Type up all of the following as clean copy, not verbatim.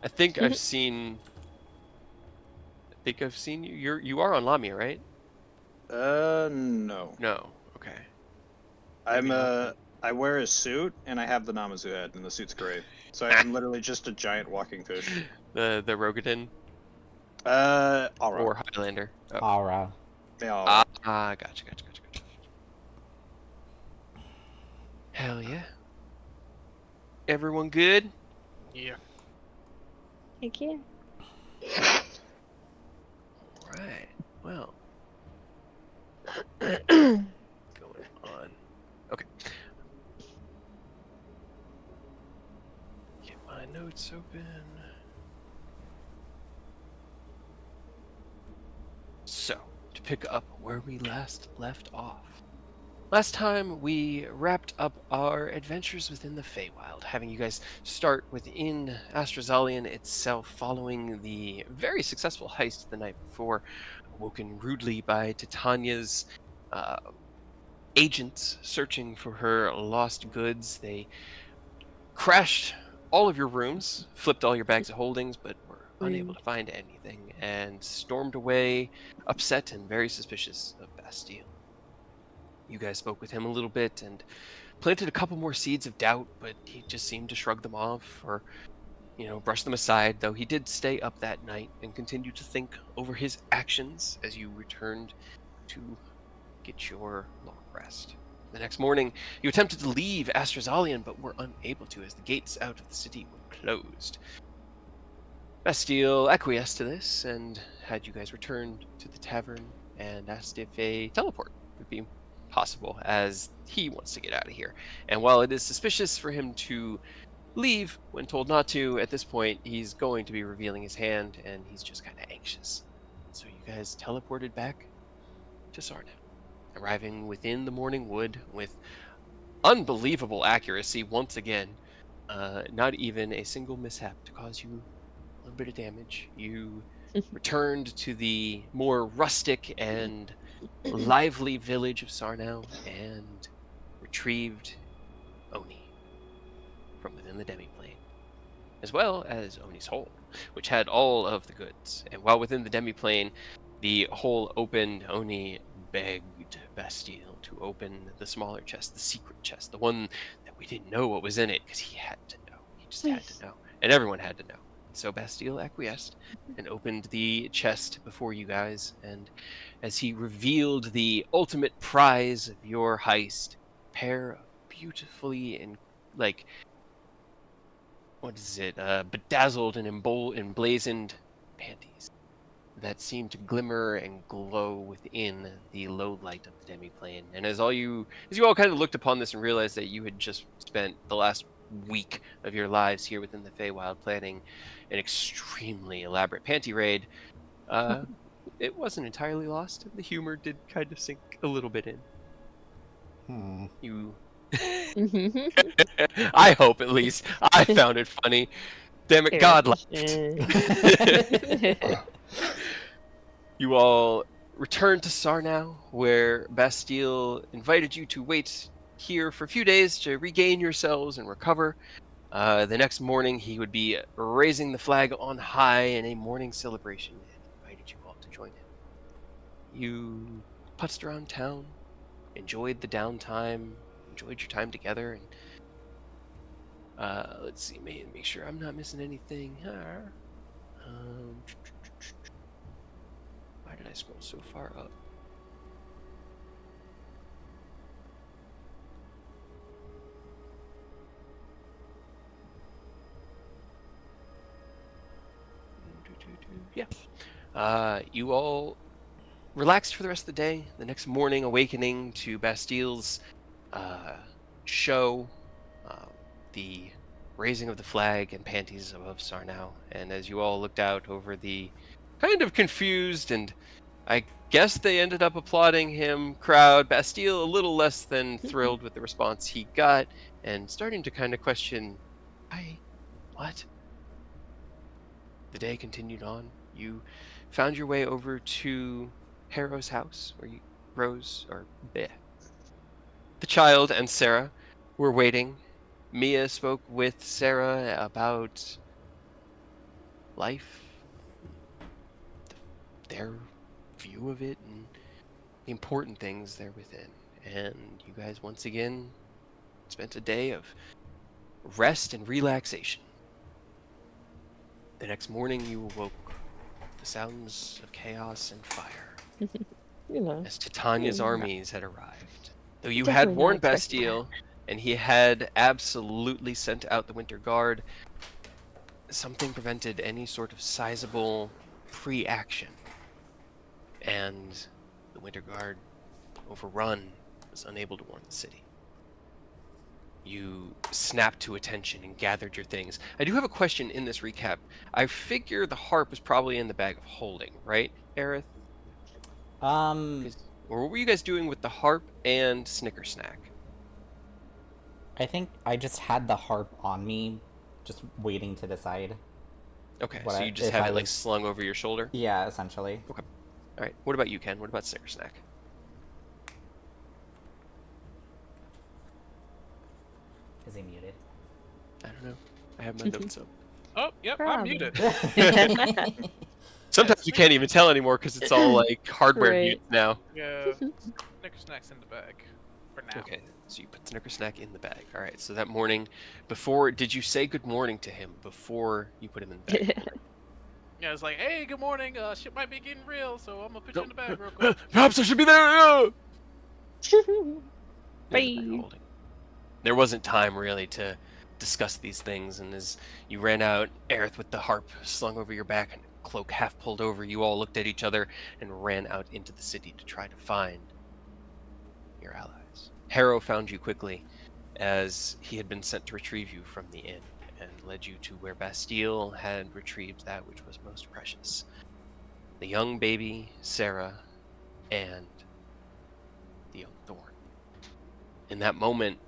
I think I've seen. I think I've seen you. You are on Lamia, right? No. No. Okay. Maybe I'm not. I wear a suit and I have the Namazu head, and the suit's great. So I'm literally just a giant walking fish. The Rogadin Aura. or Highlander. Okay. Aura. The Aura. Gotcha. Hell yeah. Everyone good? Yeah. Heck yeah. All right. Well, going on. Okay. Get my notes open. So, to pick up where we last left off. Last time we wrapped up our adventures within the Feywild, having you guys start within Astrazalian itself, following the very successful heist the night before, woken rudely by Titania's uh, agents searching for her lost goods. They crashed all of your rooms, flipped all your bags of holdings, but were unable Rude. to find anything, and stormed away, upset and very suspicious of Bastille. You guys spoke with him a little bit and planted a couple more seeds of doubt, but he just seemed to shrug them off or, brush them aside, though he did stay up that night and continue to think over his actions as you returned to get your long rest. The next morning, you attempted to leave Astrazalian, but were unable to as the gates out of the city were closed. Bastille acquiesced to this and had you guys return to the tavern and asked if a teleport would be possible, as he wants to get out of here. And while it is suspicious for him to leave when told not to, at this point, he's going to be revealing his hand and he's just kind of anxious. So you guys teleported back to Sarnav, arriving within the morning wood with unbelievable accuracy once again. Not even a single mishap to cause you a little bit of damage. You returned to the more rustic and lively village of Sarnau and retrieved Oni from within the demiplane, as well as Oni's hole, which had all of the goods. And while within the demiplane, the hole opened, Oni begged Bastille to open the smaller chest, the secret chest, the one that we didn't know what was in it, because he had to know. He just had Please. to know. And everyone had to know. So Bastille acquiesced and opened the chest before you guys. And as he revealed the ultimate prize of your heist, a pair of beautifully and like what is it? Bedazzled and emblazoned panties that seemed to glimmer and glow within the low light of the demiplane. And as you all kind of looked upon this and realized that you had just spent the last week of your lives here within the Feywild planning an extremely elaborate panty raid, uh, it wasn't entirely lost. The humor did kind of sink a little bit in. You I hope at least. I found it funny. Damn it, God laughed. You all returned to Sarnau, where Bastille invited you to wait here for a few days to regain yourselves and recover. The next morning, he would be raising the flag on high in a morning celebration and invited you all to join him. You putzed around town, enjoyed the downtime, enjoyed your time together, and let's see, make sure I'm not missing anything. Um, why did I scroll so far up? Yeah. You all relaxed for the rest of the day. The next morning, awakening to Bastille's show, the raising of the flag and panties above Sarnau. And as you all looked out over the kind of confused and I guess they ended up applauding him crowd, Bastille a little less than thrilled with the response he got and starting to kind of question, what? The day continued on. You found your way over to Harrow's house, where Rose, or bleh, the child and Sarah were waiting. Mia spoke with Sarah about life, their view of it, and the important things there within. And you guys once again spent a day of rest and relaxation. The next morning you awoke to the sounds of chaos and fire You know, as Titania's not, armies had arrived. Though you had definitely not warned expecting that. Bastille and he had absolutely sent out the Winter Guard, something prevented any sort of sizable pre-action. And the Winter Guard, overrun, was unable to warn the city. You snapped to attention and gathered your things. I do have a question in this recap. I figure the harp was probably in the bag of holding, right, Aerith? Um, Or what were you guys doing with the harp and Snicker Snack? I think I just had the harp on me, just waiting to decide Okay, what so you just if have I it like was. slung over your shoulder? Yeah, essentially. Okay. All right. What about you, Ken? What about Snicker Snack? Is he muted? I don't know. I have my notes up. Oh, yep, I'm Probably. muted. Sometimes Yes, you can't even tell anymore because it's all like hardware Right. mute now. Yeah, Snicker snacks in the bag for now. Okay, so you put Snicker Snack in the bag. All right, so that morning, before, did you say good morning to him before you put him in the bag? Yeah, it's like, hey, good morning. Shit might be getting real, so I'm gonna put you in the bag real No. quick. Perhaps I should be there. Yeah. Bye. There wasn't time really to discuss these things, and as you ran out, Aerith with the harp slung over your back and cloak half pulled over, you all looked at each other and ran out into the city to try to find your allies. Harrow found you quickly, as he had been sent to retrieve you from the inn, and led you to where Bastille had retrieved that which was most precious. The young baby, Sarah, and the young Thorn. In that moment,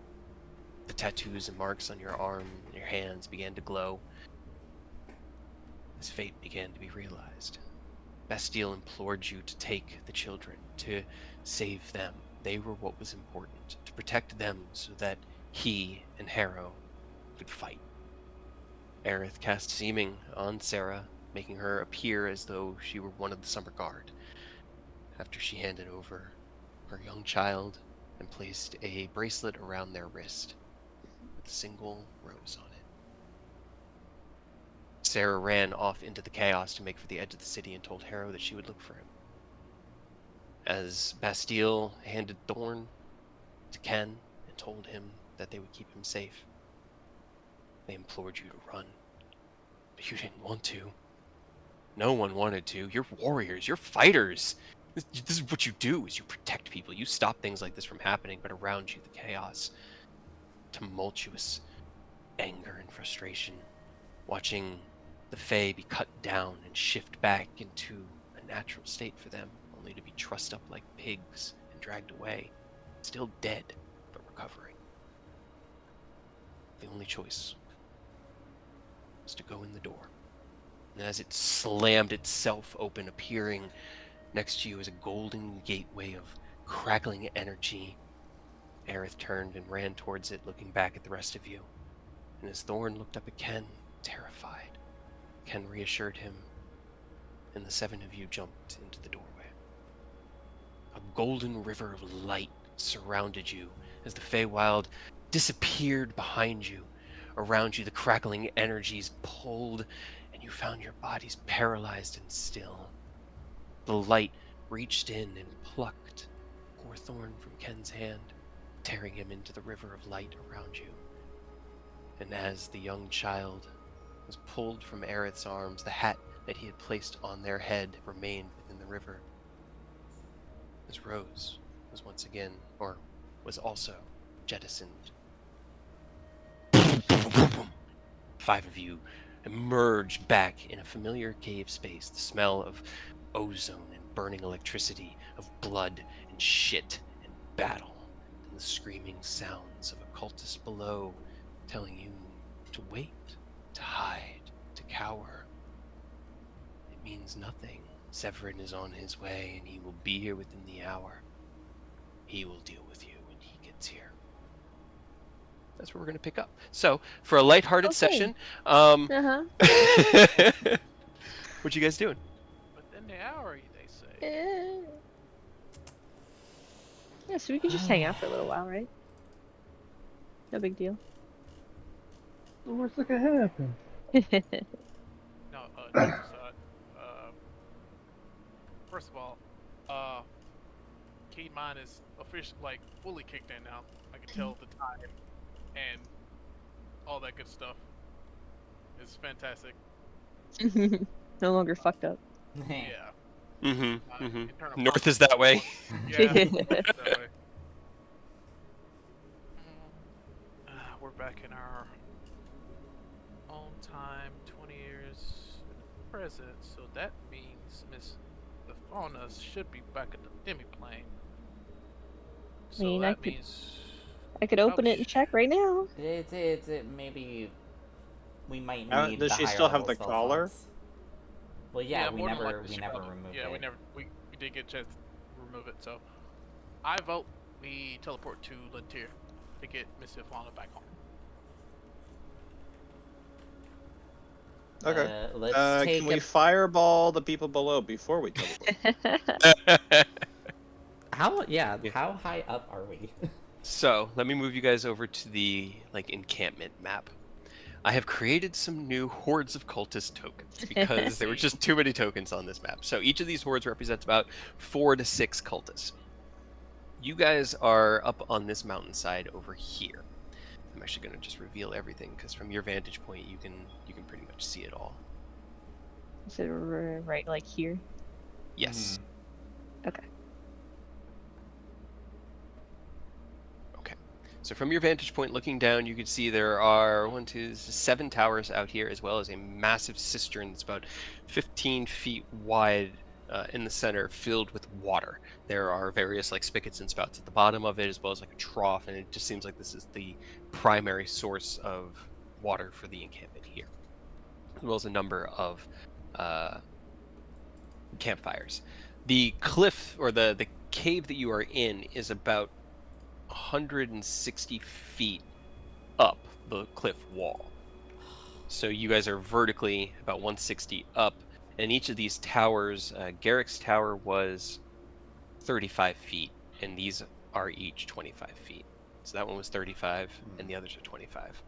the tattoos and marks on your arm and your hands began to glow. As fate began to be realized. Bastille implored you to take the children, to save them. They were what was important, to protect them so that he and Harrow could fight. Aerith cast Seeming on Sarah, making her appear as though she were one of the Summer Guard, after she handed over her young child and placed a bracelet around their wrist with a single rose on it. Sarah ran off into the chaos to make for the edge of the city and told Harrow that she would look for him. As Bastille handed Thorn to Ken and told him that they would keep him safe, they implored you to run, but you didn't want to. No one wanted to. You're warriors. You're fighters. This is what you do, is you protect people. You stop things like this from happening, but around you, the chaos, tumultuous anger and frustration, watching the Fae be cut down and shift back into a natural state for them, only to be trussed up like pigs and dragged away, still dead, but recovering. The only choice was to go in the door. And as it slammed itself open, appearing next to you as a golden gateway of crackling energy, Aerith turned and ran towards it, looking back at the rest of you. And as Thorn looked up at Ken, terrified, Ken reassured him, and the seven of you jumped into the doorway. A golden river of light surrounded you as the Feywild disappeared behind you. Around you, the crackling energies pulled, and you found your bodies paralyzed and still. The light reached in and plucked poor Thorn from Ken's hand, tearing him into the river of light around you. And as the young child was pulled from Aerith's arms, the hat that he had placed on their head remained within the river. As Rose was once again, or was also, jettisoned. Five of you emerge back in a familiar cave space, the smell of ozone and burning electricity, of blood and shit and battle, and the screaming sounds of a cultist below telling you to wait, to hide, to cower. It means nothing. Severin is on his way, and he will be here within the hour. He will deal with you when he gets here. That's where we're going to pick up. So, for a lighthearted Okay. session, Uh-huh. What you guys doing? Within the hour, they say. Yeah, so we can just hang out for a little while, right? No big deal. Well, what's gonna happen? No, jokes aside. First of all, key mine is official, like fully kicked in now. I can tell the time and all that good stuff. It's fantastic. No longer fucked up. Yeah. Mm-hmm. Internal North is that way. Yeah. That way. We're back in our own time, 20 years present, so that means Miss the fauna should be back at the demi-plane. So mean, that means I could open it and check right now. Maybe we might How- need does the she higher still have level the spell collar? slots. Well, yeah, we more than never likely we she never probably- removed yeah, it. we did get a chance to remove it. So I vote we teleport to Lantier to get Miss Fauna back home. Okay. Let's take Can we fireball the people below before we teleport? How Yeah. how high up are we? So let me move you guys over to the encampment map. I have created some new hordes of cultist tokens because there were just too many tokens on this map. So each of these hordes represents about 4 to 6 cultists. You guys are up on this mountainside over here. I'm actually going to just reveal everything because from your vantage point you can pretty much see it all. Is it right like here? Yes. Okay. Okay. So from your vantage point looking down, you can see there are 7 towers out here, as well as a massive cistern that's about 15 feet wide in the center, filled with water. There are various spigots and spouts at the bottom of it, as well as a trough, and it just seems like this is the primary source of water for the encampment here, as well as a number of campfires. The cliff, or the cave that you are in, is about 160 feet up the cliff wall. So you guys are vertically about 160 up, and each of these towers, Garrick's tower was 35 feet, and these are each 25 feet. So that one was 35, and the others are 25.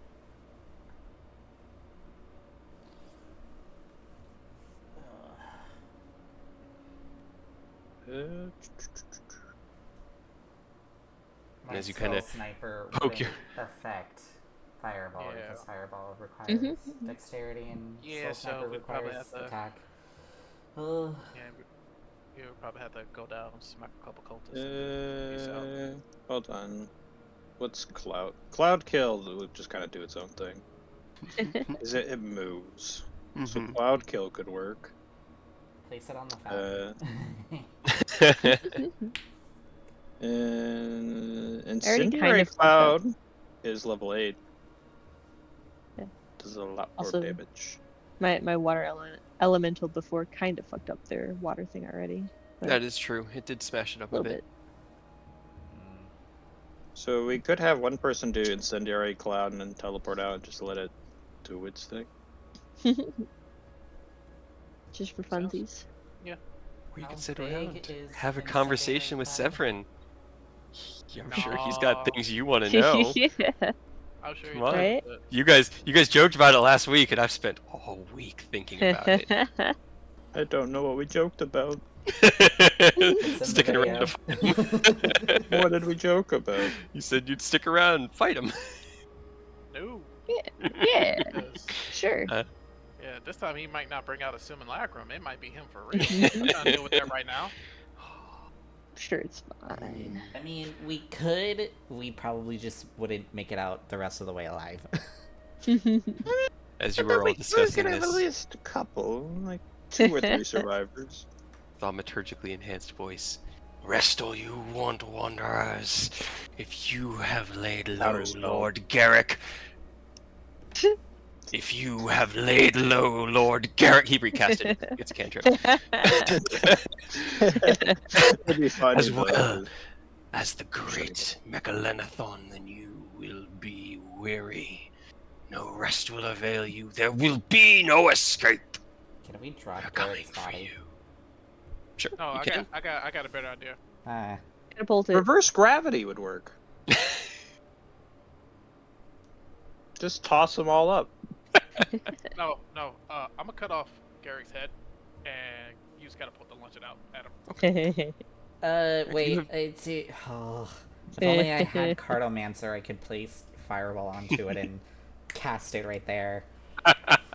My As you kinda sniper poke wouldn't your- affect fireball Yeah. because fireball requires Mhm. dexterity and Yeah, soul so sniper we'd probably requires have to- attack. Yeah, we would probably have to go down and smack a couple cultists. and peace out. Hold on. What's cloud? Cloud kill would just kind of do its own thing. It moves, so Mhm. cloud kill could work. Place it on the fountain. And already incendiary kind of fucked up. cloud is level 8. Yeah. Does a lot more Also- damage. My water elemental before kind of fucked up their water thing already. But That is true. It did smash it up a a little bit. bit. So we could have one person do incendiary cloud and then teleport out and just let it do its thing. Just for Sounds- funsies. Or you How can sit big around, is have a incendiary conversation with cloud? Severin. Yeah, I'm sure he's got No. things you want to know. Yeah. I'm sure Come you on. did, Right? but You guys joked about it last week, and I've spent a whole week thinking about it. I don't know what we joked about. It's in Sticking the around to video. fight him. What did we joke about? You said you'd stick around and fight him. no. Yeah, Because, sure. yeah, this time he might not bring out a simulacrum. It might be him for real. I'm trying to deal with that right now. Sure, it's fine. I mean, we could. We probably just wouldn't make it out the rest of the way alive. As you were all discussing we could have at this least a couple, like 2 or 3 survivors. thaumaturgically enhanced voice. Rest all you want, wanderers. If you have laid low, Powers no. Lord Garrick. If you have laid low, Lord Garrick. He recasted it. It's a cantrip. It'd be funny, As though. well as the great Megalanathon, then you will be weary. No rest will avail you. There will be no escape. Can Can we drop We're coming Garrett's for body? you. Sure, No, you I can. got a better idea. Catapult it. Reverse gravity would work. Just toss them all up. No. I'm gonna cut off Garrick's head and use catapult to launch it out at him. Wait, have- if only I had Cartomancer, I could place Fireball onto it and cast it right there.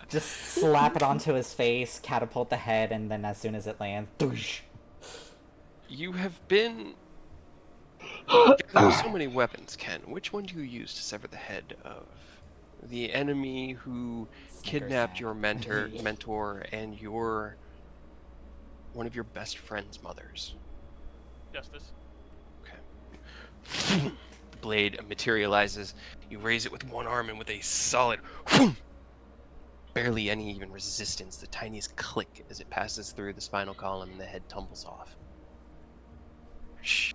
Just slap it onto his face, catapult the head, and then as soon as it lands, doosh. You have been gathered so many weapons, Ken. Which one do you use to sever the head of the enemy who kidnapped Snickersnack. your mentor, and one of your best friend's mothers? Justice. Okay. The blade materializes. You raise it with one arm, and with a solid, barely any even resistance, the tiniest click as it passes through the spinal column, and the head tumbles off. Shh.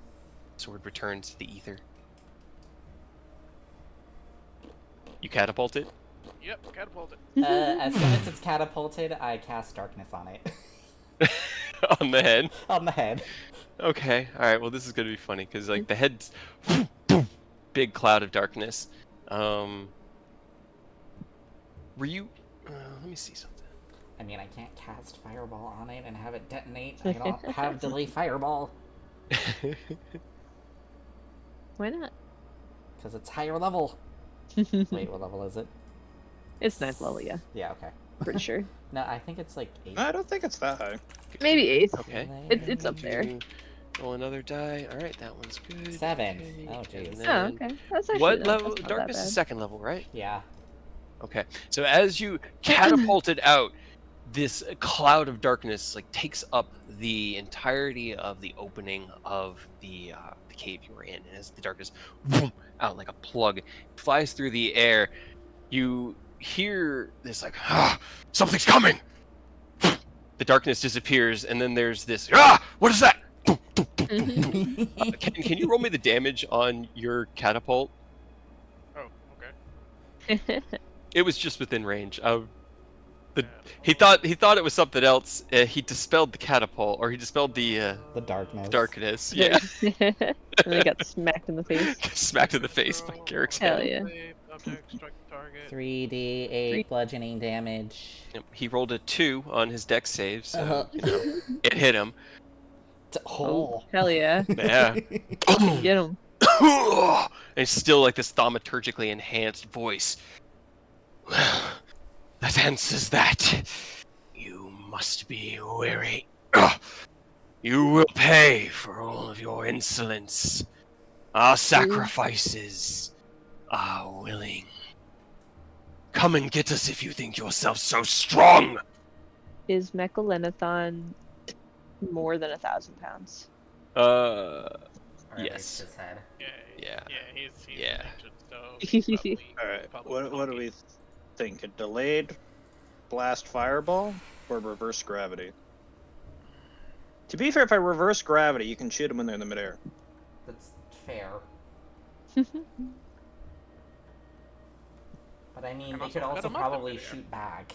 Sword returns to the ether. You catapult it. Yep, catapult it. As soon as it's catapulted, I cast Darkness on it. On the head. On the head. Okay. All right. Well, this is gonna be funny because like the head's big cloud of darkness. Were you? Let me see something. I mean, I can't cast Fireball on it and have it detonate. I don't have delay Fireball. Why not? Because it's higher level. Wait, what level is it? It's 9th level, yeah. Yeah, okay. Pretty sure. No, I think it's like 8. I don't think it's that high. Maybe 8th. Okay. It's up there. Roll another die. All right, that one's good. 7. Okay, Oh, and jeez. then- Oh, okay. That's actually What not, level? that's not Darkness that is bad. second level, right? Yeah. Okay. So as you catapult it out, this cloud of darkness like takes up the entirety of the opening of the cave you were in, and as the darkness out like a plug flies through the air, you hear this like something's coming. The darkness disappears, and then there's this what is that? Can you roll me the damage on your catapult? Oh, okay. It was just within range. He Yeah, thought it was something else. He dispelled the catapult, or he dispelled the The darkness. darkness. Yeah, and they got smacked in the face. smacked in the face by Garrick's Hell head. yeah. Object, strike the target. 3d8 bludgeoning damage. Yep, he rolled a 2 on his dex save, so Uh-huh. you know, it hit him. Oh, hell yeah. Yeah. Get him. And it's still like this thaumaturgically enhanced voice. Well, that answers that. You must be weary. You will pay for all of your insolence. Our sacrifices are willing. Come and get us if you think yourself so strong. Is Mechalenethon more than 1,000 pounds? Or at Yes. least his head. Yeah. He's Yeah. ancient, so he's probably What do we hunky. think? A delayed blast fireball or reverse gravity? To be fair, if I reverse gravity, you can shoot them when they're in the midair. That's fair. But I mean, And they also could cut also 'em up in probably midair. shoot back.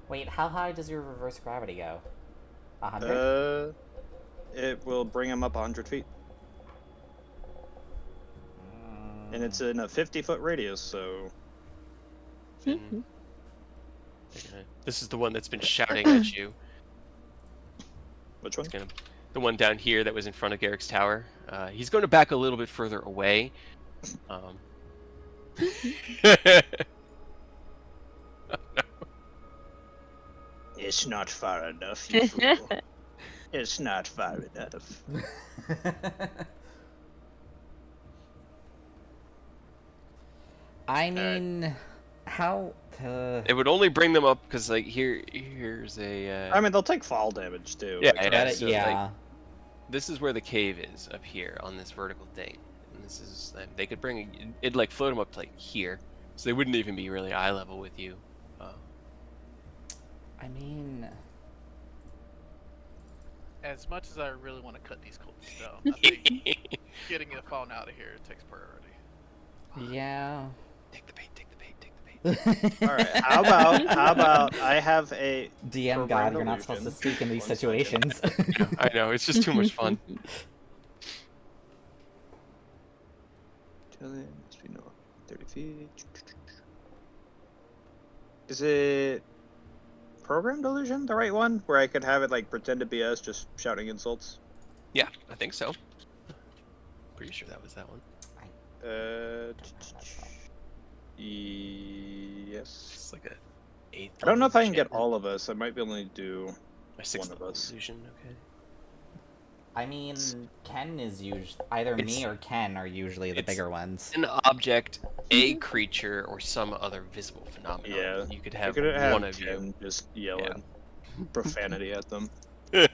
Wait, how high does your reverse gravity go? 100? It will bring them up 100 feet. And it's in a 50-foot radius, so... Mhm. Okay. This is the one that's been shouting at you. Which one? It's gonna, the one down here that was in front of Garrick's tower. He's going to back a little bit further away. It's not far enough, you fool. It's not far enough. I mean, how It would only bring them up because, like, here's a. I mean, they'll take fall damage, too. Yeah, like, yeah. That- so, like, yeah. this is where the cave is up here on this vertical thing, and this is they could bring it like float them up to like here, so they wouldn't even be really eye level with you. I mean, As much as I really want to cut these cultists down, I think getting it fallen out of here takes priority. yeah. Take the bait, take the bait, take the bait. All right. How about I have a DM program God, you're not supposed to delusion. speak in these 1 second. situations. I know, it's just too much fun. Must be no 30 feet. Is it program delusion the right one? Where I could have it like pretend to be us just shouting insults? Yeah, I think so. Pretty sure that was that one. Yes. It's like a eighth. I don't know level if I can get enchantment. all of us. I might be able to do A sixth one of level us. illusion. Okay. I mean, Ken is usually either me It's- or Ken are usually the it's- bigger ones. An object, a creature, or some other visible phenomenon. Yeah. You could I have could one have of you. Ken just yelling profanity at them. I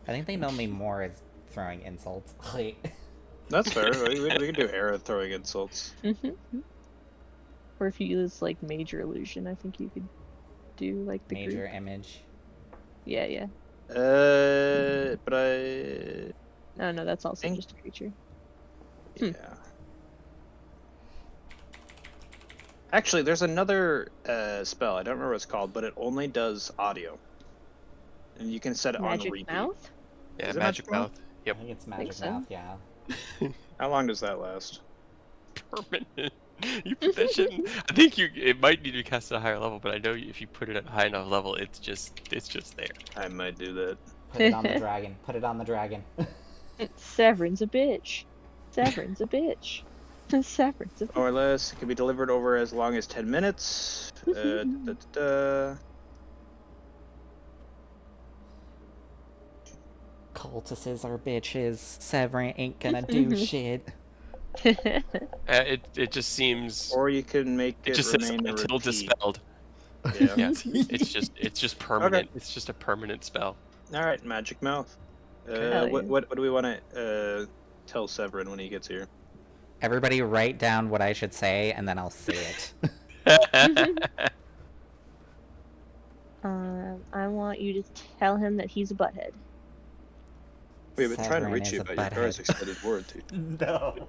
think they know me more as throwing insults. Like, That's fair. We can do Era throwing insults. Or if you use like major illusion, I think you could do like the major group. image. Yeah. But I No, that's also think just a creature. yeah. Actually, there's another spell. I don't remember what it's called, but it only does audio, and you can set it on Magic repeat. mouth? Yeah, Is it magic magic mouth? mouth. I Yep. think it's Think magic so. mouth, yeah. How long does that last? Permanent. You put that shit in. I think it might need to cast at a higher level, but I know if you put it at a high enough level, it's just there. I might do that. Put it on the dragon. Put it on the dragon. Severin's a bitch. Severin's a bitch. Severin's a bitch. More or less, it can be delivered over as long as 10 minutes. Cultists are bitches. Severin ain't gonna do shit. It just seems. Or you can make It it just says remain a until repeat. dispelled. Yeah. Yeah. It's just permanent. It's just a permanent spell. All right, magic mouth. Hell yeah. What do we want to tell Severin when he gets here? Everybody write down what I should say, and then I'll say it. I want you to tell him that he's a butthead. We've been trying to Severin reach is you a about your butthead. car's extended warranty. No.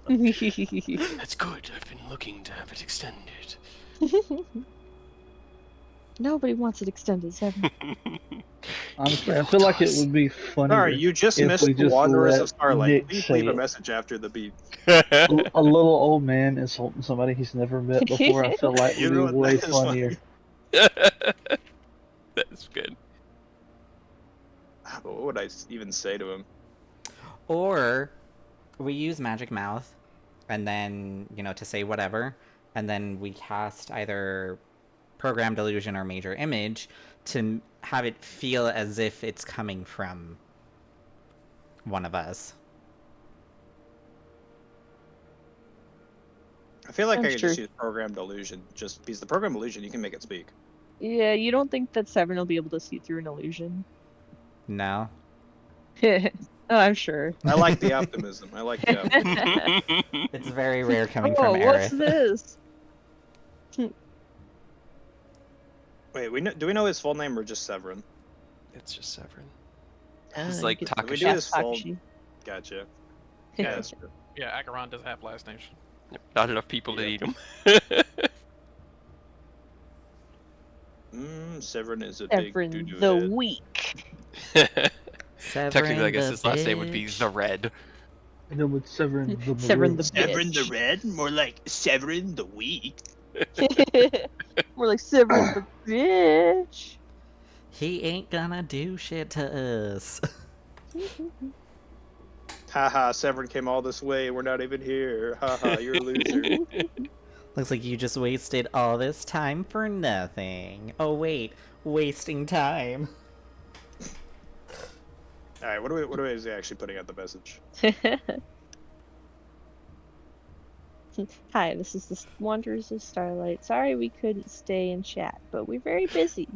That's good. I've been looking to have it extended. Nobody wants it extended, Severin. Honestly, I feel like it would be funny Sorry, you just if missed we the just Wanderers let of Starlight. Nick Please say leave a it. message after the beep. A little old man insulting somebody he's never met before. I feel like You would know be what? way That is funnier. That's good. What would I even say to him? Or we use magic mouth, and then to say whatever, and then we cast either program delusion or major image to have it feel as if it's coming from one of us. I feel like I That's could true. just use program delusion. Just because the program delusion, you can make it speak. Yeah, you don't think that Severin will be able to see through an illusion? No. Oh, I'm sure. I like the optimism. I like the optimism. It's very rare coming Oh, from what's Aerith. this? Wait, do we know his full name or just Severin? It's just Severin. Ah, He's you like get If we Takashi. do his full, Takashi. gotcha. Yeah, that's true. Yeah, Acheron doesn't have last names. Yep, not enough people to Yep. eat him. Severin is a Severin big doo-doo the head. weak. Technically, I guess the his last name would be bitch. The Red. And then with Severin the Severin the Maroon. Severin the bitch. Red? More like Severin the Weak. More like Severin the bitch. He ain't gonna do shit to us. Haha, Severin came all this way. We're not even here. Haha, you're a loser. Looks like you just wasted all this time for nothing. Oh wait, wasting time. Alright, what do we is he actually putting out the message? Hi, this is the Wanderers of Starlight. Sorry we couldn't stay and chat, but we're very busy.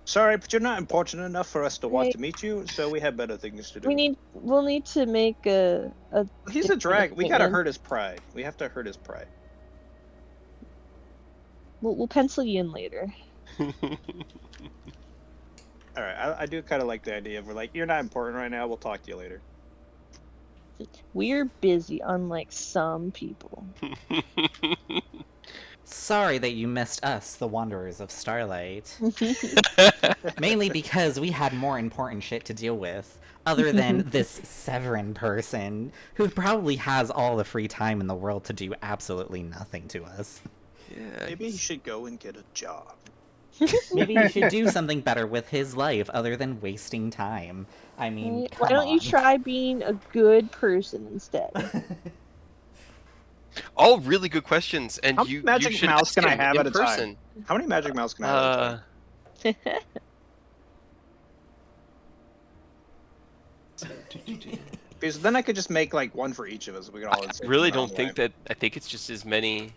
Sorry, but you're not important enough for us to want Hey. to meet you, so we have better things to do. We'll need to make a He's a different dragon. We gotta appointment. hurt his pride. We have to hurt his pride. We'll pencil you in later. Alright, I do kind of like the idea of we're like, you're not important right now, we'll talk to you later. We're busy, unlike some people. Sorry that you missed us, the Wanderers of Starlight. Mainly because we had more important shit to deal with, other than this Severin person, who probably has all the free time in the world to do absolutely nothing to us. Yeah. Maybe he should go and get a job. Maybe he should do something better with his life other than wasting time. I mean, Right? come Why don't you on. try being a good person instead? All really good questions, and How many you magic should mouse ask can I him have in at a time? person. How many magic mouse can I have at a time? Because then I could just make like one for each of us. We could all. I insert really in our don't own think way. that. I think it's just as many.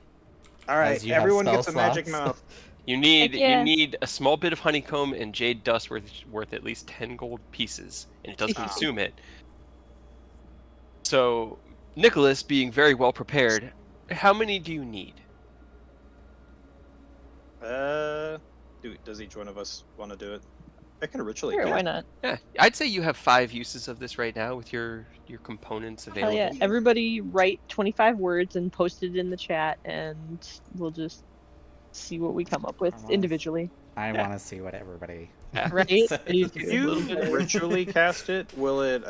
All right, As you have everyone spell gets a magic slots. mouth. You need Heck yeah. you need a small bit of honeycomb and jade dust worth at least 10 gold pieces, and it does Ah. consume it. So Nicholas, being very well prepared, how many do you need? Does each one of us want to do it? I can ritually Sure, get why it. not? Yeah, I'd say you have 5 uses of this right now with your components Hell available. yeah. Everybody write 25 words and post it in the chat, and we'll just see what we come up with individually. I Yeah. want to see what everybody. Yeah. Right? says. Me If too. you little bit. ritually cast it, will it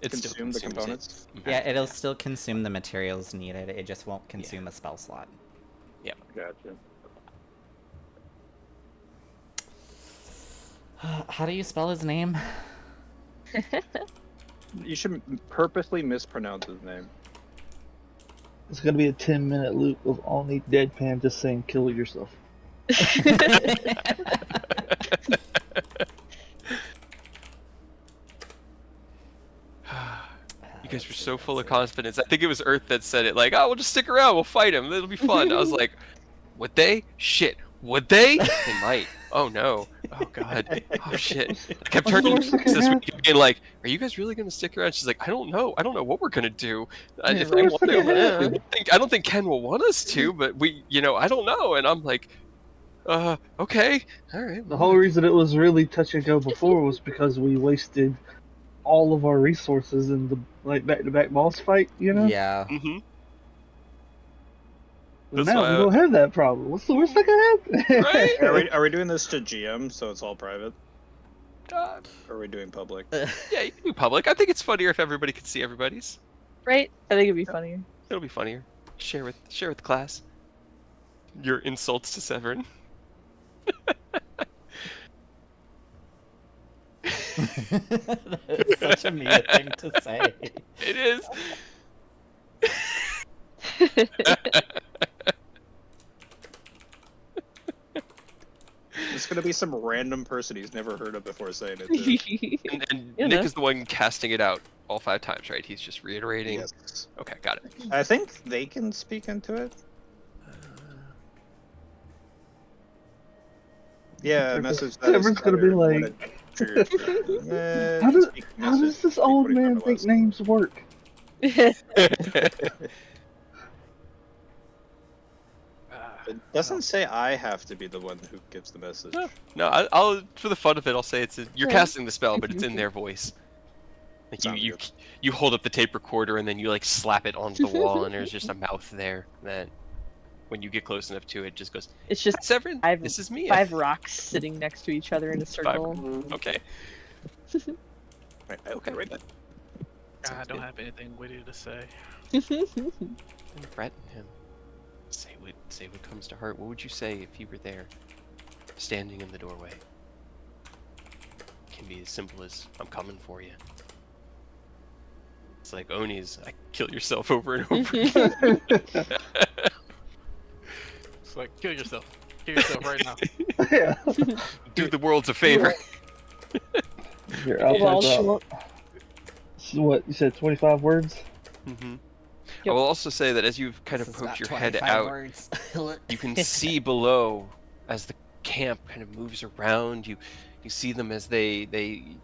It still consume the consumes it. components? Yeah, it'll still consume the materials needed. It just won't consume a spell slot. Gotcha. How do you spell his name? You should purposely mispronounce his name. It's gonna be a 10-minute loop of only deadpan just saying "kill yourself." You guys were so full of confidence. I think it was Earth that said it, like, "Oh, we'll just stick around. We'll fight him. It'll be fun." I was like, "Would they? Shit. Would they? They might. Oh no. Oh god. Oh shit." I kept What's the turning to worst that Chris can this week and being like, "Are you guys really gonna stick around?" She's like, "I don't know. I don't know what we're gonna do. If I Worst want that to, can happen. I don't think Ken will want us to, but we, I don't know." And I'm like, okay, all right. The whole reason it was really touch and go before was because we wasted all of our resources in the back-to-back boss fight. Yeah. Mm-hmm. Well, That's now why we don't have that problem. What's the worst that can happen? Right? Are we doing this to GM so it's all private? Uh, Or are we doing public? yeah, you can do public. I think it's funnier if everybody could see everybody's. Right? I think it'd be funnier. It'll be funnier. Share with the class. Your insults to Severin. That is such a mean thing to say. It is. It's gonna be some random person he's never heard of before saying it. Too. And You Nick know. is the one casting it out all 5 times, right? He's just reiterating. Yes. Okay, got it. I think they can speak into it. Yeah, message that. Everyone's gonna be like, How does this old man think names work? It doesn't say I have to be the one who gives the message. No, I'll for the fun of it, I'll say you're Yeah. casting the spell, but it's in their voice. Like Sounds you good. you hold up the tape recorder and then you like slap it onto the wall, and there's just a mouth there. That when you get close enough to it, just goes, It's just Severin, I've- this is me. 5 rocks sitting next to each other in a circle. Okay. Right, I'll be right back. I don't have anything witty to say. And threaten him. Say what comes to heart. What would you say if he were there, standing in the doorway? It can be as simple as, "I'm coming for you." It's like Oni's, "I kill yourself over and over again." It's like, kill yourself. Kill yourself right now. Yeah. Do the world a favor. Here, I'll Well, type out. So what you said? 25 words. Mm-hmm. Yep. I will also say that as you've kind of This is poked not your head 25 out, words. you can see below as the camp kind of moves around. You see them as they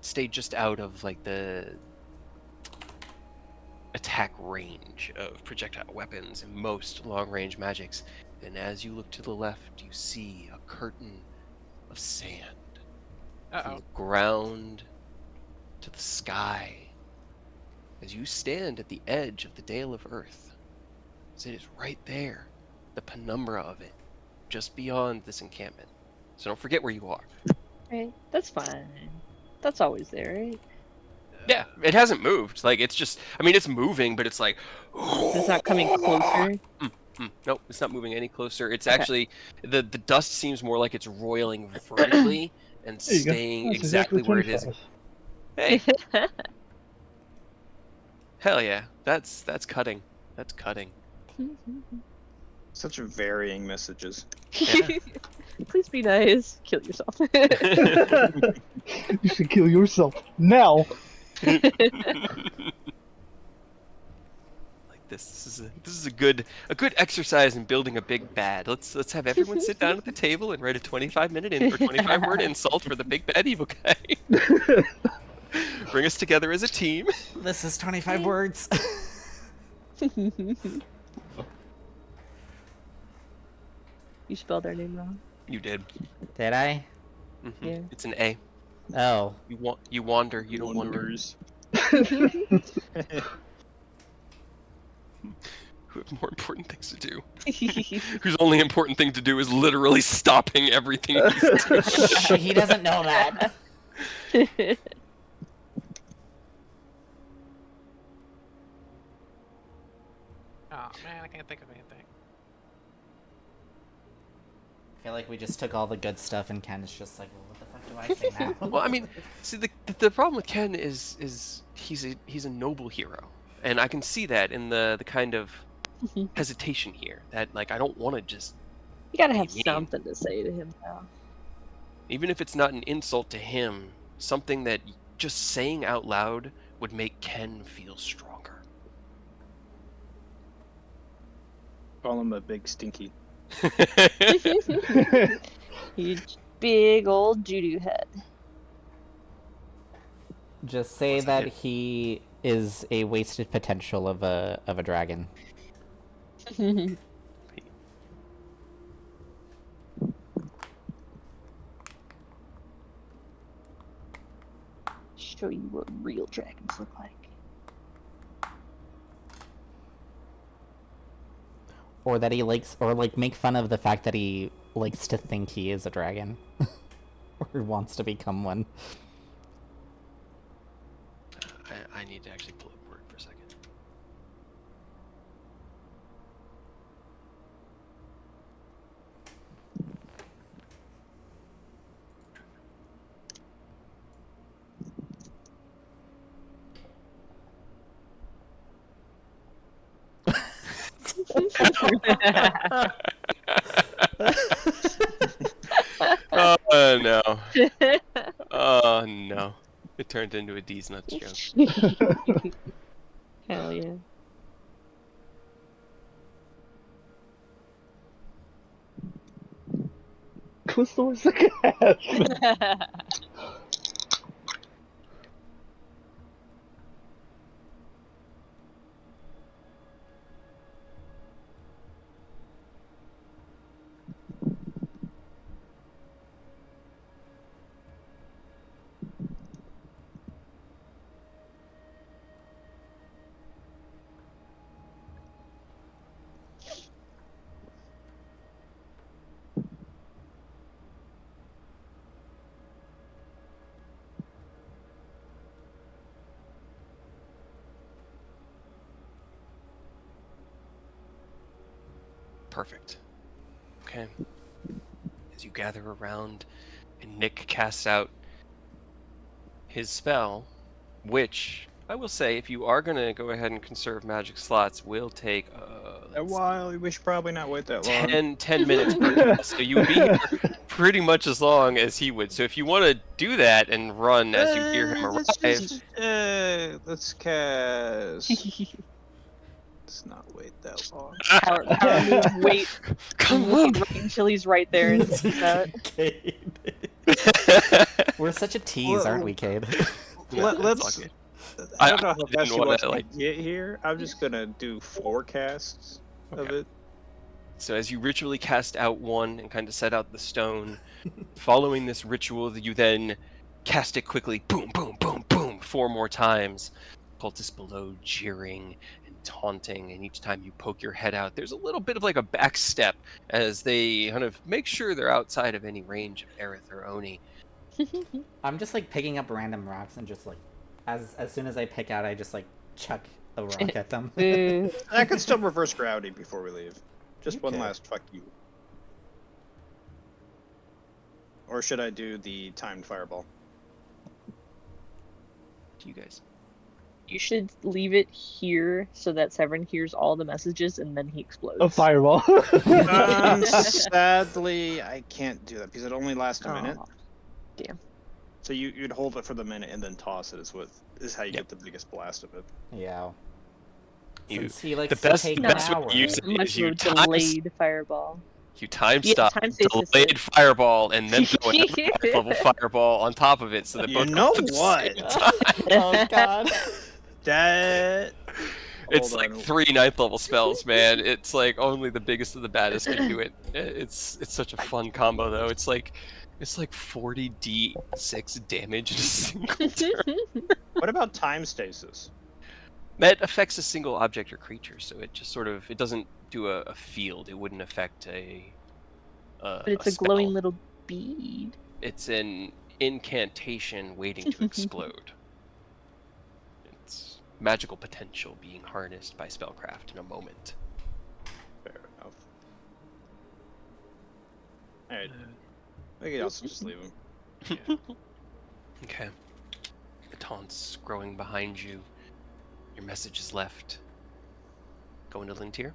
stay just out of like the attack range of projectile weapons and most long-range magics. And as you look to the left, you see a curtain of sand from Uh-oh. the ground to the sky. As you stand at the edge of the Dale of Earth, as it is right there, the penumbra of it, just beyond this encampment. So don't forget where you are. Right, that's fine. That's always there, right? Yeah, it hasn't moved. Like, it's just, I mean, it's moving, but it's like, It's not coming closer. Nope, it's not moving any closer. It's Okay. actually, the dust seems more like it's roiling vertically and There you go. staying That's exactly where it is. 25. Hey, hell yeah, that's cutting. That's cutting. Such varying messages. Yeah. Please be nice. Kill yourself. You should kill yourself now. Like this is a good exercise in building a big bad. Let's have everyone sit down at the table and write a 25 word insult for the big bad evil guy. Bring us together as a team. This is 25 words. You spelled their name wrong. You did. Did I? Yeah. It's an A. Oh. You wander. You don't wonder. Wanderers. Who have more important things to do. Whose only important thing to do is literally stopping everything he's doing. Shh, he doesn't know that. Oh man, I can't think of anything. I feel like we just took all the good stuff and Ken is just like, well, what the fuck do I say now? Well, I mean, see, the problem with Ken is he's a noble hero, and I can see that in the kind of hesitation here. That, like, I don't want to just, You gotta have mean. something to say to him now. even if it's not an insult to him, something that just saying out loud would make Ken feel stronger. Call him a big stinky. Huge, big old Judo head. Just say What's that that he is a wasted potential of a dragon. Show you what real dragons look like. Or that he likes, or like make fun of the fact that he likes to think he is a dragon. Or wants to become one. I need to actually pull up Word for a second. Oh no. Oh no. It turned into a D's nuts joke. Hell yeah. What's the worst that could happen? Perfect. Okay. As you gather around, and Nick casts out his spell, which I will say, if you are going to go ahead and conserve magic slots, will take A while. We should probably not wait that long. 10 minutes per cast. So you would be here pretty much as long as he would. So if you want to do that and run as you hear him arrive, Let's cast. Let's not wait that long. Power move, wait. come on. Wait until he's right there and sees that. Cade. We're such a tease, Well, aren't we, Cade? Let's. good. I don't know I how didn't fast you wanna, want to like- get here. I'm just gonna do 4 casts of Okay. it. So as you ritually cast out one and kind of set out the stone, following this ritual, you then cast it quickly, boom, boom, boom, boom, 4 more times, cultists below jeering and taunting, and each time you poke your head out, there's a little bit of like a back step as they kind of make sure they're outside of any range of Aerith or Oni. I'm just like picking up random rocks and just like, as soon as I pick out, I just like chuck a rock at them. Boo. I could still reverse gravity before we leave. Just You one could. last fuck you. Or should I do the timed fireball? To you guys. You should leave it here so that Severin hears all the messages and then he explodes. A fireball. Sadly, I can't do that because it only lasts a minute. Aw, damn. So you'd hold it for the minute and then toss it is how you Yep. get the biggest blast of it. Yeah. You, Since he likes the best, to take the an best way hour. to use it Much is of you a time, delayed fireball. you time Yeah, stop, time stays the delayed same. fireball, and then throw another ninth level fireball on top of it, so that You both know go at the what? same time. Oh god. That It's Hold like on. 3 ninth level spells, man. It's like only the biggest of the baddest can do it. It's such a fun combo though. It's like 40d6 damage in a single turn. What about time stasis? That affects a single object or creature, so it just sort of it doesn't do a field. It wouldn't affect But it's a spell. glowing little bead. It's an incantation waiting to explode. It's magical potential being harnessed by spellcraft in a moment. Fair enough. Alright. I could also just leave him. Okay. The taunts growing behind you. Your message is left. Going to Lintier?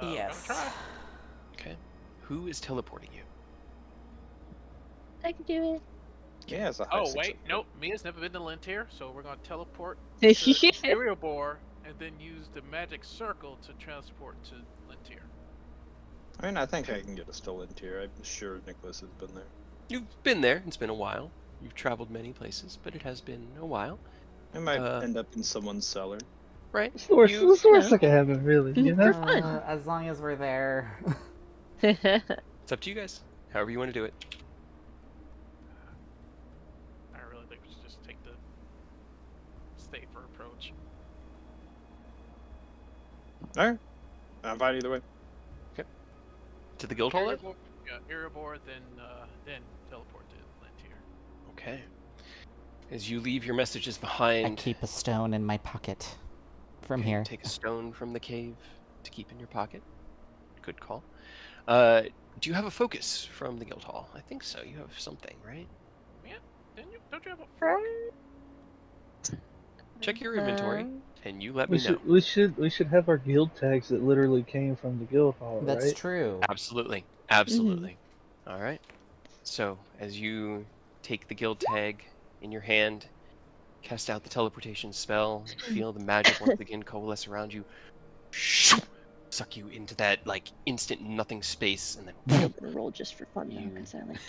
Yes. Gonna try. Okay. Who is teleporting you? I can do it. Yeah, it's a high Oh, six. wait. Nope. Mia's never been to Lintier, so we're going to teleport to Yeah. Erebor and then use the magic circle to transport to Lintier. I mean, I think I can get us still in tier. I'm sure Nicholas has been there. You've been there. It's been a while. You've traveled many places, but it has been a while. I might Uh, end up in someone's cellar. Right? It's the worst, You- it's the worst that can happen, really. You know? fun. As long as we're there. It's up to you guys. However you want to do it. I really think we should just take the safer approach. Alright. I'm fine either way. To the guild hall then? Erebor, yeah, Erebor, then teleport to Lintier. Okay. As you leave your messages I behind, keep a stone in my pocket. From okay, here. take a stone from the cave to keep in your pocket. Good call. Do you have a focus from the guild hall? I think so. You have something, right? Don't you have a fork? Check your inventory, and you let We me know. we should have our guild tags that literally came from the guild hall, That's right? true. Absolutely. Absolutely. All right. So, as you take the guild tag in your hand, cast out the teleportation spell, feel the magic once again coalesce around you, suck you into that like instant nothing space, and then I'm gonna roll just for fun though, You- because I like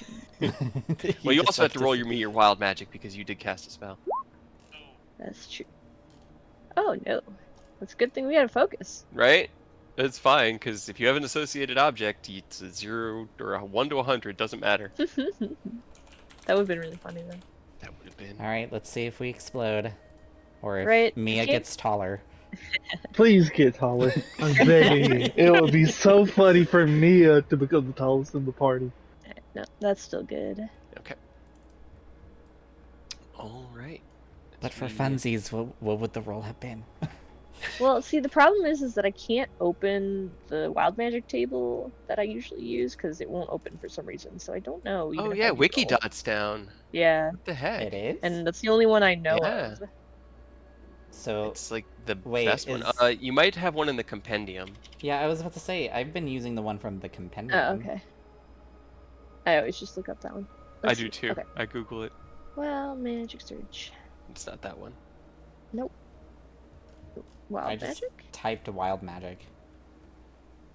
doing that. well, you just also have like to roll your wild magic because you did cast a spell, That's true. Oh no. That's a good thing we had a focus. right? It's fine because if you have an associated object, it's a 0 or a 1 to 100, doesn't matter. That would have been really funny though. That would have been. Alright, let's see if we explode. Or if Right, Mia can't- gets taller. Please get taller. I'm begging you. It would be so funny for Mia to become the tallest in the party. No, that's still good. Okay. All right. But for We- funsies, what would the roll have been? Well, see, the problem is that I can't open the wild magic table that I usually use because it won't open for some reason. So I don't know. even Oh if yeah, I Wiki re-roll. Dot's down. Yeah, What the heck? It is? and that's the only one I know Yeah. of. So, It's like the Wait, best one. is- You might have one in the compendium. yeah, I was about to say, I've been using the one from the compendium. Oh, okay. I always just look up that one. I Let's do see. too. Okay. I Google it. Wild magic search. It's not that one. Wild I just magic? typed wild magic.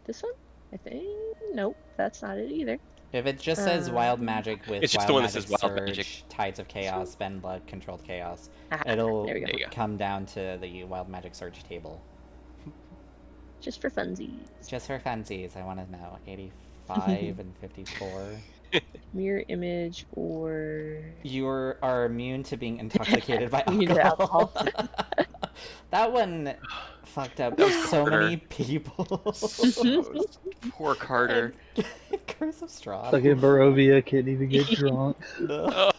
This one? I think. Nope, that's not it either. If it just says wild Um, magic with It's just wild the one that magic says wild surge, magic. tides of chaos, spend blood, controlled chaos, Aha, it'll there we go. There you go. come down to the wild magic surge table. Just for funsies. Just for fancies, I want to know. 85 and 54. Mirror image or You are immune to being intoxicated by Immune to alcohol. alcohol. That one fucked up That was so Carter. many people. So, poor Carter. Curse of Strahd. Fucking Barovia can't even get drunk. No.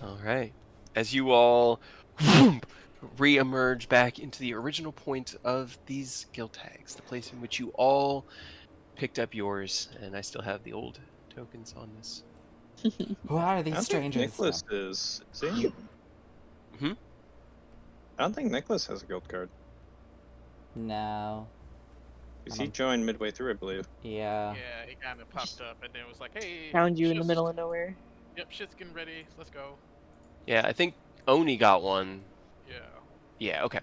All right. As you all re-emerge back into the original point of these guild tags, the place in which you all picked up yours, and I still have the old tokens on this. Who are I these don't think strangers? Nicholas is he? Hmm? I don't think Nicholas has a guild card. No. Because he joined midway through, I believe. Yeah. Yeah, he kind of popped up and then was like, "Hey, Found you in the shit's- middle of nowhere. Yep, shit's getting ready. Let's go." Yeah, I think Oni got one. Yeah. Yeah, okay.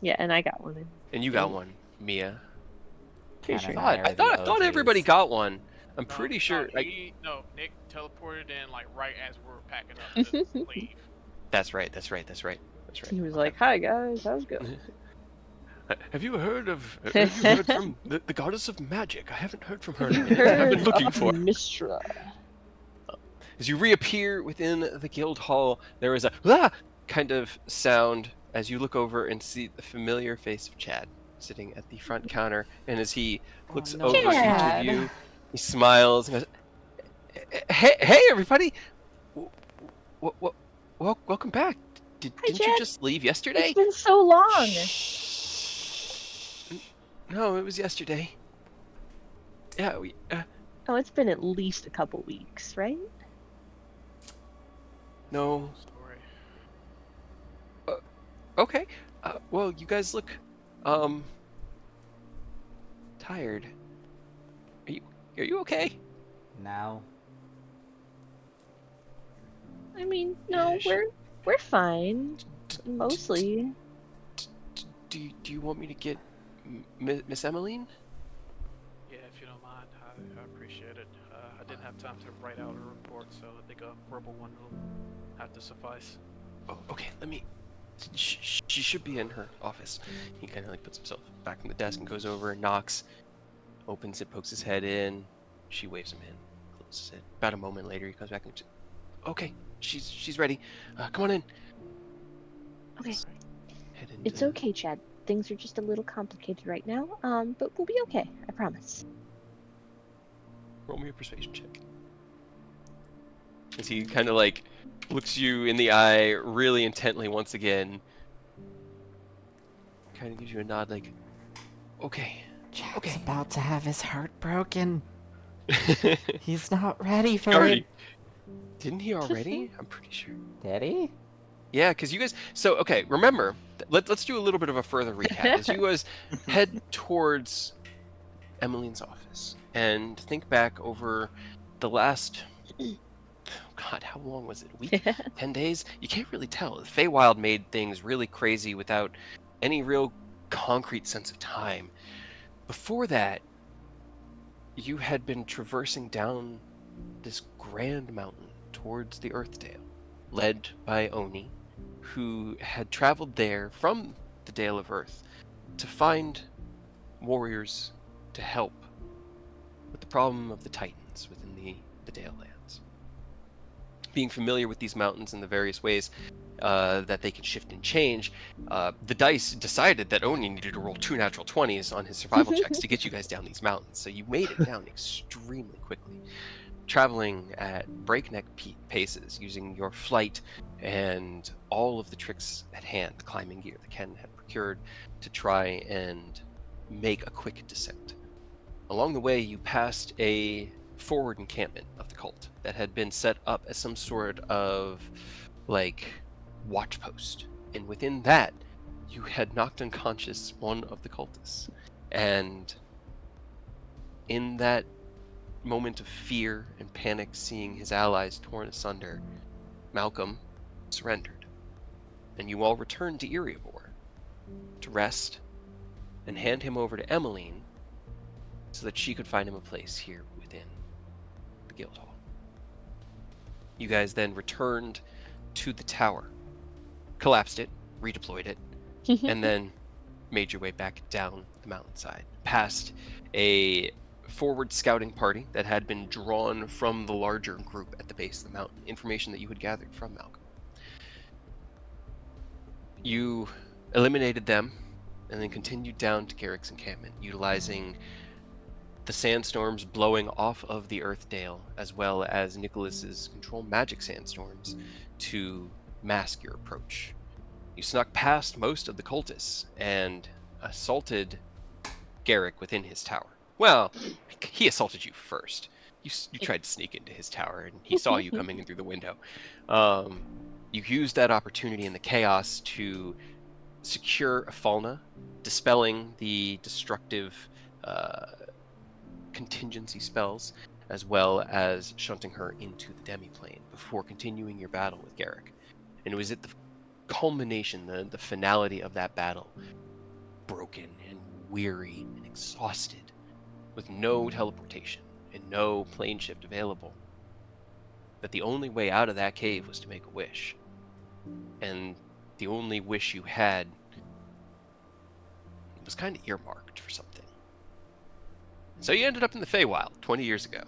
Yeah, and I got one. And you got one, Mia. Pretty Ken sure. and I are I the thought everybody OGs. got one. I'm No, pretty sure. No, Nick teleported in like right as we were packing up to leave. That's right. He was like, "Hi guys, how's it going?" Have you heard from the goddess of magic? I haven't heard from her in a minute. I've Heard been looking of for. Mistra. As you reappear within the guild hall, there is a "ah!" kind of sound as you look over and see the familiar face of Chad sitting at the front counter. And as he looks no, over each of Chad. you, he smiles and goes, "Hey, everybody! Welcome back. Hi, Didn't you Chad. just leave yesterday?" It's been so long. No, it was yesterday. Yeah, Oh, it's been at least a couple weeks, right? no. Story. Okay. Well, you guys look, tired. Are you okay? No. I mean, no, Yeah, we're fine. Mostly. Do you want me to get Miss Emmeline? Yeah, if you don't mind, I appreciate it. I didn't have time to write out a report, so I think a verbal one will have to suffice. Oh, okay. Let me. She should be in her office. He kind of like puts himself back on the desk and goes over and knocks, opens it, pokes his head in. She waves him in, closes it. About a moment later, he comes back and says, "Okay, she's ready. Come on in." Okay. Head It's into- okay, Chad. Things are just a little complicated right now. But we'll be okay. I promise. Roll me a persuasion check. As he kind of like looks you in the eye really intently once again. Kind of gives you a nod like, okay. Chad's Okay. about to have his heart broken. He's not ready for Already. it. Didn't he already? I'm pretty sure. Did he? Yeah, because you guys. So okay, remember. Let's do a little bit of a further recap as you guys head towards Emmeline's office and think back over the last. God, how long was it? A week? 10 days? You can't really tell. The Feywild made things really crazy without any real concrete sense of time. Before that, you had been traversing down this grand mountain towards the Earthdale, led by Oni, who had traveled there from the Dale of Earth to find warriors to help with the problem of the Titans within the Dale lands. Being familiar with these mountains and the various ways that they can shift and change, the dice decided that Oni needed to roll 2 natural 20s on his survival checks to get you guys down these mountains. So you made it down extremely quickly, traveling at breakneck paces, using your flight and all of the tricks at hand, climbing gear that Ken had procured to try and make a quick descent. Along the way, you passed a forward encampment of the cult that had been set up as some sort of like watch post, and within that you had knocked unconscious one of the cultists, and in that moment of fear and panic, seeing his allies torn asunder, Malcolm surrendered, and you all returned to Erebor to rest and hand him over to Emmeline so that she could find him a place here within the guild hall. You guys then returned to the tower, collapsed it, redeployed it, and then made your way back down the mountainside, past a forward scouting party that had been drawn from the larger group at the base of the mountain, information that you had gathered from Malcolm. You eliminated them and then continued down to Garrick's encampment, utilizing the sandstorms blowing off of the Earthdale, as well as Nicholas's control magic sandstorms to mask your approach. You snuck past most of the cultists and assaulted Garrick within his tower. Well, he assaulted you first. You tried to sneak into his tower, and he saw you coming in through the window. You used that opportunity in the chaos to secure a Falna, dispelling the destructive contingency spells, as well as shunting her into the demiplane before continuing your battle with Garrick. And it was at the culmination, the finality of that battle, broken and weary and exhausted, with no teleportation and no plane shift available, that the only way out of that cave was to make a wish. And the only wish you had was kind of earmarked for something. So you ended up in the Feywild 20 years ago.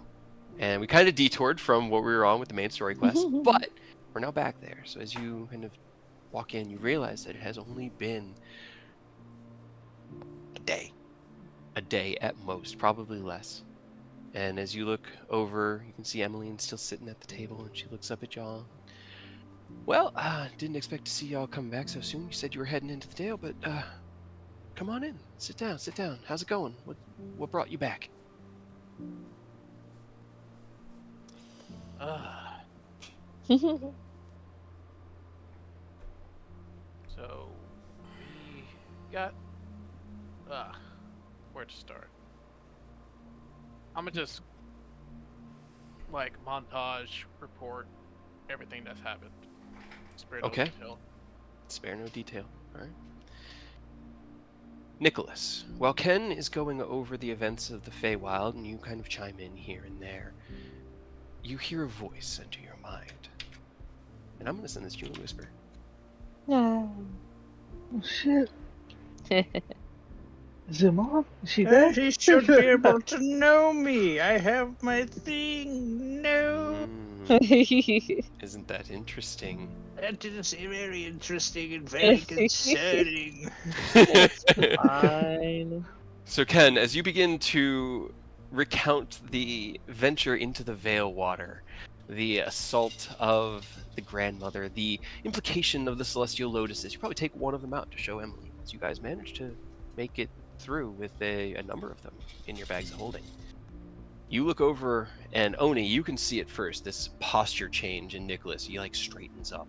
And we kind of detoured from what we were on with the main story quest, but we're now back there. So as you kind of walk in, you realize that it has only been a day at most, probably less. And as you look over, you can see Emmeline still sitting at the table, and she looks up at y'all. Well, didn't expect to see y'all come back so soon. You said you were heading into the Dale, but come on in. Sit down, sit down. How's it going? What brought you back? So we got where to start? I'm gonna just like montage report everything that's happened. Spare no Okay. detail. Spare no detail. All right. Nicholas, while Ken is going over the events of the Feywild and you kind of chime in here and there, you hear a voice enter your mind. And I'm going to send this to you in a whisper. Oh shit. Is it Mom? Is she there? He should be able to know me. I have my thing. No. Isn't that interesting? That is very interesting and very concerning. It's fine. So, Ken, as you begin to recount the venture into the Vale Water, the assault of the grandmother, the implication of the Celestial Lotuses, you probably take one of them out to show Emily, as you guys managed to make it through with a number of them in your bags of holding. You look over, and Oni, you can see it first, this posture change in Nicholas. He, like, straightens up.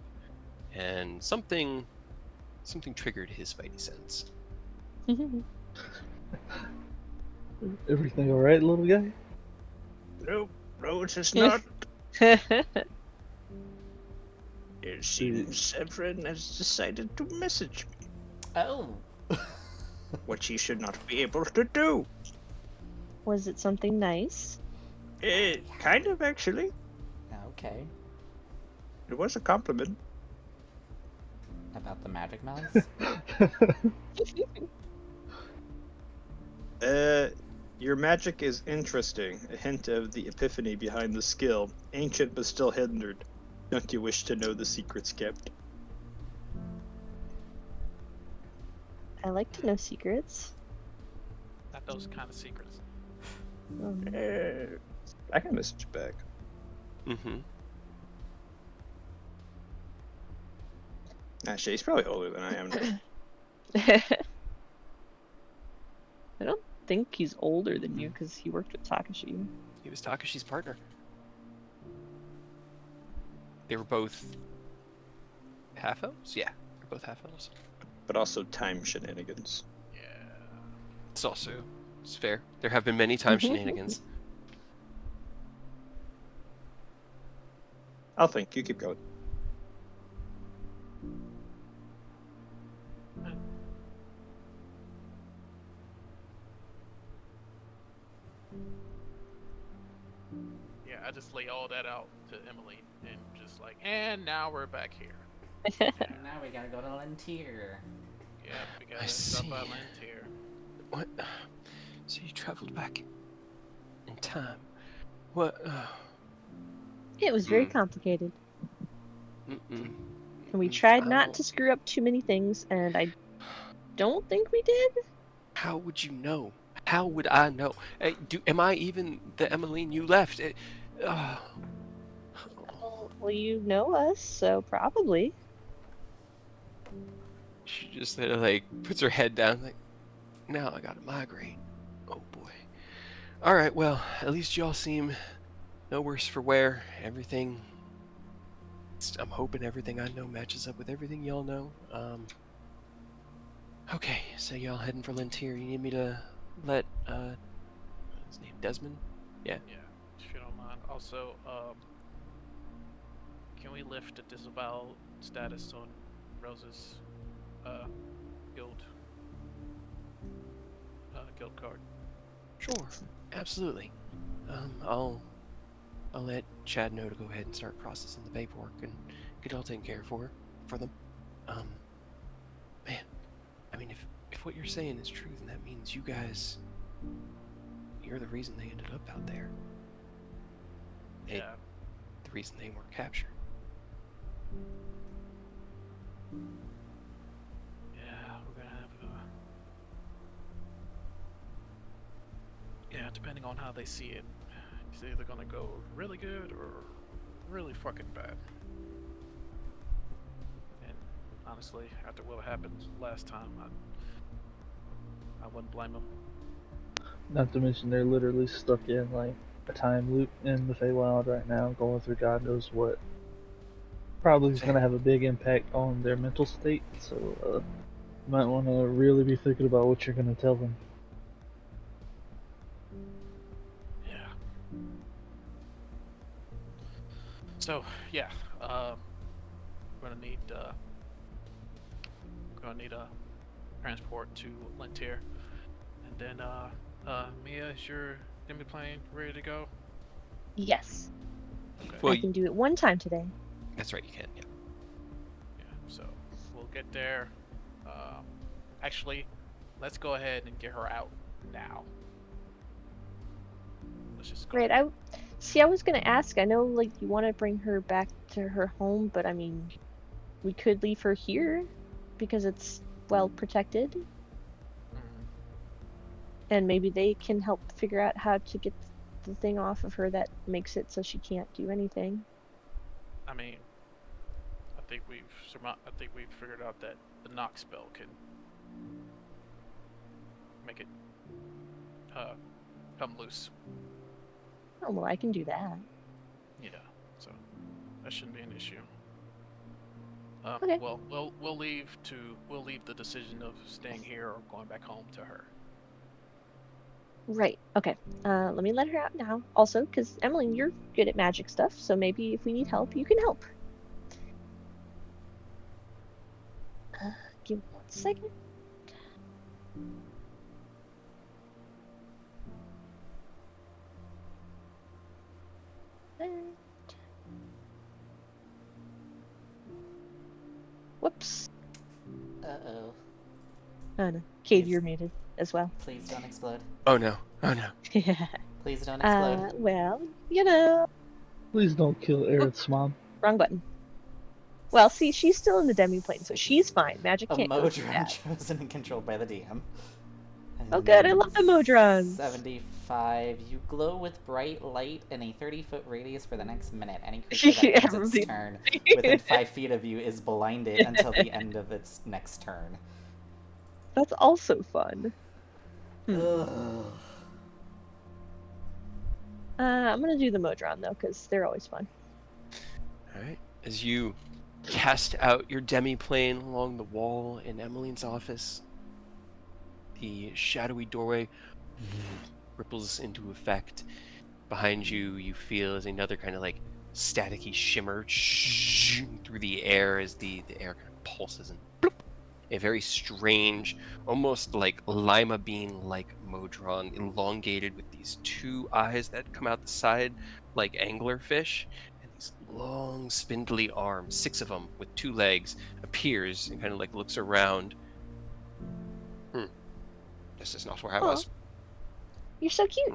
And something triggered his spidey sense. Everything alright, little guy? No, it is not. It seems Severin has decided to message me, Oh. which he should not be able to do. Was it something nice? Kind of, actually. Okay. It was a compliment. About the magic mouse? Your magic is interesting. A hint of the epiphany behind the skill. Ancient but still hindered. Don't you wish to know the secrets kept? I like to know secrets. Not those kind of secrets. I can message you back. Mm-hmm. Actually, he's probably older than I am. I don't think he's older than you because he worked with Takashi. He was Takashi's partner. They were both half-elves? Yeah, they're both half-elves. But also time shenanigans. Yeah. It's fair. There have been many time shenanigans. I'll think. You keep going. Yeah, I just lay all that out to Emily and just like, and now we're back here. Now we gotta go to Lentier. Yeah, we I gotta stop by see. Lantier. What? So you traveled back time. What? It was very Mm. complicated. Mm-mm. And we Mm-mm. tried I not don't- to screw up too many things, and I don't think we did. How would you know? How would I know? Am I even the Emmeline you left? Uh, Well, you know us, so probably. she just kind of like puts her head down, like, now I got a migraine. Oh boy. All right, well, at least y'all seem no worse for wear. I'm hoping everything I know matches up with everything y'all know. Okay, so y'all heading for Lintier. You need me to let what's his name, Desmond? Yeah. Yeah, if you don't mind. Also, can we lift the disavow status on Rose's guild guild card? Sure. Absolutely. I'll let Chad know to go ahead and start processing the paperwork and get it all taken care of for them. Um, man, I mean, if what you're saying is true, then that means you're the reason they ended up out there. Yeah. The reason they weren't captured. Yeah, we're gonna have yeah, depending on how they see it, it's either gonna go really good or really fucking bad. And honestly, after what happened last time, I wouldn't blame them. Not to mention they're literally stuck in like a time loop in the Feywild right now, going through God knows what. Probably is going to Fair. have a big impact on their mental state. So you might want to really be thinking about what you're going to tell them. Yeah. So yeah, we're gonna need a transport to Lintier, and then Mia, is your plane ready to go? Yes, Okay. Well, I can do it one time today. that's right, you can. Yeah. Yeah. So we'll get there. Actually, let's go ahead and get her out now. Let's just go. Great. I was gonna ask. I know, like, you want to bring her back to her home, but I mean, we could leave her here because it's well protected, Mhm. and maybe they can help figure out how to get the thing off of her that makes it so she can't do anything. I mean, I think we've figured out that the knock spell can make it come loose. Oh, well, I can do that. Yeah. So that shouldn't be an issue. Okay. Well, we'll leave the decision of staying here or going back home to her. Right. Okay. Let me let her out now. Also, because Emily, you're good at magic stuff, so maybe if we need help, you can help. Give me 1 second. And... Whoops. Uh-oh. Oh no. Cade, Please. you're muted as well. Please don't explode. Oh no. Oh no. Please don't explode. Well, you know. Please don't kill Aerith's mom. Wrong button. Well, see, she's still in the demi-plane, so she's fine. Magic A can't go too Modron bad. chosen and controlled by the DM. Oh good, I love the Modrons! 75. You glow with bright light in a 30-foot radius for the next minute. Any creature that ends its turn within 5 feet of you is blinded until the end of its next turn. That's also fun. Ugh. I'm gonna do the Modron, though, because they're always fun. Alright. As you cast out your demi-plane along the wall in Emmeline's office, the shadowy doorway ripples into effect. Behind you, you feel as another kind of like staticky shimmer through the air as the air kind of pulses and bloop, a very strange, almost like lima bean like Modron, elongated with these two eyes that come out the side like anglerfish, and these long, spindly arms, 6 of them with 2 legs, appears and kind of like looks around. This is not where I Aw. was. You're so cute.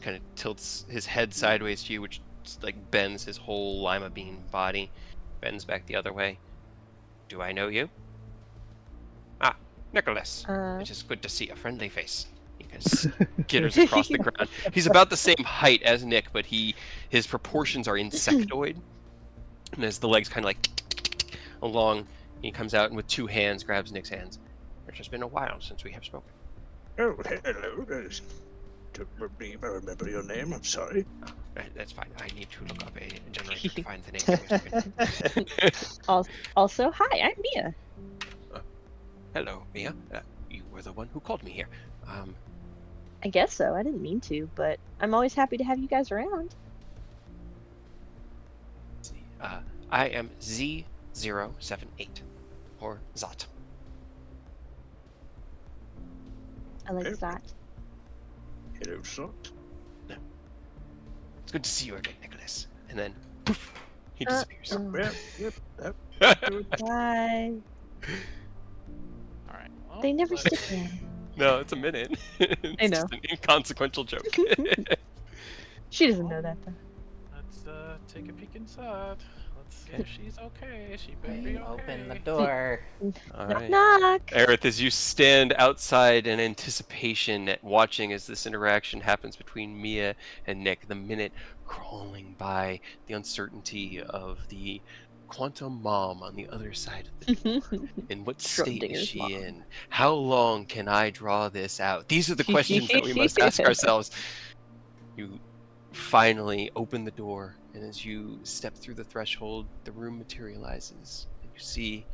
kind of tilts his head sideways to you, which like bends his whole lima bean body, bends back the other way. Do I know you? Ah, Nicholas. It is good to see a friendly face. He kind of skitters across the ground. He's about the same height as Nick, but his proportions are insectoid. And as the legs kind of like along, he comes out and with two hands grabs Nick's hands. It has been a while since we have spoken. Oh, hello. Don't remember your name. I'm sorry. That's fine. I need to look up a generator to find the name that was given. Also, hi, I'm Mia. Hello, Mia. You were the one who called me here. I guess so. I didn't mean to, but I'm always happy to have you guys around. Let's see. I am Z078, or Zot. I like Okay. that. Hello, Sot. It's good to see you again, Nicholas. And then, poof, he disappears. Yep. Bye. All right. Well, They never let's- stick around. No, it's a minute. It's I know. just an inconsequential joke. She doesn't know that though. Let's take a peek inside. Let's see if she's okay. She better be Hey, okay. open the door. All Knock right. knock. Aerith, as you stand outside in anticipation, watching as this interaction happens between Mia and Nick, the minute crawling by, the uncertainty of the quantum mom on the other side of the door. In what state is Schrodinger's she mom. in? How long can I draw this out? These are the questions that we must ask ourselves. You finally open the door, and as you step through the threshold, the room materializes, and you see,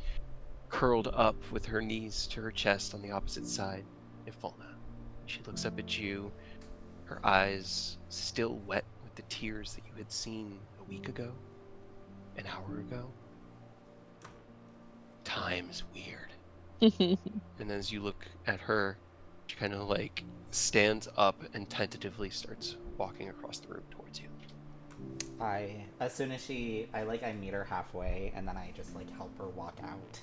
curled up with her knees to her chest on the opposite side, Ifalna. She looks up at you, her eyes still wet with the tears that you had seen a week ago, an hour ago. Time's weird. And as you look at her, she kind of like stands up and tentatively starts walking across the room towards you. As soon as I meet her halfway, and then I just like help her walk out.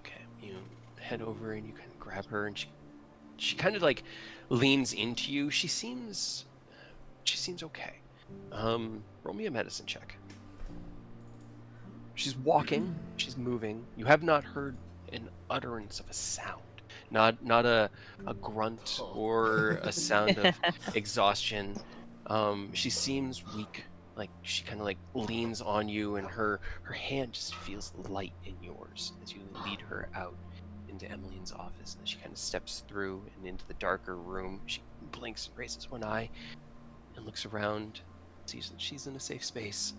Okay, you head over and you kind of grab her, and she kind of like leans into you. She seems okay. Roll me a medicine check. She's walking, she's moving. You have not heard an utterance of a sound. Not a grunt or a sound of exhaustion. She seems weak. Like she kind of like leans on you, and her hand just feels light in yours as you lead her out into Emmeline's office. And she kind of steps through and into the darker room. She blinks and raises one eye and looks around, sees that she's in a safe space,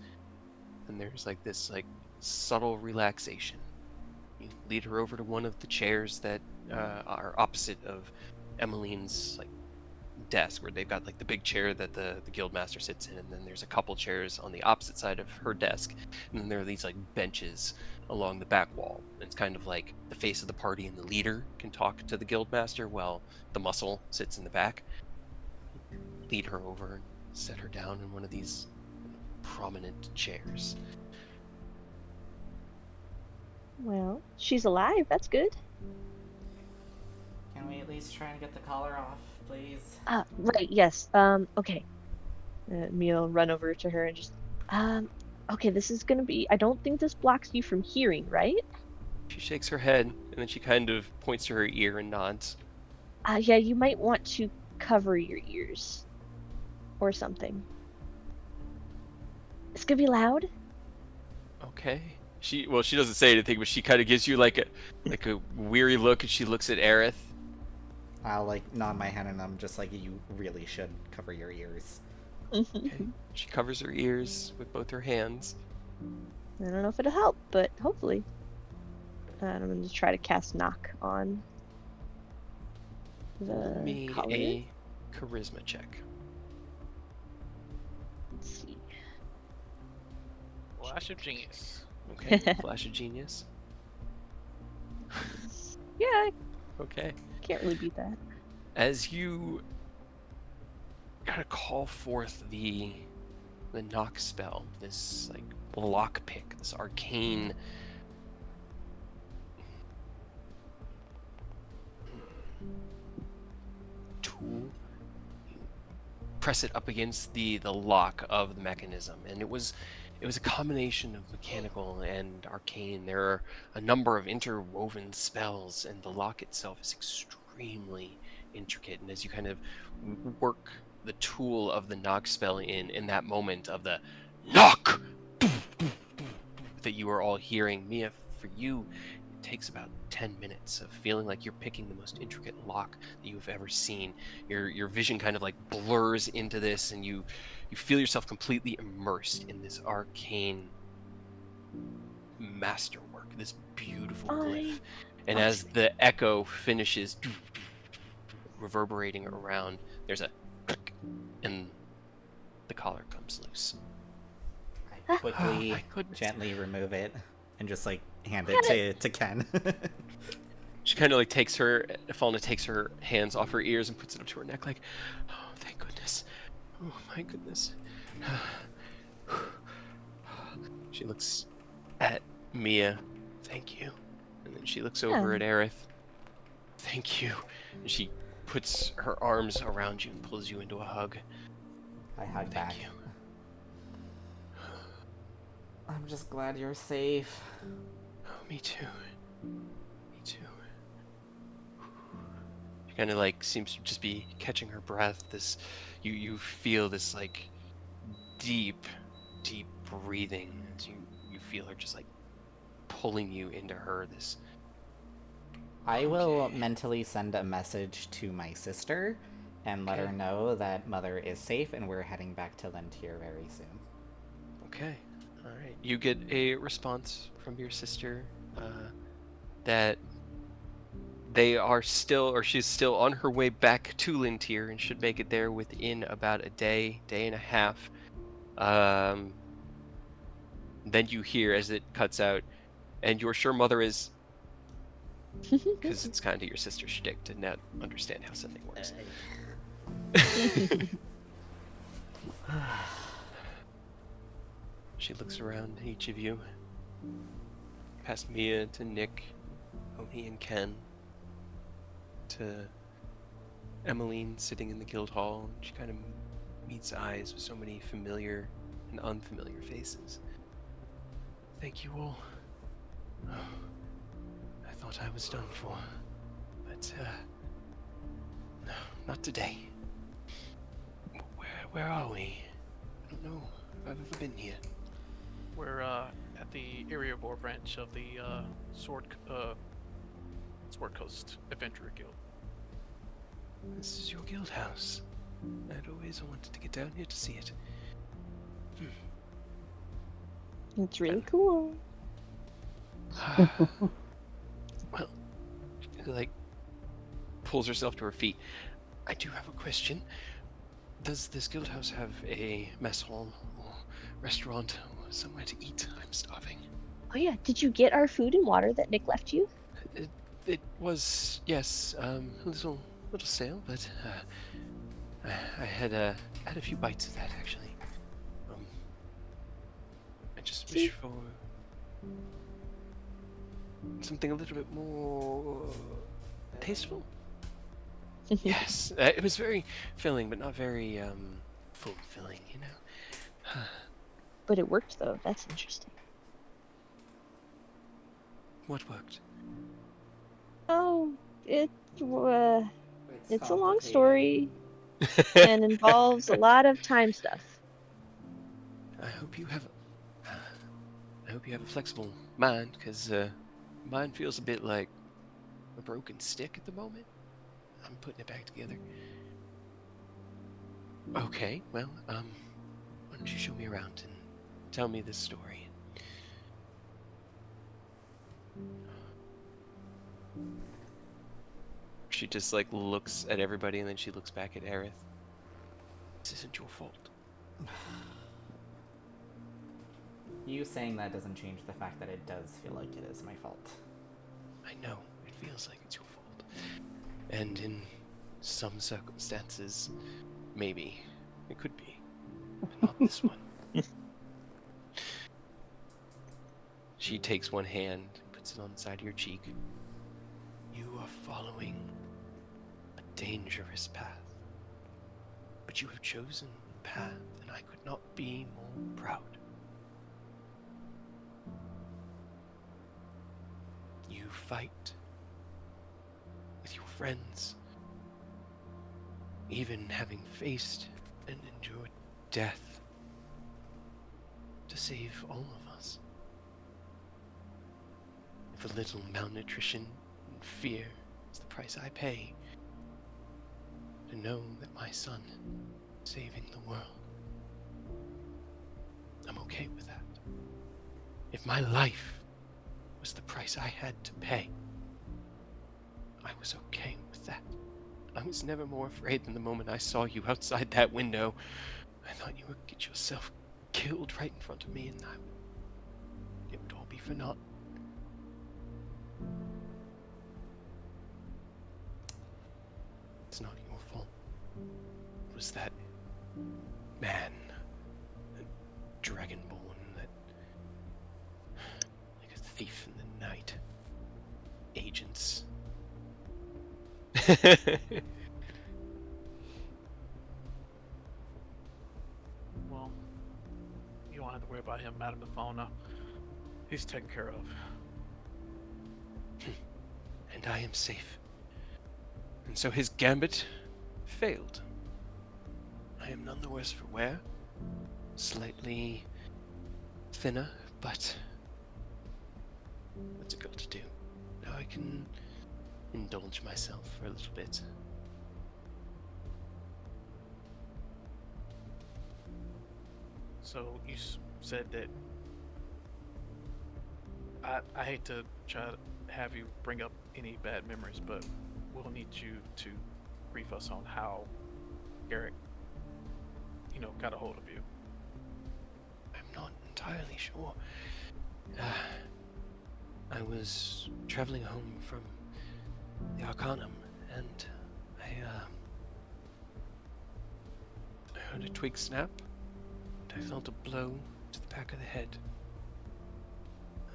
and there's like this like subtle relaxation. You lead her over to one of the chairs that are opposite of Emmeline's like desk, where they've got like the big chair that the guildmaster sits in, and then there's a couple chairs on the opposite side of her desk, and then there are these like benches along the back wall. And it's kind of like the face of the party and the leader can talk to the guildmaster while the muscle sits in the back. Lead her over and set her down in one of these prominent chairs. Well, she's alive. That's good. Can we at least try and get the collar off, please? Right. Yes. Okay. Mia will run over to her and just, okay, this is gonna be. I don't think this blocks you from hearing, right? She shakes her head, and then she kind of points to her ear and nods. Yeah, you might want to cover your ears, or something. It's gonna be loud. Okay. She doesn't say anything, but she kind of gives you like a weary look, and she looks at Aerith. I'll like nod my head and I'm just like, you really should cover your ears. Okay. She covers her ears with both her hands. I don't know if it'll help, but hopefully. And I'm gonna try to cast knock on the Me collar. a charisma check. Let's see. Flash of genius. Okay. Flash of genius. Yeah, I Okay. can't really beat that. As you gotta call forth the knock spell, this like lockpick, this arcane tool, you press it up against the lock of the mechanism, and it was a combination of mechanical and arcane. There are a number of interwoven spells, and the lock itself is extremely intricate. And as you kind of work the tool of the knock spell in that moment of the knock that you are all hearing, Mia, for you, it takes about 10 minutes of feeling like you're picking the most intricate lock that you've ever seen. Your vision kind of like blurs into this, and you feel yourself completely immersed in this arcane masterwork, this beautiful glyph. And as the echo finishes reverberating around, there's a click, and the collar comes loose. I quickly, my goodness. gently remove it and just like hand it to Ken. She kind of like Fauna takes her hands off her ears and puts it up to her neck, like, oh, thank goodness. Oh, my goodness. She looks at Mia. Thank you. And then she looks over at Aerith. Thank you. And she puts her arms around you and pulls you into a hug. I hug back. Thank you. I'm just glad you're safe. Oh, me too. Me too. She kind of like seems to just be catching her breath. You feel this like deep breathing as you feel her just like pulling you into her. I will mentally send a message to my sister and let her know that Mother is safe and we're heading back to Lentier very soon. Okay. All right. You get a response from your sister that they are still, or she's still on her way back to Lentier and should make it there within about a day and a half. Then you hear as it cuts out, and you're sure Mother is, because it's kind of your sister's shtick to not understand how sending works. She looks around each of you, past Mia to Nick, Oni and Ken, to Emmeline sitting in the guild hall, and she kind of meets eyes with so many familiar and unfamiliar faces. Thank you all. Oh, I thought I was done for, but no, not today. Where are we? I don't know if I've ever been here. We're at the area war branch of the Sword Coast Adventurer Guild. This is your guild house. I'd always wanted to get down here to see it. It's really cool. Well, she, like, pulls herself to her feet. I do have a question. Does this guild house have a mess hall or restaurant or somewhere to eat? I'm starving. Oh yeah, did you get our food and water that Nick left you? It was, yes, a little stale, but I had a few bites of that actually. I just wish for something a little bit more tasteful. Yes, it was very filling, but not very fulfilling, you know. But it worked though. That's interesting. What worked? Oh, it's a long story and involves a lot of time stuff. I hope you have a flexible mind, because mine feels a bit like a broken stick at the moment. I'm putting it back together. Okay, well, why don't you show me around and tell me this story? She just like looks at everybody and then she looks back at Aerith. This isn't your fault. You saying that doesn't change the fact that it does feel like it is my fault. I know, it feels like it's your fault. And in some circumstances, maybe it could be, but not this one. She takes one hand, puts it on the side of your cheek. You are following a dangerous path, but But you have chosen a path, and I could not be more proud. You fight with your friends, even having faced and endured death to save all of us. If a little malnutrition and fear is the price I pay to know that my son is saving the world, I'm okay with that. If my life was the price I had to pay, I was okay with that. I was never more afraid than the moment I saw you outside that window. I thought you would get yourself killed right in front of me, and it would all be for naught. It's not your fault. It was that man, that dragonborn, that like a thief in the night. Agents. Well, you won't have to worry about him, Madame Fauna. He's taken care of. And I am safe. And so his gambit failed. I am none the worse for wear. Slightly thinner, but what's it got to do? Now I can indulge myself for a little bit. So you said that I hate to try to have you bring up any bad memories, but we'll need you to brief us on how Garrick, got a hold of you. I'm not entirely sure. I was traveling home from the Arcanum, and I heard a twig snap, and I felt a blow to the back of the head.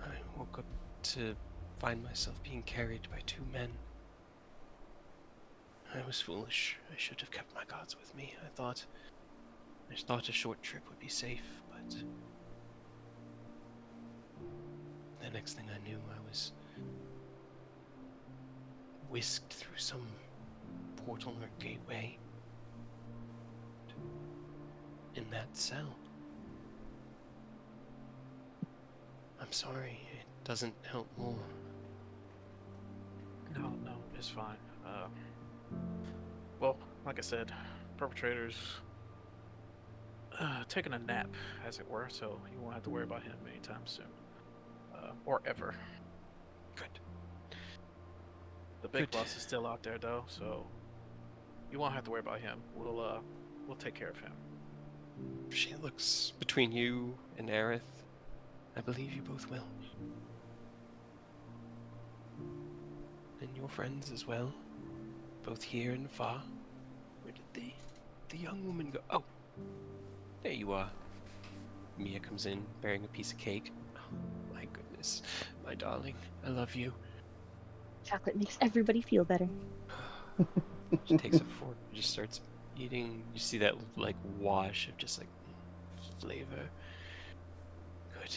I woke up to find myself being carried by two men. I was foolish. I should have kept my gods with me. I thought a short trip would be safe, but the next thing I knew, I was whisked through some portal or gateway in that cell. I'm sorry, it doesn't help more. No, it's fine. Well, like I said, perpetrators taking a nap, as it were, so you won't have to worry about him anytime soon. Or ever. Good. The big Good. boss is still out there, though, so you won't have to worry about him. We'll take care of him. She looks between you and Aerith. I believe you both will. And your friends as well. Both here and far. Where did the young woman go? Oh, there you are. Mia comes in bearing a piece of cake. Oh, my goodness. My darling, I love you. Chocolate makes everybody feel better. She takes a fork and just starts eating. You see that like wash of just like flavor. Good.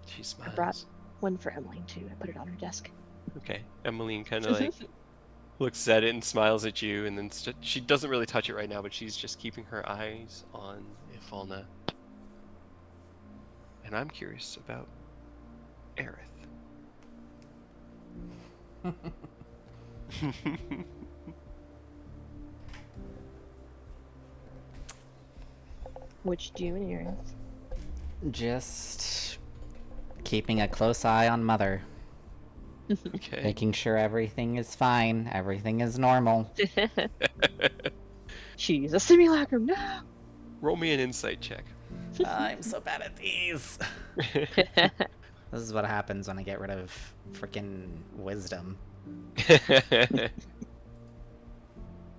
She smiles. I brought one for Emmeline too. I put it on her desk. Okay. Emmeline kind of like looks at it and smiles at you, and then she doesn't really touch it right now, but she's just keeping her eyes on Ifalna. And I'm curious about Aerith. Which do you and Earth? Just keeping a close eye on Mother. Okay. Making sure everything is fine, everything is normal. She's a simulacrum. No. Roll me an insight check. I'm so bad at these. This is what happens when I get rid of freaking wisdom.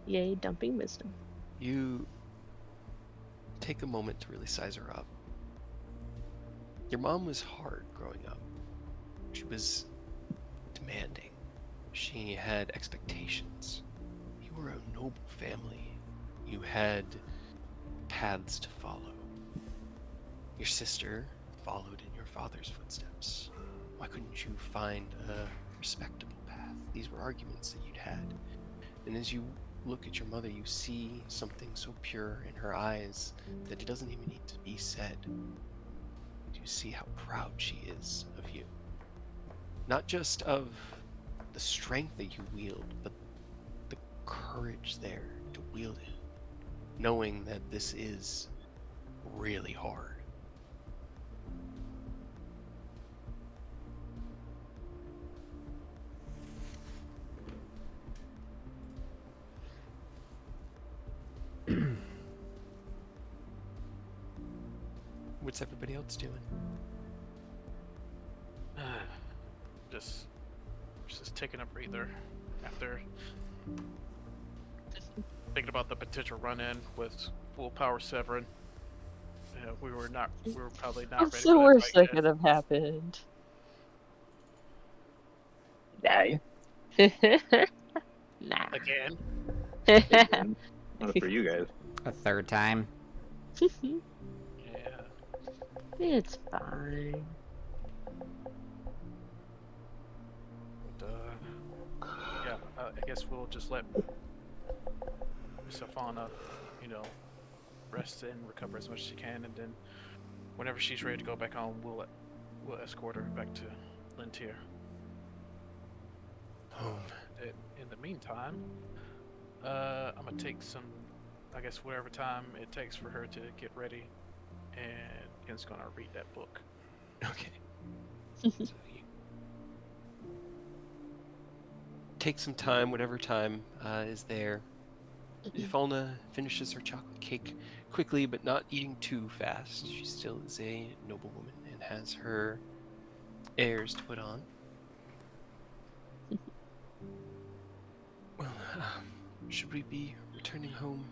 Yay, dumping wisdom. You take a moment to really size her up. Your mom was hard growing up. She was demanding. She had expectations. You were a noble family. you had paths to follow. Your sister followed in your father's footsteps. Why couldn't you find a respectable path? These were arguments that you'd had. And as you look at your mother, you see something so pure in her eyes that it doesn't even need to be said. You see how proud she is of you. Not just of the strength that you wield, but the courage there to wield it, knowing that this is really hard. What's everybody else doing? Just taking a breather after thinking about the potential run-in with full power Severin. We were probably not ready What's for the that worst quite that yet. could have happened? Die. Nah. Again. Again. Not for you guys. A third time. Yeah. It's fine. But, yeah, I guess we'll just let Miss Afana, rest and recover as much as she can, and then whenever she's ready to go back home, we'll escort her back to Lintier. Home. In the meantime, I'm gonna take some, I guess, whatever time it takes for her to get ready, and Ken's gonna read that book. Okay. So you take some time, whatever time is there. Ifalna finishes her chocolate cake quickly, but not eating too fast. She still is a noble woman and has her airs to put on. Well, should we be returning home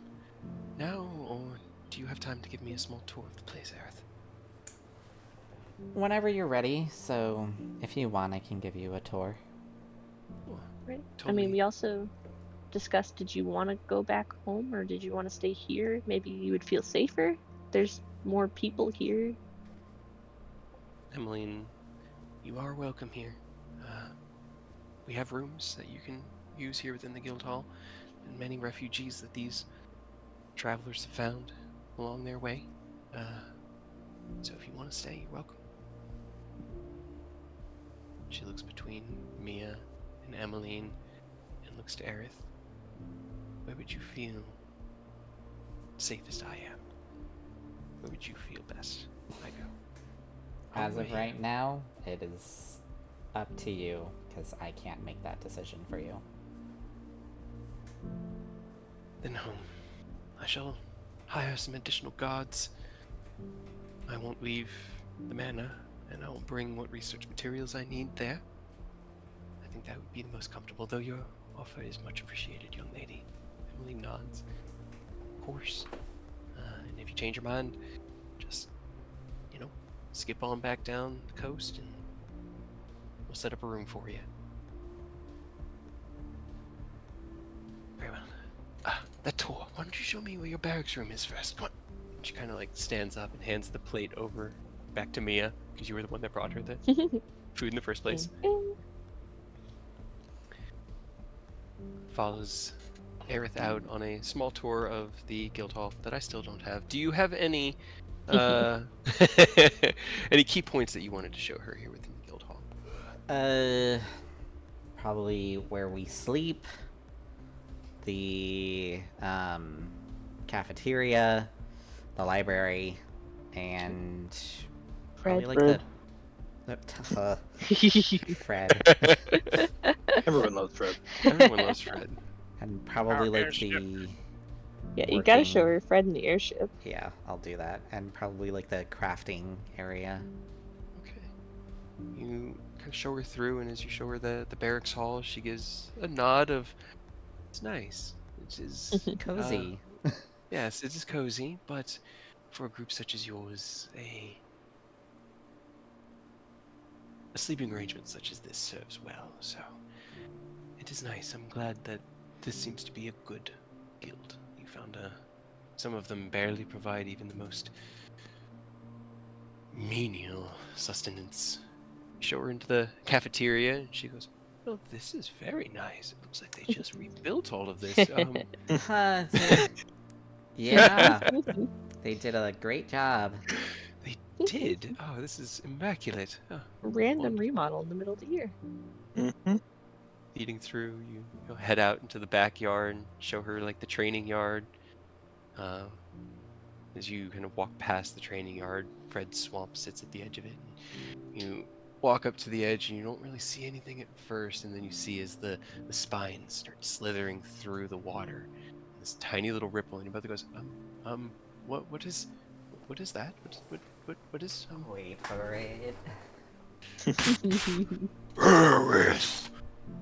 now, or do you have time to give me a small tour of the place, Aerith? Whenever you're ready, so if you want, I can give you a tour. Oh, Right. I totally. mean, we also discussed, did you want to go back home or did you want to stay here? Maybe you would feel safer. There's more people here. Emmeline, you are welcome here. We have rooms that you can use here within the guild hall, and many refugees that these travelers have found along their way. So if you want to stay, you're welcome. She looks between Mia and Emmeline and looks to Aerith. Where would you feel safest I am? Where would you feel best I go? As All of the way right now, it is up to you, because I can't make that decision for you. Then home. I shall hire some additional guards. I won't leave the manor, and I will bring what research materials I need there. I think that would be the most comfortable, though your offer is much appreciated, young lady. Emily nods. Of course. And if you change your mind, just, skip on back down the coast, and we'll set up a room for you. Very well. That tour. Why don't you show me where your barracks room is first? Come on. She kind of stands up and hands the plate over back to Mia, because you were the one that brought her the food in the first place. Follows Aerith out on a small tour of the guild hall that I still don't have. Do you have any any key points that you wanted to show her here within the guild hall? Probably where we sleep, the cafeteria, the library, and probably Fred. Fred. Everyone loves Fred. Everyone loves Fred. And probably Our like airship. the Yeah, you gotta show working- her Fred in the airship. Yeah, I'll do that. And probably like the crafting area. Okay. You kind of show her through, and as you show her the barracks hall, she gives a nod of, it's nice. It is Cozy. yes, it is cozy, but for a group such as yours, a sleeping arrangement such as this serves well. So it is nice. I'm glad that this seems to be a good guild you found some of them barely provide even the most menial sustenance. Show her into the cafeteria, and she goes, "Oh, this is very nice. It looks like they just rebuilt all of this." Huh, yeah, they did a great job. They did. Oh, this is immaculate. Oh, Random wonderful. remodel in the middle of the year. Mm-hmm. Leading through, you head out into the backyard and show her like the training yard. Uh, as you kind of walk past the training yard, Fred's swamp sits at the edge of it. And you walk up to the edge and you don't really see anything at first, and then you see as the spines start slithering through the water, this tiny little ripple, and your brother goes, what is that? What is Wait for it. Aerith,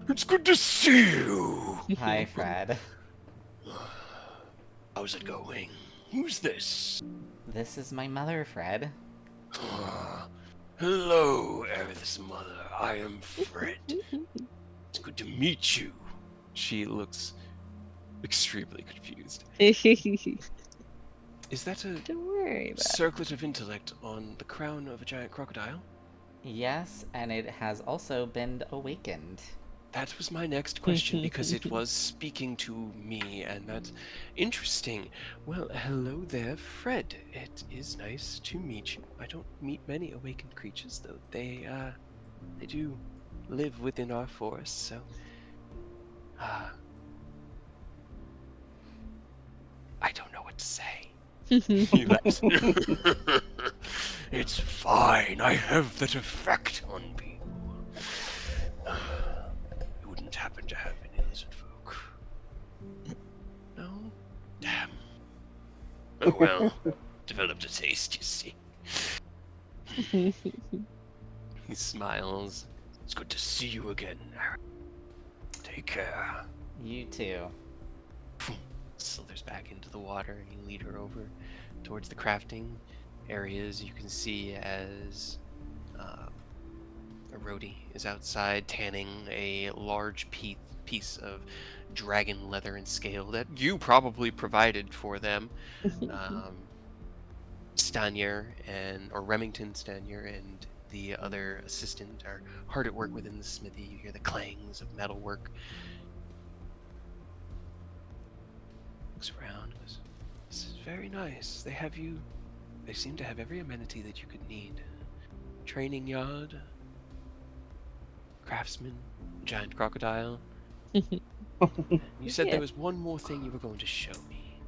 it's good to see you. Hi, Fred. How's it going? Who's this? This is my mother, Fred. Hello, Aerith's mother. I am Fred. It's good to meet you. She looks extremely confused. Is that a Don't worry about circlet of intellect on the crown of a giant crocodile? Yes, and it has also been awakened. That was my next question, because it was speaking to me, and that's interesting. Well, hello there, Fred. It is nice to meet you. I don't meet many awakened creatures, though. They do live within our forest, so... I don't know what to say. He laughs. It's fine. I have that effect on people. You wouldn't happen to have any lizard folk? No? Damn. Oh well. Developed a taste, you see. He smiles. It's good to see you again. Take care. You too. Slithers back into the water, and you lead her over towards the crafting areas. You can see as a roadie is outside tanning a large piece of dragon leather and scale that you probably provided for them. Stanier or Remington Stanier and the other assistant are hard at work within the smithy. You hear the clangs of metalwork. Looks around, goes, "This is very nice. They seem to have every amenity that you could need. Training yard, craftsman, giant crocodile. You said Yeah. there was one more thing you were going to show me."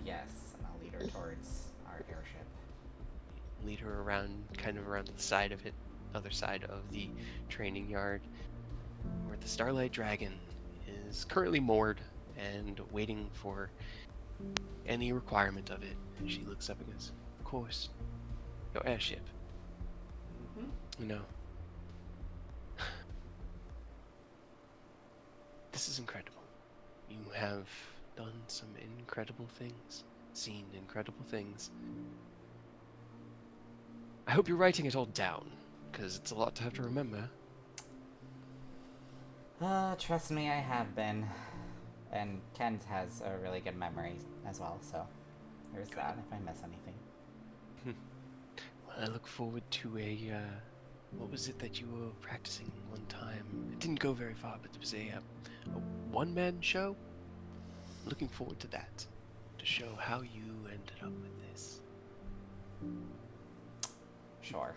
Yes, and I'll lead her towards our airship. Lead her around, kind of around to the side of it, other side of the training yard, where the Starlight Dragon is currently moored and waiting for any requirement of it. And she looks up and goes, "Of course, your airship. No. This is incredible. You have done some incredible things, seen incredible things. I hope you're writing it all down, because it's a lot to have to remember." Trust me, I have been. And Kent has a really good memory as well, so there's that if I miss anything. Well, I look forward to what was it that you were practicing one time? It didn't go very far, but it was a one-man show. Looking forward to that, to show how you ended up with this. Sure.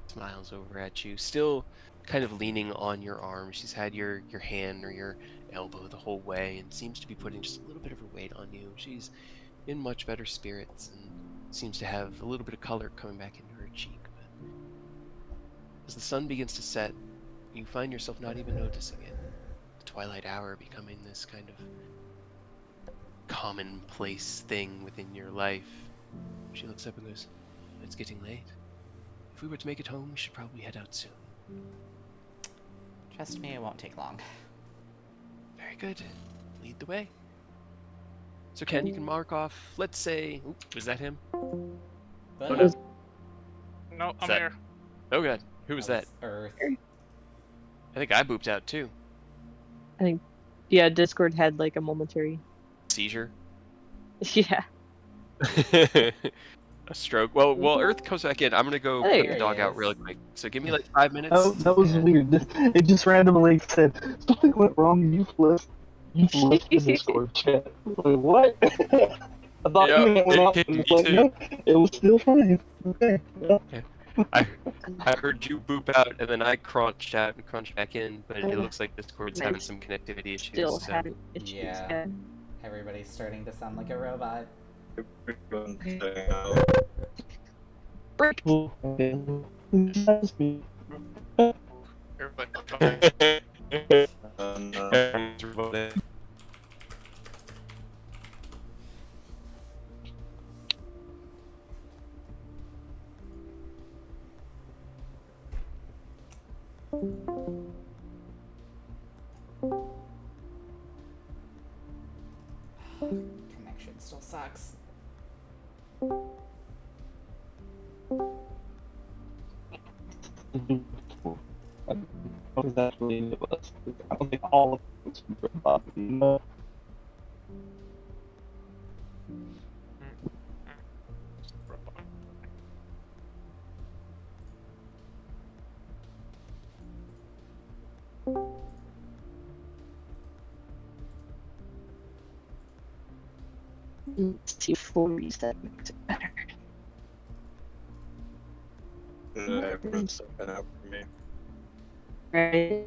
Smiles over at you, still kind of leaning on your arm. She's had your hand or your elbow the whole way, and seems to be putting just a little bit of her weight on you. She's in much better spirits and seems to have a little bit of color coming back into her cheek. But as the sun begins to set, you find yourself not even noticing it. The twilight hour becoming this kind of commonplace thing within your life. She looks up and goes, "It's getting late. If we were to make it home, we should probably head out soon." Trust me, it won't take long. Very good. Lead the way. So Ken, you can mark off, let's say, was that him? But Oh, no. No, I'm that- here. Oh god, who was that? Earth. I think I booped out too. Yeah, Discord had like a momentary. Seizure. Yeah. A stroke. Well, Earth comes back in. I'm gonna go There put you the There go. he dog out is. really quick. So give me like 5 minutes. That was Yeah. weird. It just randomly said something went wrong. You've left the Discord chat. I was like, what? I thought Yeah, internet went out, and me it's like, too. no, it was still fine. Okay. Well, Yeah. I I heard you boop out, and then I crunched out and crunched back in, but it looks like Discord's I having some connectivity still issues. So having issues. Yeah. Yeah. Everybody's starting to sound like a robot. Break. okay. That's me. Everybody. Everyone's remote. Connection still sucks. What actually it was. I don't think all of it was from robot, you know? Let's see if 4 reset makes it better. Everyone's stepping out for me. Right.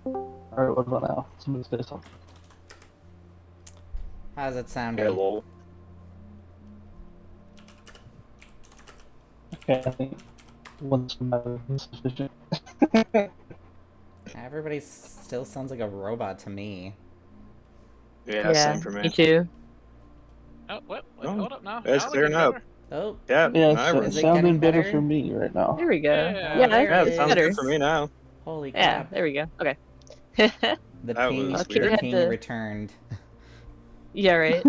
Alright, what about now? Somebody say something. How's it sounding? Hello. Okay, I think once matter is sufficient. Everybody still sounds like a robot to me. Yeah, same for Me me. too. Oh, wait, Oh, hold up now. it's Now clearing looking up. better. Oh, Yeah, Yeah, now it's Is it sounding getting better better? for me right now. There we go. Yeah. Yeah, there yeah, it it sounds better. good for me now. holy Yeah, crap. there we go. Okay. The That ping, was Okay, the had ping to- returned. Yeah, right.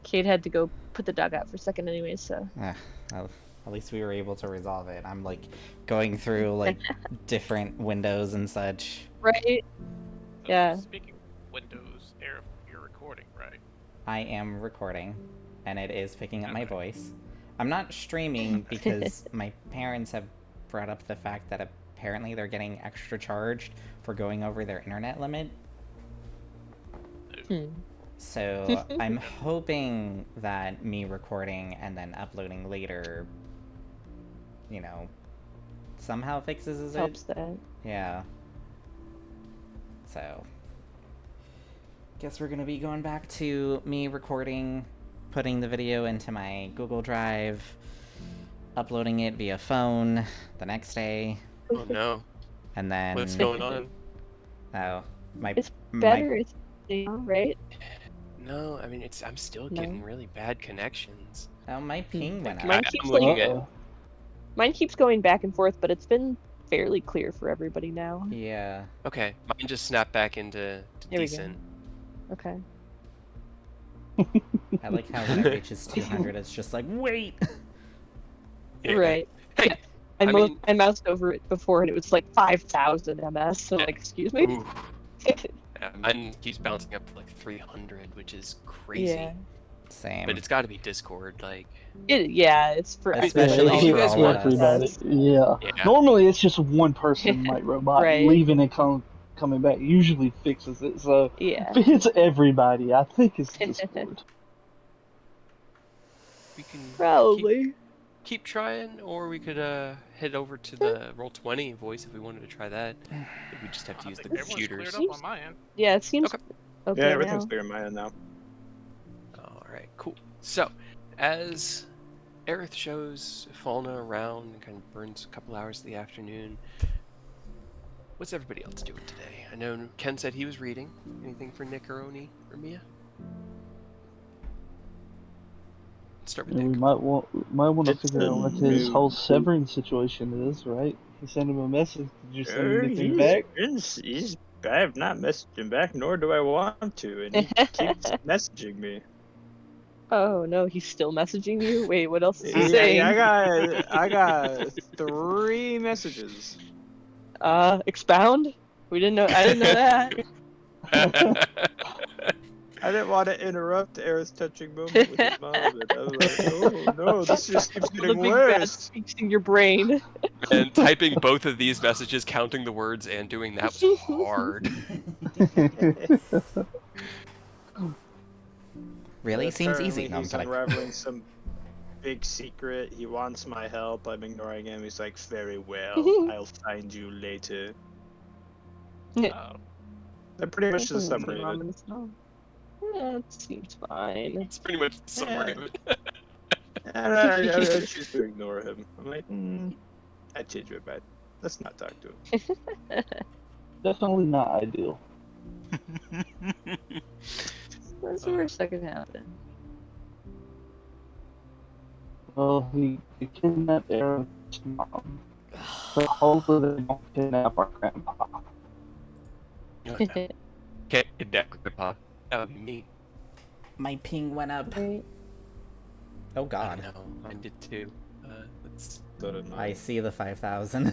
Kate had to go put the dog out for a second anyways, so. Well, at least we were able to resolve it. I'm like going through like different windows and such. Right? So, Yeah. Speaking of Windows, Air, you're recording, right? I am recording, and it is picking up my Okay. voice. I'm not streaming because my parents have brought up the fact that apparently they're getting extra charged for going over their internet limit. Hmm. So I'm hoping that me recording and then uploading later, you know, somehow fixes it. Helps that. Yeah. So, guess we're gonna be going back to me recording, putting the video into my Google Drive, uploading it via phone the next day, Oh no, and then what's going on? oh my It's my better. Yeah, right? No, I mean I'm still getting No. really bad connections. Oh, my ping went Like up. Mine I'm keeps looking at. Uh-oh. mine keeps going back and forth, but it's been fairly clear for everybody now. Yeah. Okay, mine just snapped back into There we go. decent. Okay. I like how when it reaches 200, it's just like, wait! Yeah. Right. Hey, Yeah. I mean, I moused over it before and it was like 5,000 MS. So like, excuse me. ooh, yeah, mine keeps bouncing up to like 300, which is crazy. Yeah. Same. But it's got to be Discord, like. Yeah, it's for Especially if you for guys all of want, us. everybody. Yes. Yeah. yeah, Normally it's just one person, like robot, Right. leaving and coming back usually fixes it. So Yeah. if it hits everybody, I think it's Discord. we can Probably. keep trying, or we could head over to the Roll20 voice if we wanted to try that. We just have to I use the think everyone's computers. cleared up on my end. Yeah, it seems Okay. okay Yeah, everything's now. clear in my end now. All right, cool. So, as Aerith shows Falna around and kind of burns a couple hours of the afternoon, what's everybody else doing today? I know Ken said he was reading. Anything for Nick or Oni or Mia? Let's start with And we Nick. might want to It's figure a out what his whole new. severing situation is, right? He sent him a message. Did you send anything back? I have not messaged him back, nor do I want to, and he keeps messaging me. Oh no, he's still messaging you? Wait, what else is he Yeah, saying? I got 3 messages. Expound? I didn't know that. I didn't want to interrupt Aerith's touching moment with his mom, and I was like, oh no, this just keeps The getting big bad worse. speaks in your brain. And typing both of these messages, counting the words, and doing that was hard. Really? Seems easy. Apparently No, I'm he's kidding. unraveling some big secret. He wants my help. I'm ignoring him. He's like, very well. I'll find you later. Oh, That pretty much That is a doesn't summary seem of it. ominous at all. Yeah, it seems fine. It's pretty much the summary of it. And I choose to ignore him. I'm like, I changed my mind. Let's not talk to him. Definitely not ideal. What's the worst that could happen? Well, he kidnapped Aaron's mom. So hopefully they don't kidnap our grandpa. Can't kidnap Grandpa. That would be me. My ping went up. Right. Oh I god. know, mine did too. Let's. So did I mine. see the 5,000.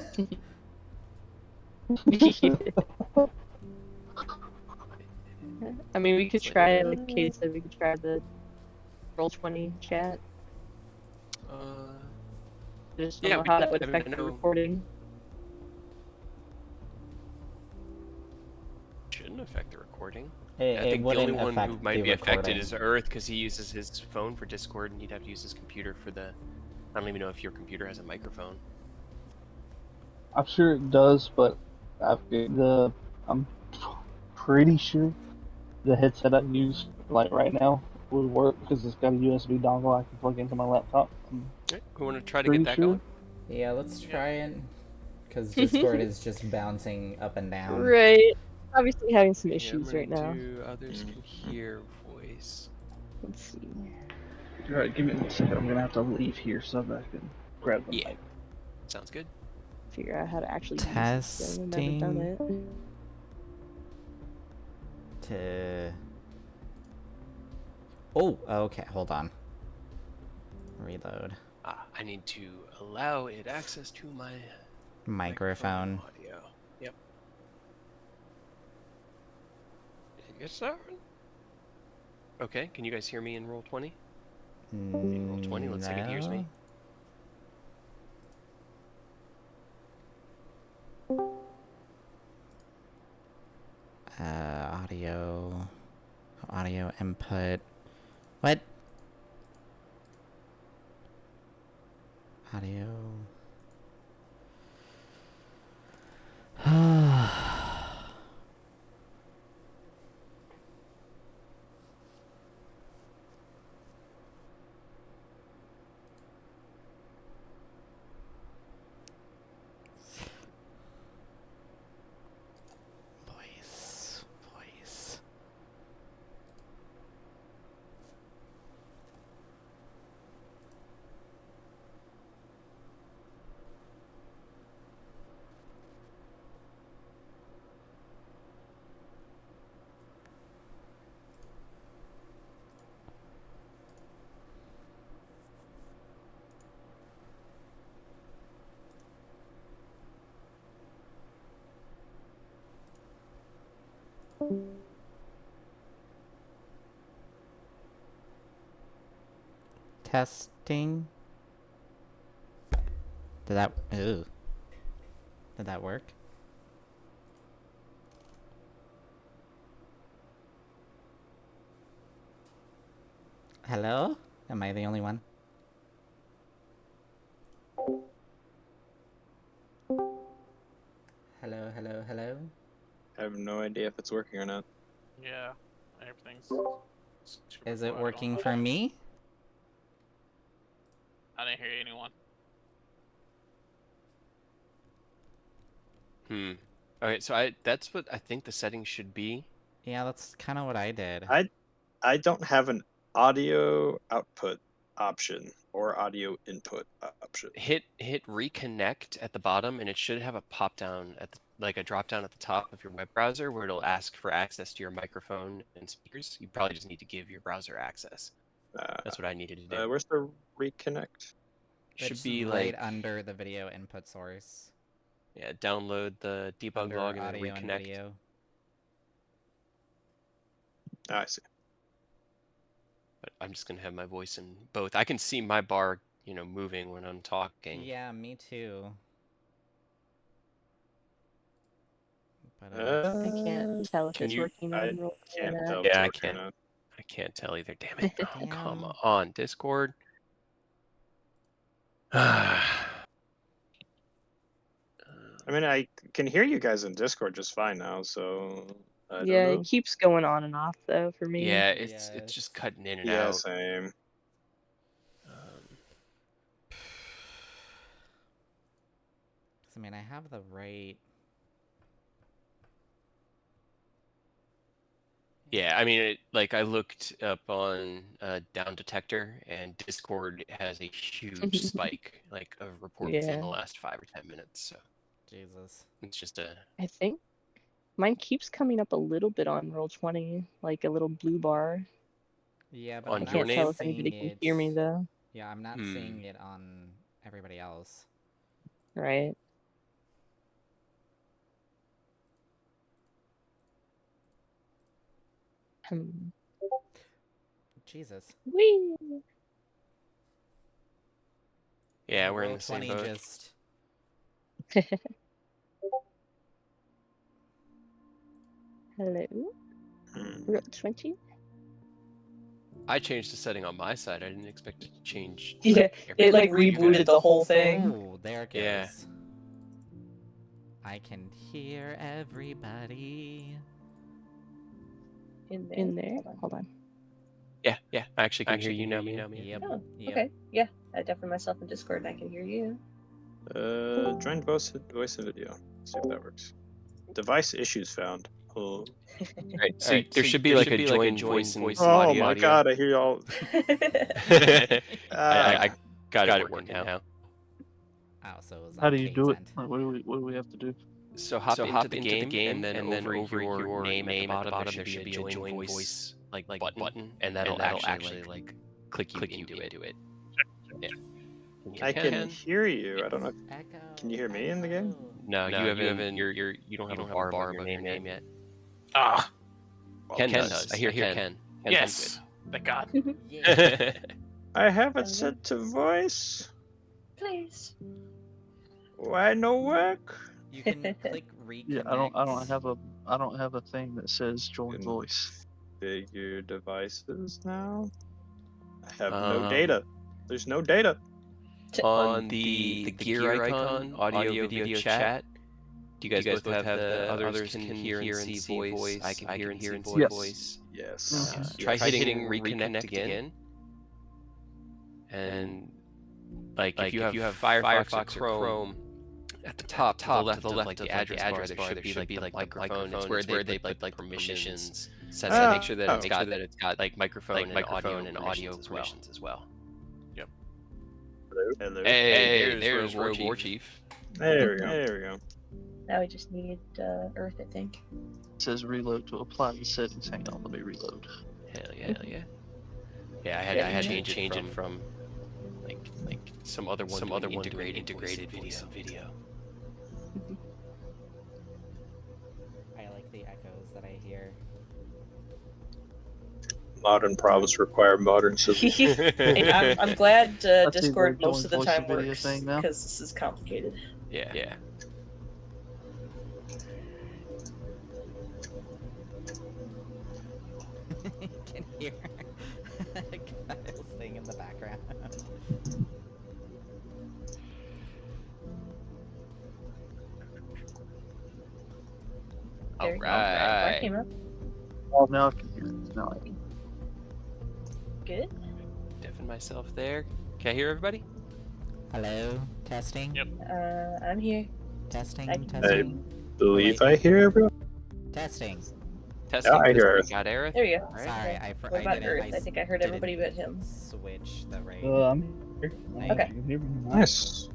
I mean, we could It's like, try, like Katie said, we could try the Roll20 chat. Uh, I just Yeah, don't know we how could. that would I mean, affect I the know- recording. shouldn't affect the recording. It, I it think the wouldn't only one affect who might the be affected recording. is Earth because he uses his phone for Discord and he'd have to use his computer for the. I don't even know if your computer has a microphone. I'm sure it does, but I'm pretty sure the headset I use like right now would work because it's got a USB dongle I can plug into my laptop. I'm Right, we want to try to pretty get that sure. going. Yeah, let's try it. Because Discord is just bouncing up and down. Right. Obviously having some Yeah, I'm issues gonna right now. do others can hear voice. Let's see. Alright, give me 1 second. I'm gonna have to leave here so that I can grab the Yeah. mic. Sounds good. Figure out how to actually use this thing. I've never done it. To... Oh, okay, hold on. Reload. I need to allow it access to my Microphone. audio. Yep. Yes, sir. Okay, can you guys hear me in Roll20? In Roll20, let's see if it hears me. Audio input. What? Audio. Voice. Testing. Did that? Ew. Did that work? Hello? Am I the only one? Hello, hello, hello? I have no idea if it's working or not. Yeah, everything's super Is it quiet working on for mine. me? I didn't hear anyone. Okay, so that's what I think the settings should be. Yeah, that's kind of what I did. I don't have an audio output option or audio input option. Hit reconnect at the bottom, and it should have a pop down at the, like a drop down at the top of your web browser where it'll ask for access to your microphone and speakers. You probably just need to give your browser access. That's what I needed to do. Where's the reconnect? Should It's be right like under the video input source. yeah, download the debug Under log and then audio and reconnect. video. Oh, I see. But I'm just gonna have my voice in both. I can see my bar, moving when I'm talking. Yeah, me too. But I can't tell if Can it's you- working I on roll can't chat. tell if Yeah, it's I working or can't. not. I can't tell either. Damn it, bro! Come Damn. on, Discord. I I mean, I can hear you guys in Discord just fine now, so I don't Yeah, know. it keeps going on and off though for me. Yeah, it's Yes. just cutting in and Yeah, out. same. I mean, I have the right... Yeah, I mean, I looked up on Down Detector, and Discord has a huge spike, of reports in Yeah. the last 5 or 10 minutes. So Jesus. it's just a I think mine keeps coming up a little bit on Roll20, like a little blue bar. Yeah, but On I'm I not your can't tell if seeing anybody can it... hear me though. Yeah, I'm not seeing it on everybody else. Right. Jesus. Whee! yeah, And we're in the same Roll20 boat. just... Hello, Hmm. Roll20. I changed the setting on my side. I didn't expect it to change. Yeah, it like everything for you rebooted guys. the whole thing. Oh, there it goes. Yeah. I can hear everybody. In there. Hold on. Yeah, I actually can hear you now, Mia. Yep. Oh, Yep. okay. Yeah, I definitely myself in Discord and I can hear you. Join voice and video. See if that works. Device issues found. Oh. Right, so there should be like a join voice and Oh audio. my god, I hear y'all. I got it working now. Oh, so it was How on do you Kate's do it? end. Like, what do we have to do? So hop into the game, and then over your name at the bottom, there should be a join voice button, and that'll actually click you into it. Yeah. I can hear you. I don't know. Echo. Can you hear me in the game? No, you haven't. You don't have a bar above your name yet. Ah, Ken does. I hear Ken. yes. Thank God. Yeah. I have it set to voice. Please. Why no work? You can click reconnect. Yeah, I don't have a thing that says join Can- voice. Figure devices now. I have no Um, data. There's no data. On the gear icon, audio video chat. Do you guys both have the others can hear and see voice? I can hear and see voice. Yes. Try hitting reconnect again. And if you have Firefox or Chrome, at the top to the left of the address bar, there should be like the microphone. It's where they put permissions set to make sure that it's got microphone and audio permissions as well. Hello. Hey, there's Rogue War Chief. There we go. There we go. Now we just need Earth, I think. It says reload to apply the settings. Hang on, let me reload. Hell yeah. Yeah, I had to change it from like some other one integrated video. I like the echoes that I hear. Modern problems require modern solutions. Hey, I'm glad Let's see, Discord they're most doing of the voice to time video works, thing now. because this is complicated. Yeah. You can hear Kyle sing in the background. All There we go. right. That came up. Oh, now I can hear it. Now I can. Good. Deafen myself there. Can I hear everybody? Hello? Testing? Yep. I'm here. Testing? I can- Testing? Believe wait. I hear everyone. Testing. Testing. I hear testing. Got Aerith. There you go. All right. Sorry, Okay. I What about didn't. Earth? I think I heard didn't everybody but him. Switch the raid. I'm here. Okay. You can hear me now. Nice.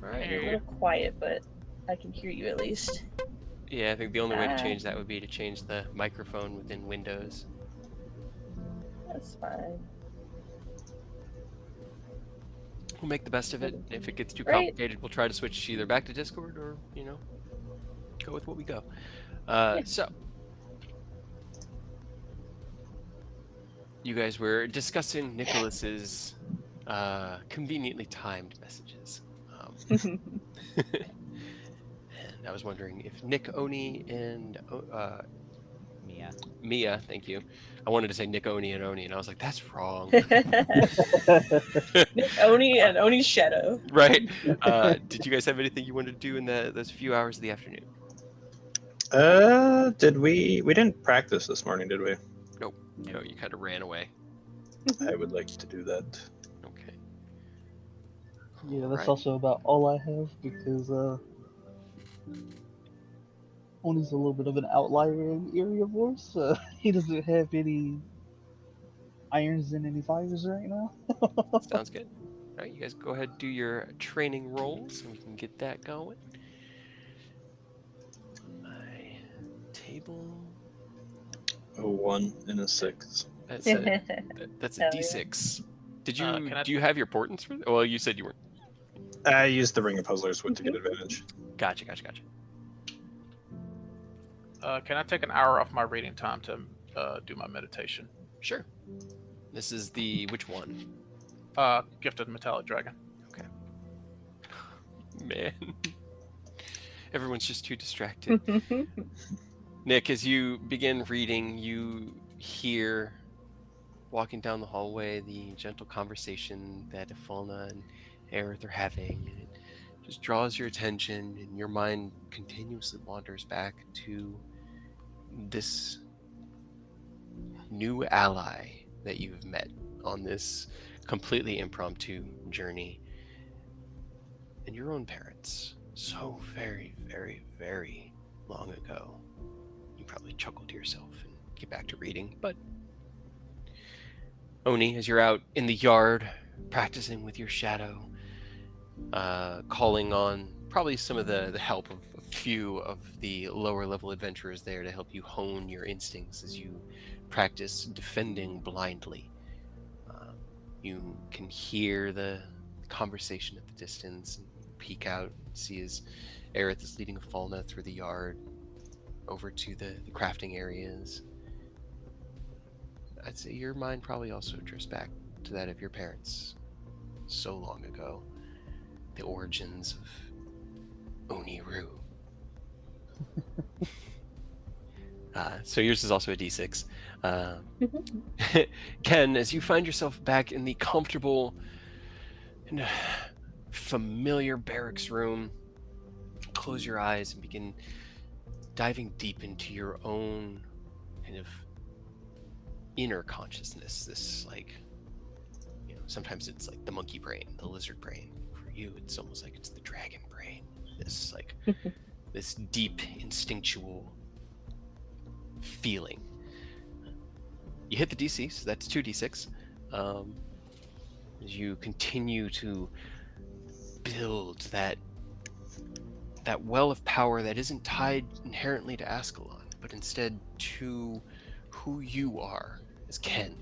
All You're a right. little quiet, but I can hear you at least. Yeah, I think the only way to Ah. change that would be to change the microphone within Windows. That's fine. We'll make the best of it. If it gets too Right. complicated, we'll try to switch either back to Discord or, go with what we go. Yeah. So, you guys were discussing Nicholas's conveniently timed messages. And I was wondering if Nick, Oni, and Mia. Mia, thank you. I wanted to say Nick, Oni, and Oni, and I was like, that's wrong. Oni and Oni's shadow. Right. Did you guys have anything you wanted to do in those few hours of the afternoon? Did we didn't practice this morning, did we? Nope. No, you kind of ran away. I would like to do that. Okay. Yeah, that's Alright. also about all I have because Oni's a little bit of an outlier in area voice. He doesn't have any irons in any fires right now. Sounds good. All right, you guys go ahead and do your training rolls, and we can get that going. My table. A 1 and a 6. That's a that's a Hell yeah. D6. Did you Can I- do you have your portents for? Well, you said you weren't. I used the Ring of Puzzlers to get advantage. Gotcha. Can I take an hour off my reading time to do my meditation? Sure. This is the which one? Gifted Metallic Dragon. Man, everyone's just too distracted. Nick, as you begin reading, you hear, walking down the hallway, the gentle conversation that Ifalna and Aerith are having, and it just draws your attention, and your mind continuously wanders back to this new ally that you've met on this completely impromptu journey, and your own parents, so very, very, very long ago. You probably chuckle to yourself and get back to reading, but Oni, as you're out in the yard practicing with your shadow, calling on probably some of the help of a few of the lower level adventurers there to help you hone your instincts as you practice defending blindly. You can hear the conversation at the distance and peek out and see as Aerith is leading Ifalna through the yard over to the crafting areas. I'd say your mind probably also drifts back to that of your parents so long ago. The origins of Oniru. So yours is also a D6. Ken, as you find yourself back in the comfortable and familiar barracks room, close your eyes and begin diving deep into your own kind of inner consciousness. This, sometimes it's like the monkey brain, the lizard brain. For you, it's almost like it's the dragon brain. This, this deep, instinctual feeling. You hit the DC, so that's 2d6. As you continue to build that well of power that isn't tied inherently to Ascalon, but instead to who you are as Ken.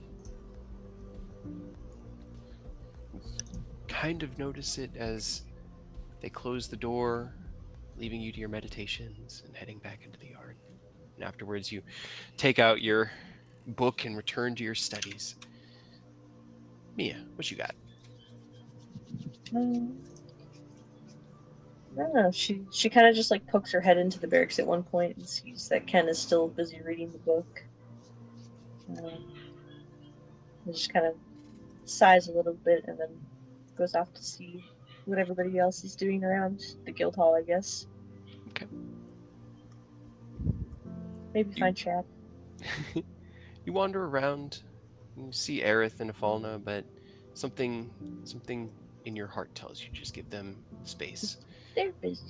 Kind of notice it as they close the door, leaving you to your meditations and heading back into the yard. And afterwards, you take out your book and return to your studies. Mia, what you got? I don't know. She kind of just like pokes her head into the barracks at one point and sees that Ken is still busy reading the book. And just kind of sighs a little bit and then goes off to see what everybody else is doing around the guild hall, I guess. Okay. Maybe You find Chad. you wander around. You see Aerith and Afalna, but something in your heart tells you just give them space. They're busy.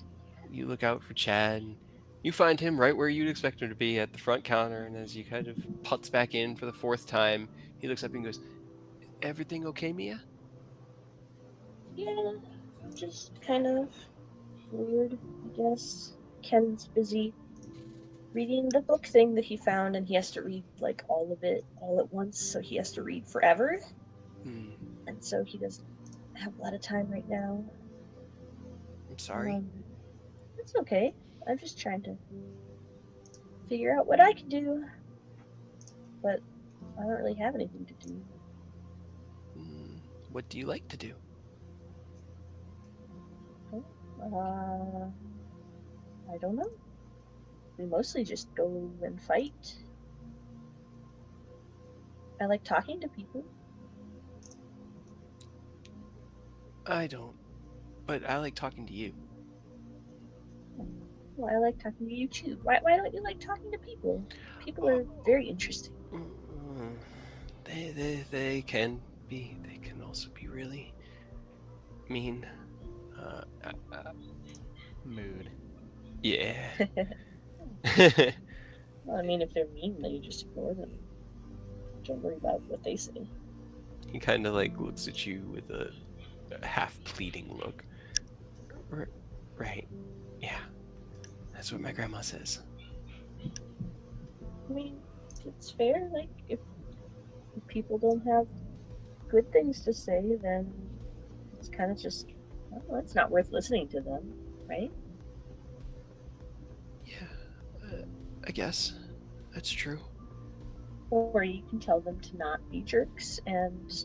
You look out for Chad. And you find him right where you'd expect him to be at the front counter, and as you kind of putz back in for the fourth time, he looks up and goes, "Everything okay, Mia?" Yeah, just kind of weird, I guess. Ken's busy reading the book thing that he found, and he has to read like all of it all at once, so he has to read forever. Hmm. And so he doesn't have a lot of time right now. I'm sorry. It's okay. I'm just trying to figure out what I can do, but I don't really have anything to do. Hmm. What do you like to do? Uh, I don't know. We mostly just go and fight. I like talking to people. I don't, but I like talking to you. Well, I like talking to you too. Why don't you like talking to people? People are very interesting. Mm, they can be. They can also be really mean. Uh, uh, uh, Mood. yeah. Well, I mean, if they're mean, then you just ignore them. Don't worry about what they say. He kind of like looks at you with a half pleading look. R- right. Yeah. That's what my grandma says. I mean, it's fair. Like, if people don't have good things to say, then it's kind of just, well, it's not worth listening to them, right? Yeah. I guess that's true. Or you can tell them to not be jerks and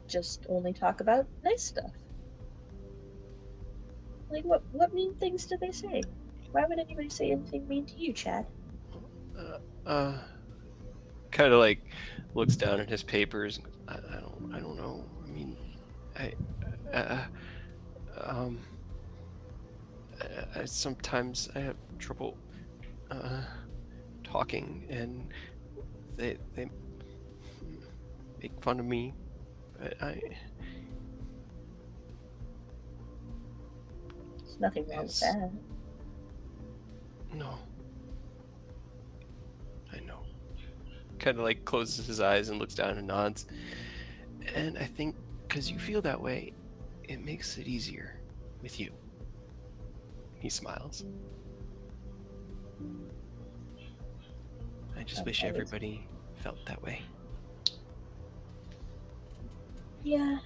just only talk about nice stuff. Like, what mean things do they say? Why would anybody say anything mean to you, Chad? Uh, uh kind of like looks down at his papers and goes, I don't know. I mean, I uh, um sometimes I have trouble uh talking, and they make fun of me, but I There's nothing wrong with is that. no, I know. Kind of like closes his eyes and looks down and nods. And I think because you feel that way, it makes it easier with you. He smiles. I just wish I would, everybody felt that way. yeah,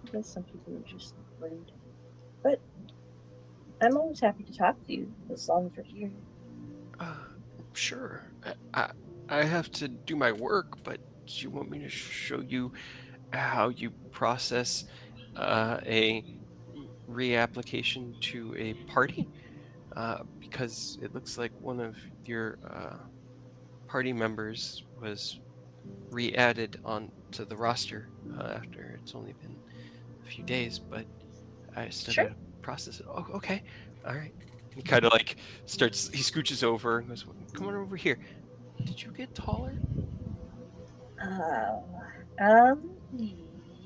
I guess some people are just rude. But I'm always happy to talk to you as long as we're here. Uh, sure. I have to do my work, but do you want me to show you how you process a reapplication to a party? Because it looks like one of your party members was re-added onto the roster after it's only been a few days, but I still Sure. gotta process it. Oh, okay, all right. He kind of like starts. He scooches over and goes, "Come on over here. Did you get taller?" Uh,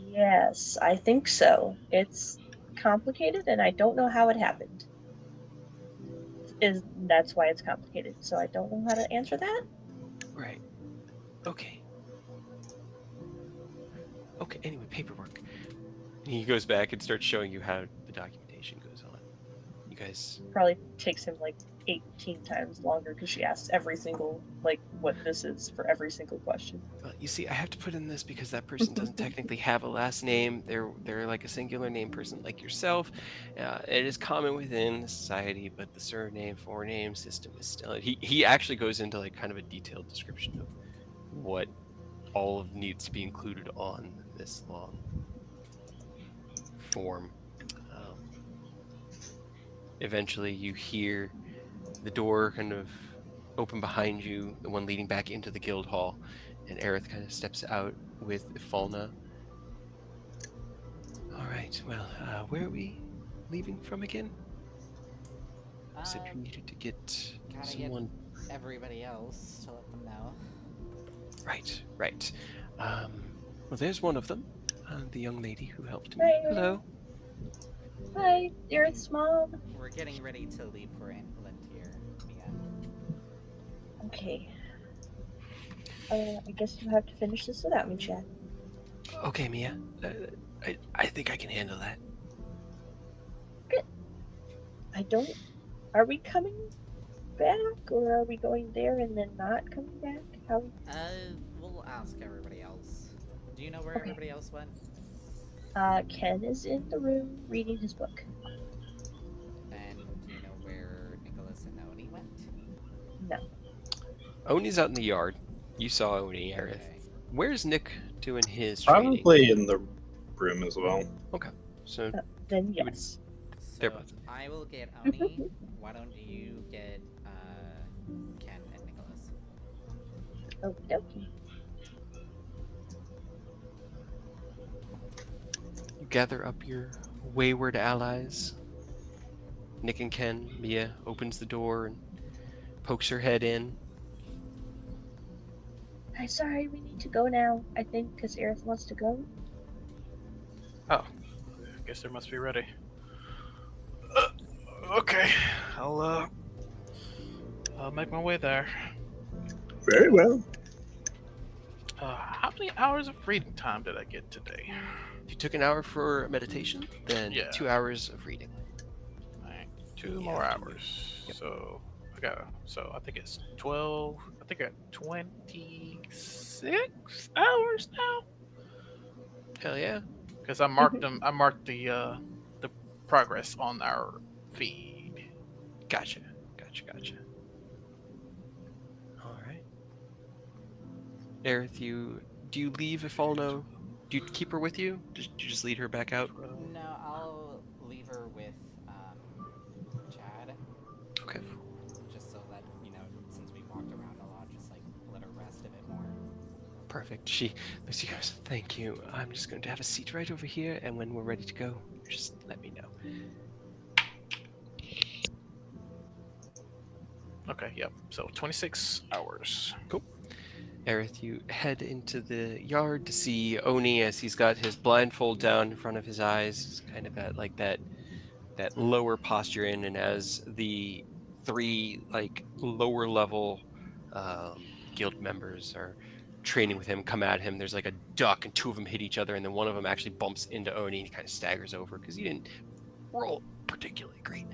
yes, I think so. It's complicated, and I don't know how it happened. Is That's why it's complicated. So I don't know how to answer that. Right. Okay. Okay. Anyway, paperwork. He goes back and starts showing you how the documentation goes on. You guys. Probably takes him like 18 times longer because she asks every single, like, what this is for every single question. You see, I have to put in this because that person doesn't technically have a last name. They're like a singular name person like yourself. It is common within the society, but the surname forename system is still. He actually goes into like kind of a detailed description of what all of needs to be included on this long form. Um, Eventually, you hear the door kind of open behind you, the one leading back into the guild hall, and Aerith kind of steps out with Ifalna. All right, well, where are we leaving from again? You said you needed to get Gotta get someone. everybody else to let them know. Right, right. Well, there's one of them, the young lady who helped me. Hi. Hello. Hi, Aerith's mom. We're getting ready to leave for Lantier, Mia. Okay. I guess you have to finish this without me, Chad. Okay, Mia. I think I can handle that. Good. I don't. Are we coming back, or are we going there and then not coming back? How? We'll ask everybody else. Do you know where Okay. everybody else went? Ken is in the room reading his book. And do you know where Nicholas and Oni went? No. Oni's out in the yard. You saw Oni, Aerith. Okay. Where's Nick doing his training? Probably in the room as well. Okay, so Then You would- yes. They're So both. I will get Oni. Why don't you get Ken and Nicholas? Okie dokie. you gather up your wayward allies. Nick and Ken. Mia opens the door and pokes her head in. Hi, sorry, we need to go now. I think because Aerith wants to go. Oh, I guess they must be ready. Okay, I'll make my way there. Very well. How many hours of reading time did I get today? If you took an hour for meditation, then Yeah. 2 hours of reading. Alright, In two the more afternoon. hours. Yep. So I think it's 12. I think I got 26 hours now. Hell yeah. Because I marked them. I marked the progress on our feed. Gotcha. All right. Aerith, do you leave Ifalno? Do you keep her with you? Do you just lead her back out? No, I'll leave her with Chad. Okay. Just so that, since we walked around a lot, just like let her rest a bit more. Perfect. She goes, thank you. I'm just going to have a seat right over here, and when we're ready to go, just let me know. Okay, yep. So 26 hours. Cool. Aerith, you head into the yard to see Oni as he's got his blindfold down in front of his eyes. He's kind of at like that lower posture in, and as the three like lower level guild members are training with him come at him, there's like a duck and two of them hit each other, and then one of them actually bumps into Oni and he kind of staggers over because he didn't roll particularly great.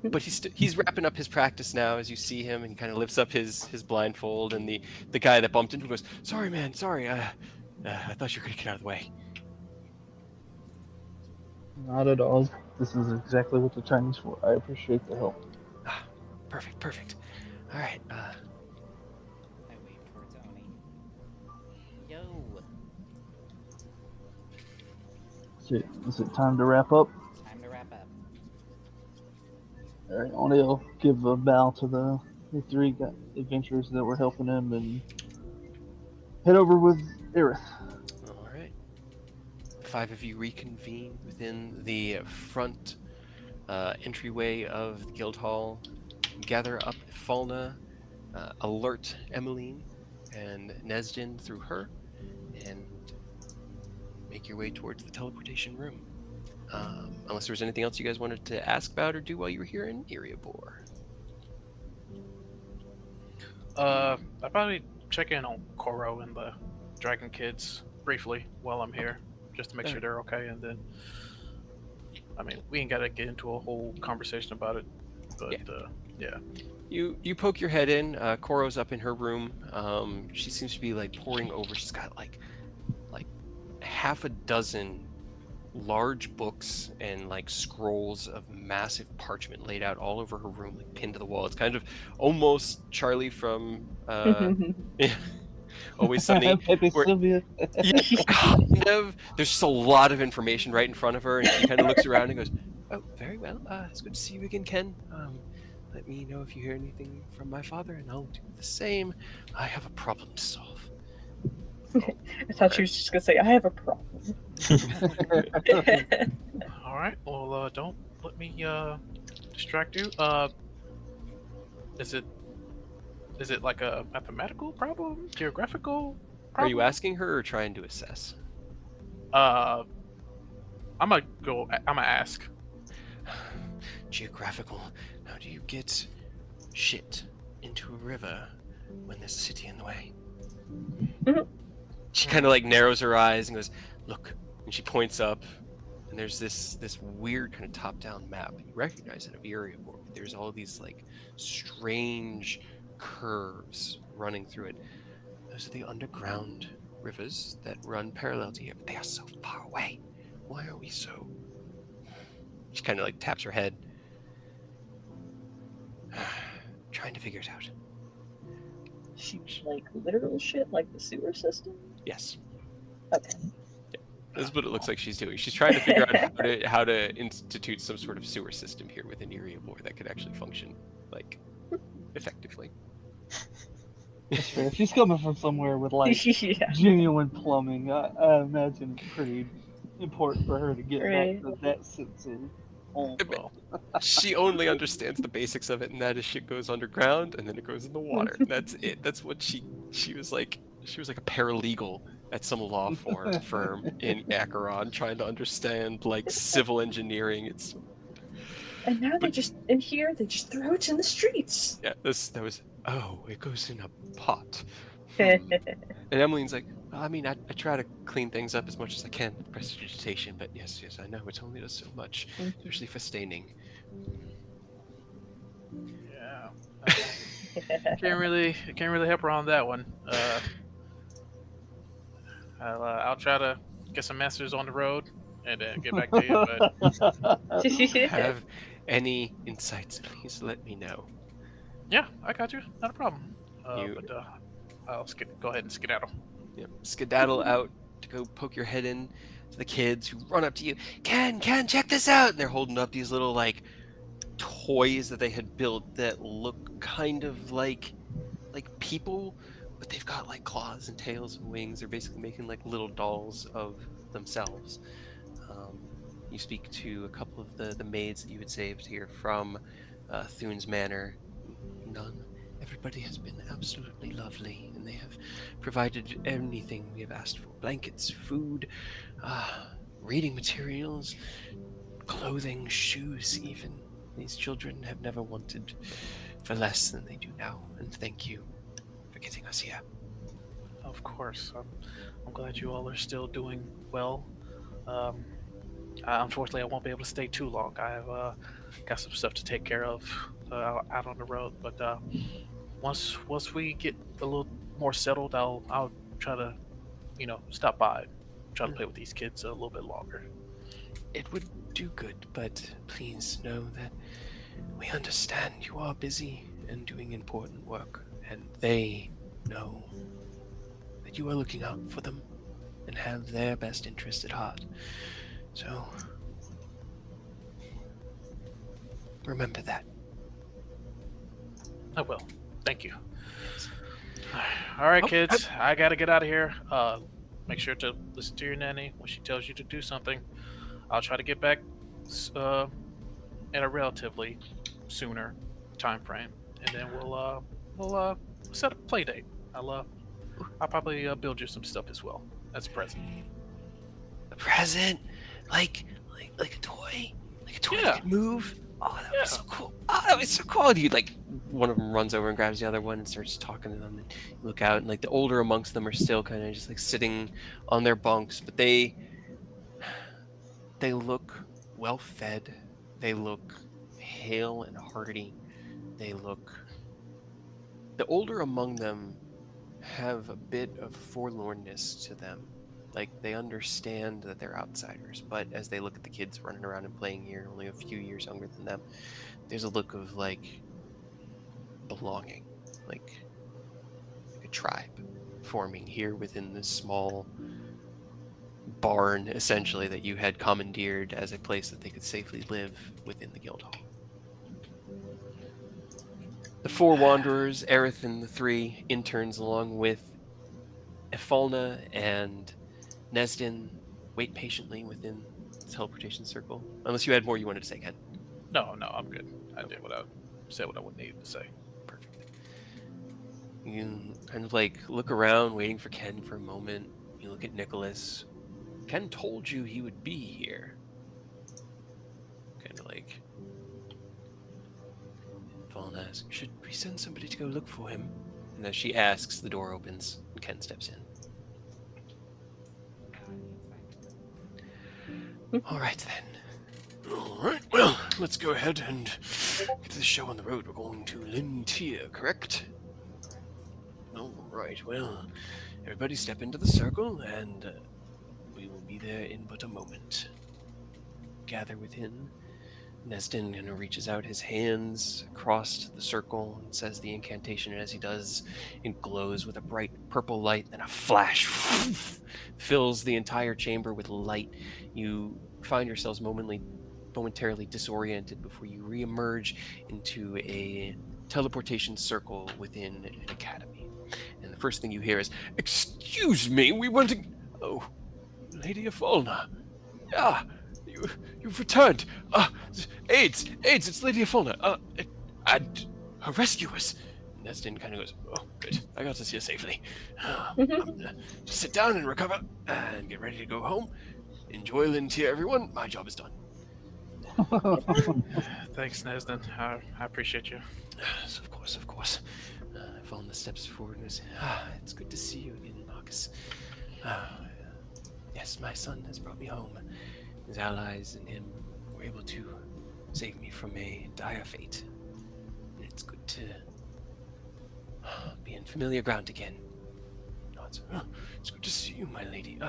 But he's wrapping up his practice now as you see him, and he kind of lifts up his blindfold, and the guy that bumped into him goes, sorry man, sorry, I thought you were gonna get out of the way. Not at all. This is exactly what the training's for. I appreciate the help. Perfect. All right, I wave towards Oni. Yo, Is it time to wrap up? time to wrap up. All right, I'll give a bow to the three adventurers that were helping him and head over with Aerith. all right. The five of you reconvene within the front entryway of the guild hall. Gather up Falna, alert Emmeline, and Nesdin through her, and make your way towards the teleportation room. Unless there was anything else you guys wanted to ask about or do while you were here in Erebor. I'll probably check in on Koro and the Dragon Kids briefly while I'm here, just to make sure they're okay. And then, I mean, we ain't gotta get into a whole conversation about it, but Yeah. Yeah. You poke your head in. Koro's up in her room. She seems to be like poring over. She's got like half a dozen large books and like scrolls of massive parchment laid out all over her room, like pinned to the wall. It's kind of almost Charlie from yeah, Always Sunny, Pepe where Sylvia. yeah, kind of. There's just a lot of information right in front of her, and she kind of looks around and goes, "Oh, very well. It's good to see you again, Ken. Let me know if you hear anything from my father, and I'll do the same. I have a problem to solve." I thought she was just gonna say, I have a problem. All right. Well, don't let me distract you. Is it like a mathematical problem, geographical Are you problem? asking her or trying to assess? Uh, I'm gonna ask. Geographical. How do you get shit into a river when there's a city in the way? She kind of like narrows her eyes and goes, "Look," and she points up, and there's this weird kind of top-down map. You recognize it of Eriabor, but there's all these like strange curves running through it. Those are the underground rivers that run parallel to here, but they are so far away. Why are we so? She kind of like taps her head, trying to figure it out. She like literal shit, like the sewer system. Yes. Okay. This is what it looks like she's doing. She's trying to figure out how to institute some sort of sewer system here within Eriabor that could actually function like effectively. That's fair. If she's coming from somewhere with like Yeah. genuine plumbing, I imagine it's pretty important for her to get Right. back to that sense of home. Well, She only understands the basics of it, and that is shit goes underground and then it goes in the water. That's it. That's what she was like. She was like a paralegal at some law firm in Acheron, trying to understand like civil engineering. It's And now but they just throw it in the streets. yeah, that was it goes in a pot. Hmm. And Emmeline's like, well, I mean, I try to clean things up as much as I can with prestidigitation, but yes, I know it only does so much, especially for staining. yeah. Can't really help her on that one. I'll try to get some masters on the road and then get back to you. But Have any insights, please let me know. yeah, I got you. Not a problem. You But I'll go ahead and skedaddle. skedaddle out to go poke your head in to the kids who run up to you. Ken, check this out! And they're holding up these little like toys that they had built that look kind of like people, but they've got like claws and tails and wings. They're basically making like little dolls of themselves. You speak to a couple of the maids that you had saved here from Thune's Manor. None. Everybody has been absolutely lovely, and they have provided anything we have asked for: blankets, food, reading materials, clothing, shoes, even. These children have never wanted for less than they do now, and thank you for getting us here. Of course. I'm glad you all are still doing well. Um, unfortunately, I won't be able to stay too long. I've got some stuff to take care of out on the road. But once we get a little more settled, I'll try to stop by, try to play with these kids a little bit longer. It would do good, but please know that we understand you are busy and doing important work, and they know that you are looking out for them and have their best interest at heart. So, remember that. I will. Thank you. All right, kids. I gotta get out of here. Make sure to listen to your nanny when she tells you to do something. I'll try to get back in a relatively sooner time frame, and then we'll set a play date. I'll probably build you some stuff as well as a present. A present? Like a toy? Like a toy Yeah. that could move? Oh, that Yeah. was so cool. Oh, that was so cool. You like one of them runs over and grabs the other one and starts talking to them, and you look out, and like the older amongst them are still kind of just like sitting on their bunks, but they look well fed. They look hale and hearty. They look. The older among them have a bit of forlornness to them. Like they understand that they're outsiders, but as they look at the kids running around and playing here, only a few years younger than them, there's a look of like belonging, like a tribe forming here within this small barn, essentially, that you had commandeered as a place that they could safely live within the guild hall. The four wanderers, Aerith and the three interns, along with Efalna and Nesdin, wait patiently within the teleportation circle. Unless you had more you wanted to say, Ken. No, I'm good. I did what I said what I would need to say. Perfect. You kind of like look around, waiting for Ken for a moment. You look at Nicholas. Ken told you he would be here. Kind of like Efalna asks, should we send somebody to go look for him? And as she asks, the door opens and Ken steps in. All right, then. All right, well, let's go ahead and get this show on the road. We're going to Lintier, correct? All right, well, everybody step into the circle, and we will be there in but a moment. Gather within. Nesdin kind of reaches out his hands across the circle and says the incantation, and as he does, it glows with a bright purple light, and a flash fills the entire chamber with light. You find yourselves momentarily disoriented before you reemerge into a teleportation circle within an academy. And the first thing you hear is, "Excuse me, we want to... Oh, Lady Afalna. Ah, you've returned. Aids, it's Lady Afalna. And her rescuers." Nestin kind of goes, "Oh, good. I got us here safely. I'm gonna just sit down and recover and get ready to go home. Enjoy Lintier, everyone. My job is done." Thanks, Nesden. I appreciate you. Yes, of course. Afalna steps forward and says, "It's good to see you again, Marcus. Yes, my son has brought me home. His allies and him were able to save me from a dire fate. And it's good to be in familiar ground again." Nods. "It's good to see you, my lady.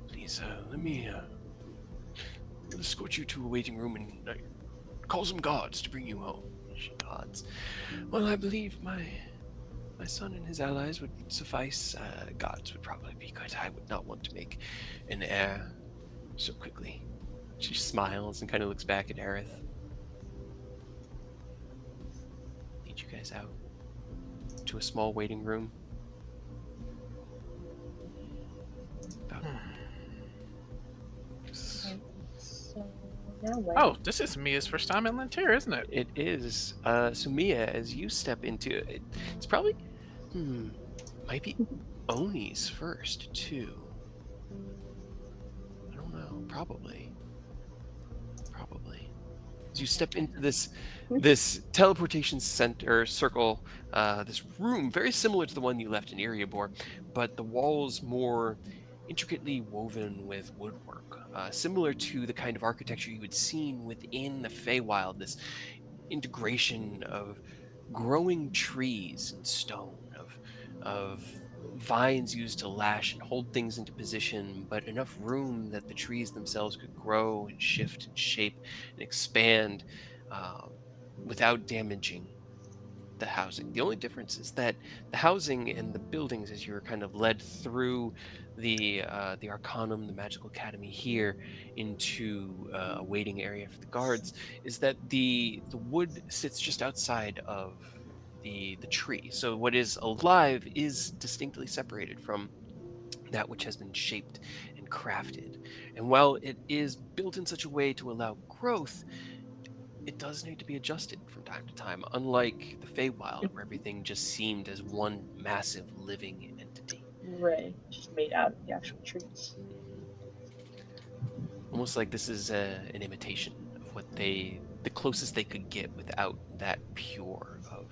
Please, let me escort you to a waiting room and call some guards to bring you home." She nods. "Well, I believe my son and his allies would suffice. Guards would probably be good. I would not want to make an heir so quickly." She smiles and kind of looks back at Aerith. Lead you guys out to a small waiting room. About So now what? Oh, this is Mia's first time in Lantier, isn't it? It is. So Mia, as you step into it, it's probably, might be Oni's first too. I don't know. Probably. As you step into this teleportation center circle, this room very similar to the one you left in Eriabor, but the walls more intricately woven with woodwork, similar to the kind of architecture you had seen within the Feywild. This integration of growing trees and stone, of vines used to lash and hold things into position, but enough room that the trees themselves could grow and shift and shape and expand without damaging the housing. The only difference is that the housing and the buildings, as you're kind of led through the Arcanum, the Magical Academy here, into a waiting area for the guards, is that the wood sits just outside of the tree. So what is alive is distinctly separated from that which has been shaped and crafted. And while it is built in such a way to allow growth, it does need to be adjusted from time to time, unlike the Feywild, where everything just seemed as one massive living entity. Right, just made out of the actual trees. Almost like this is an imitation of what the closest they could get without that pure of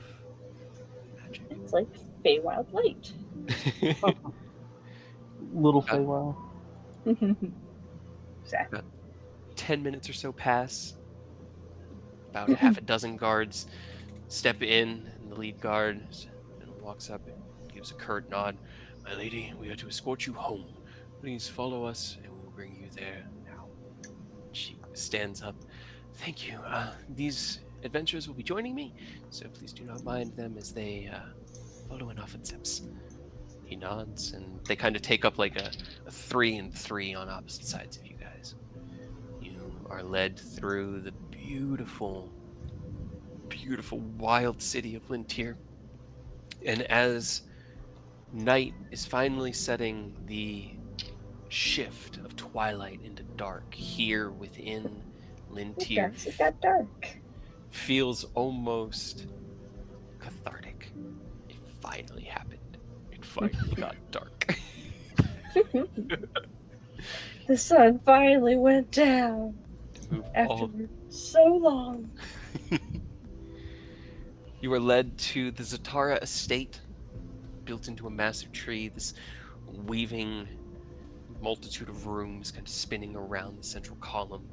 magic. It's like Feywild Light. Little Feywild. Exactly. 10 minutes or so pass. About a half a dozen guards step in, and the lead guard walks up and gives a curt nod. My lady, we are to escort you home. Please follow us, and we will bring you there now. She stands up. Thank you. These adventurers will be joining me, so please do not mind them as they follow in our footsteps. He nods, and they kind of take up like a 3 and 3 on opposite sides of you guys. You are led through the beautiful, beautiful wild city of Lintier. And as night is finally setting, the shift of twilight into dark here within It Lintier actually got dark. feels almost cathartic. It finally happened. It finally got dark. The sun finally went down To move after all, so long. you are led to the Zatara estate, built into a massive tree. This weaving multitude of rooms kind of spinning around the central column.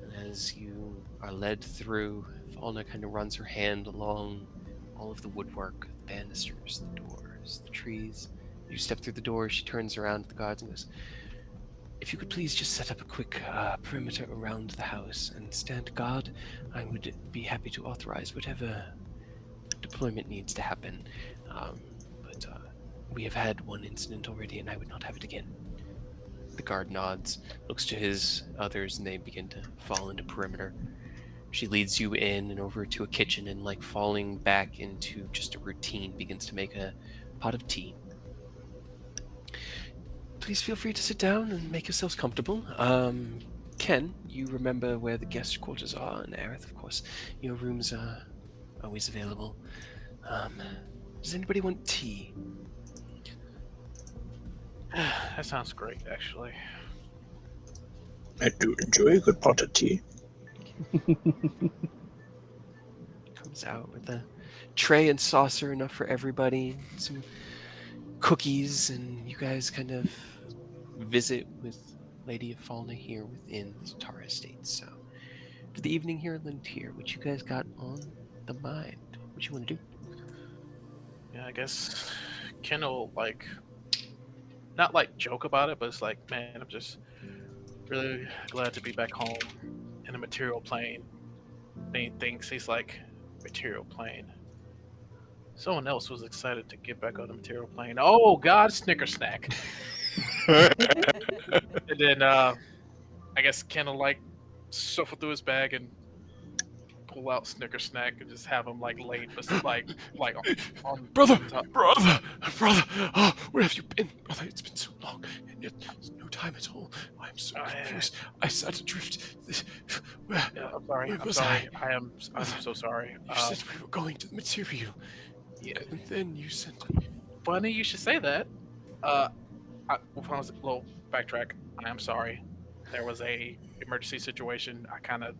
And as you are led through, Falna kind of runs her hand along all of the woodwork, the banisters, the doors, the trees. You step through the door, she turns around to the guards and goes, if you could please just set up a quick perimeter around the house and stand guard, I would be happy to authorize whatever deployment needs to happen. But we have had one incident already, and I would not have it again. The guard nods, looks to his others, and they begin to fall into perimeter. She leads you in and over to a kitchen, and like falling back into just a routine, begins to make a pot of tea. Please feel free to sit down and make yourselves comfortable. Ken, you remember where the guest quarters are, and Aerith, of course, your rooms are always available. Does anybody want tea? That sounds great, actually. I do enjoy a good pot of tea. Comes out with a tray and saucer enough for everybody, some cookies, and you guys kind of visit with Lady of Falna here within the Zatara estate. So, for the evening here at Lintier, what you guys got on the mind? What you want to do? Yeah, I guess Ken will not like joke about it, but it's like, man, I'm just really glad to be back home in a material plane. And he thinks he's like, material plane. Someone else was excited to get back on the material plane. Oh God, Snicker Snack. And then I guess Ken will like shuffle through his bag and pull out Snicker Snack and just have him like laid, but like on Brother, top. brother, brother! Oh, where have you been, brother? It's been so long, and yet there's no time at all. I'm so confused. I sat adrift. Where, Yeah, I'm sorry. where I'm was sorry. I? I'm so sorry. You said we were going to the material, Yeah, and then you sent. funny you should say that. If I was a little backtrack, I am sorry. There was a emergency situation. I kind of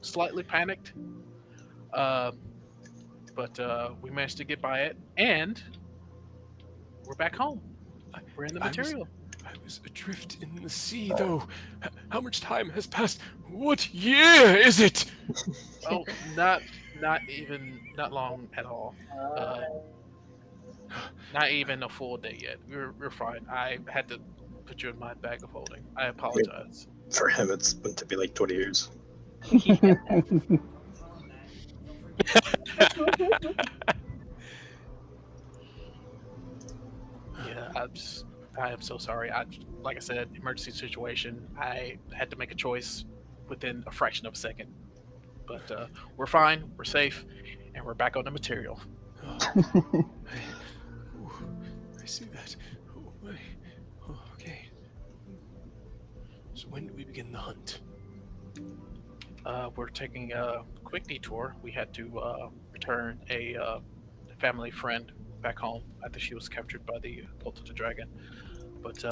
slightly panicked, but we managed to get by it, and we're back home. We're in the material. I was adrift in the sea, though. How much time has passed? What year is it? Oh, not long at all. Not even a full day yet. We're fine. I had to put you in my bag of holding. I apologize. For him, it's meant to be like 20 years. Yeah, I am so sorry. Like I said, emergency situation. I had to make a choice within a fraction of a second. But we're fine. We're safe, and we're back on the material. I see that. Okay. So when do we begin the hunt? We're taking a quick detour. We had to return a family friend back home after she was captured by the Bolt of the Dragon. But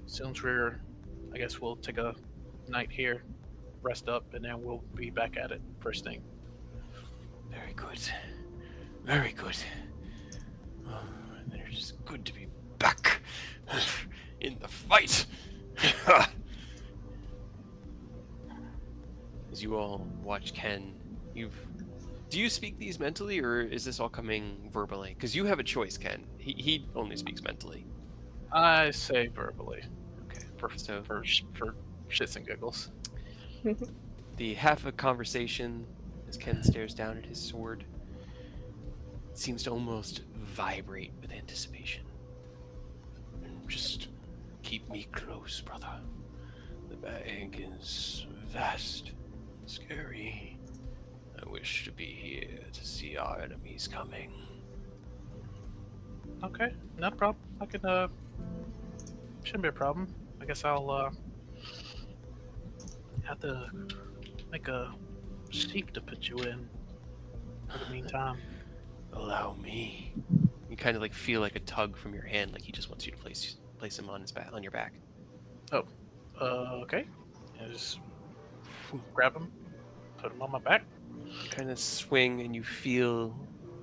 since I guess we'll take a night here, rest up, and then we'll be back at it first thing. Very good. Very good. It's just good to be back in the fight. As you all watch Ken, you've Do you speak these mentally, or is this all coming verbally? Because you have a choice, Ken. He only speaks mentally. I say verbally Okay. for So for shits and giggles. the half a conversation, as Ken stares down at his sword, seems to almost vibrate with anticipation. Just keep me close, brother. The bag is vast, scary. I wish to be here to see our enemies coming. Okay, not a problem. I can shouldn't be a problem. I guess I'll have to make a sheep to put you in for the meantime. Allow me. You kind of like feel like a tug from your hand, like he just wants you to place him on his back, on your back. Oh, okay. I just grab him, put him on my back. You kind of swing, and you feel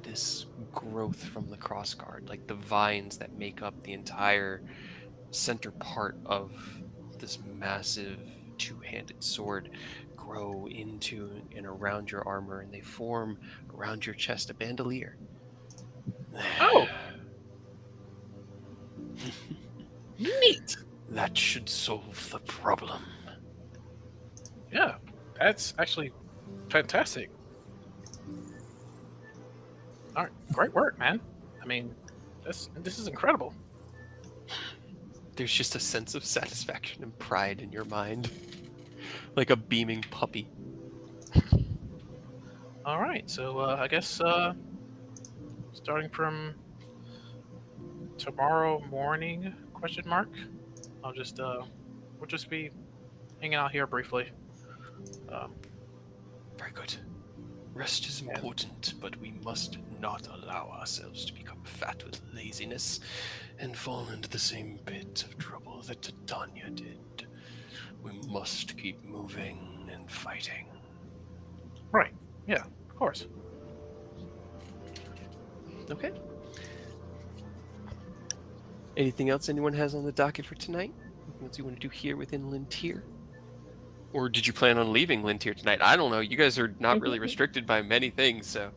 this growth from the crossguard, like the vines that make up the entire center part of this massive two-handed sword grow into and around your armor, and they form around your chest a bandolier. Oh, neat. That should solve the problem. Yeah, that's actually fantastic. All right, great work, man. I mean, this is incredible. There's just a sense of satisfaction and pride in your mind, like a beaming puppy. All right, so I guess starting from tomorrow morning? Question mark. I'll just we'll just be hanging out here briefly. Um, Very good. Rest is and important, but we must not allow ourselves to become fat with laziness and fall into the same pit of trouble that Titania did. We must keep moving and fighting. right, yeah, of course. Okay. Anything else anyone has on the docket for tonight? Anything else you want to do here within Lintier? Or did you plan on leaving Lintier tonight? I don't know. You guys are not really restricted by many things, so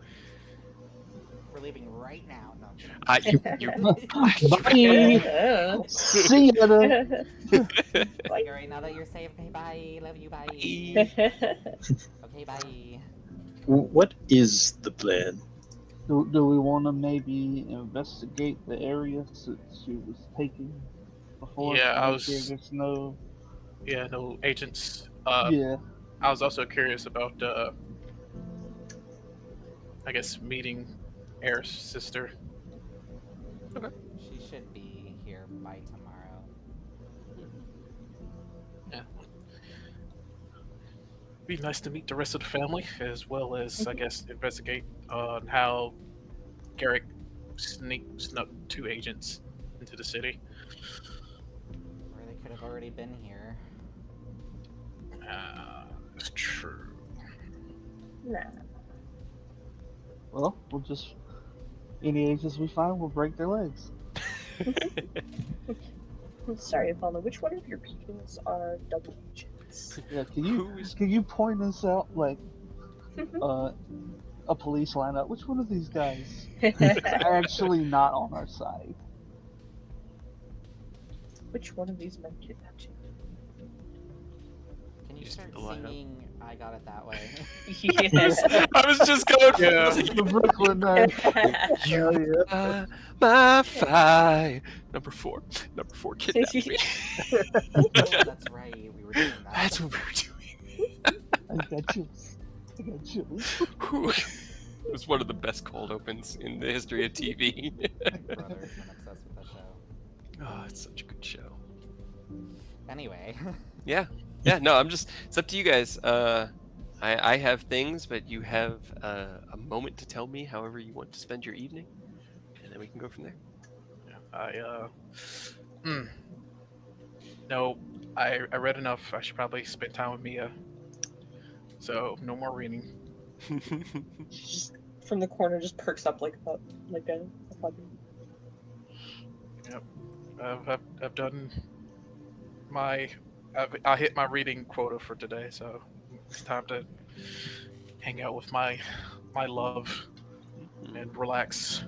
We're leaving right now. No, I'm kidding. you Bye. See ya. Then. Like, alright, now that you're safe, okay, bye. Love you, bye. Okay, bye. What is the plan? Do we want to maybe investigate the area since she was taken before? Yeah, I Make sure was. there's no. Yeah, no agents. Yeah. I was also curious about. I guess meeting Air's sister. She should be here by tomorrow. Yeah. Be nice to meet the rest of the family, as well as I guess investigate on how Garrick snuck 2 agents into the city. Or they could have already been here. It's true. Nah. Well, we'll just. Any agents we find, we'll break their legs. Sorry, Apollo. Which one of your peoples are double agents? Yeah, Who is- can you point us out like a police lineup? Which one of these guys is actually not on our side? Which one of these men kidnapped you? Can you Just start the lineup. singing I Got It That Way? Yes. I was just going for Yeah. The Brooklyn Nine. You Oh, yeah. are my fire. Number four kidnapped me. Oh, that's right. We were doing that. That's what we were doing. I got chills. I got chills. Whew. It was one of the best cold opens in the history of TV. My brother's been obsessed with that show. Oh, it's such a good show. Anyway. Yeah. No, it's up to you guys. I have things, but you have a moment to tell me however you want to spend your evening, and then we can go from there. No, I read enough. I should probably spend time with Mia. So no more reading. She just from the corner just perks up like a puppy. Yep. I've done my. I hit my reading quota for today, so it's time to hang out with my my love and relax.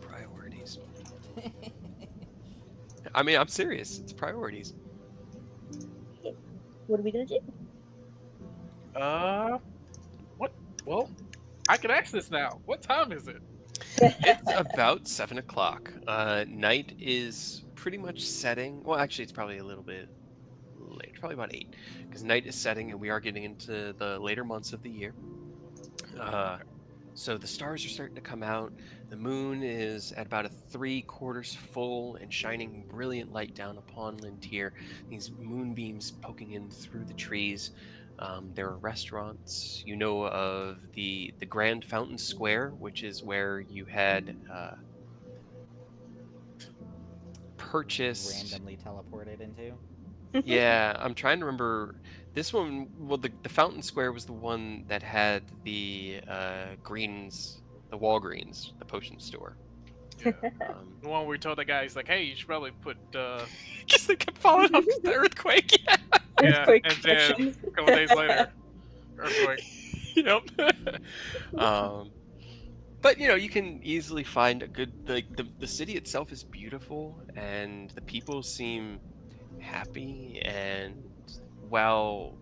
Priorities. I mean, I'm serious. It's priorities. What are we gonna do? What? Well, I can ask this now. What time is it? It's about 7 o'clock. Night is pretty much setting. Well, actually, it's probably a little bit late. Probably about 8, because night is setting, and we are getting into the later months of the year. Uh, so the stars are starting to come out. The moon is at about a 3/4 full and shining brilliant light down upon Lintier. These moonbeams poking in through the trees. There are restaurants. You know of the Grand Fountain Square, which is where you had purchased. Randomly teleported into. Yeah, I'm trying to remember this one. Well, the Fountain Square was the one that had the greens, the Walgreens, the potion store. Yeah. Um, The one where we told the guy, he's like, hey, you should probably put, because they kept falling off 'cause of the earthquake. yeah, Earthquake and then protection. a couple days later, earthquake. Yep. um, but you can easily find a good the city itself is beautiful and the people seem happy, and while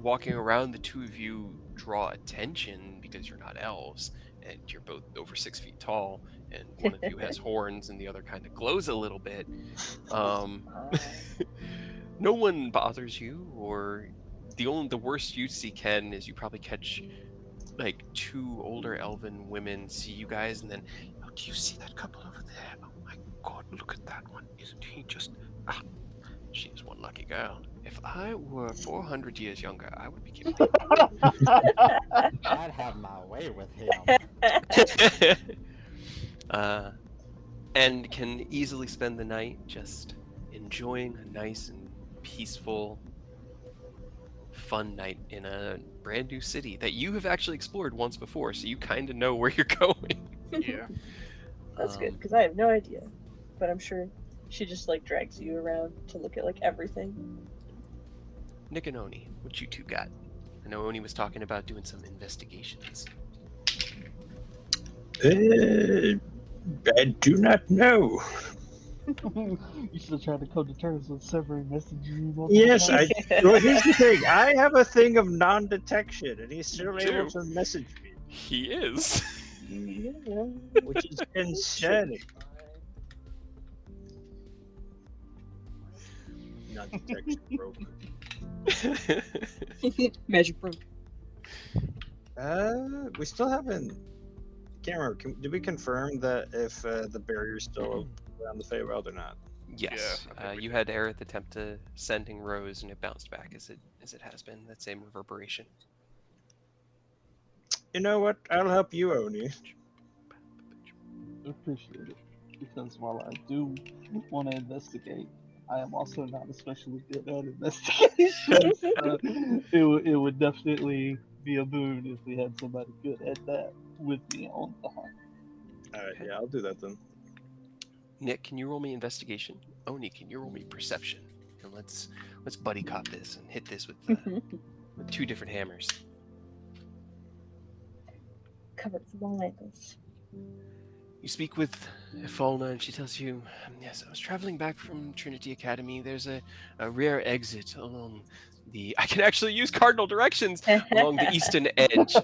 walking around, the two of you draw attention because you're not elves and you're both over 6 feet tall, and one of you has horns and the other kind of glows a little bit. Um, no one bothers you, or the worst you see, Ken, is you probably catch like two older elven women see you guys, and then, oh, do you see that couple over there? Oh my god, look at that one! Isn't he just? Ah, she is one lucky girl. If I were 400 years younger, I would be giving I'd have my way with him. it. And can easily spend the night just enjoying a nice and peaceful, fun night in a brand new city that you have actually explored once before, so you kind of know where you're going. Yeah. That's good Um, because I have no idea, but I'm sure she just like drags you around to look at like everything. Nick and Oni, what you two got? I know Oni was talking about doing some investigations. I do not know. You should try to come to terms with severing messages you multiple Yes, times. Well, here's the thing. I have a thing of non-detection, and he's still You able do. to message me, He is. Yeah. which is concerning. Non-detection broke. Magic broke. We still haven't. Can't remember. Did we confirm that if the barrier's still around the Feywild or not? Yes. I think we You had Aerith attempt to sending Rose, and it bounced back as it has been. That same reverberation. You know what? I'll help you, Oni. I appreciate it. Because while I do want to investigate, I am also not especially good at investigation. So it would definitely be a boon if we had somebody good at that with me on the hunt. All right, yeah, I'll do that then. Nick, can you roll me investigation? Oni, can you roll me perception? And let's buddy cop this and hit this with with two different hammers. Covered from all angles. You speak with Efalna, and she tells you, yes, I was traveling back from Trinity Academy. There's a rare exit along the. I can actually use cardinal directions along the eastern edge.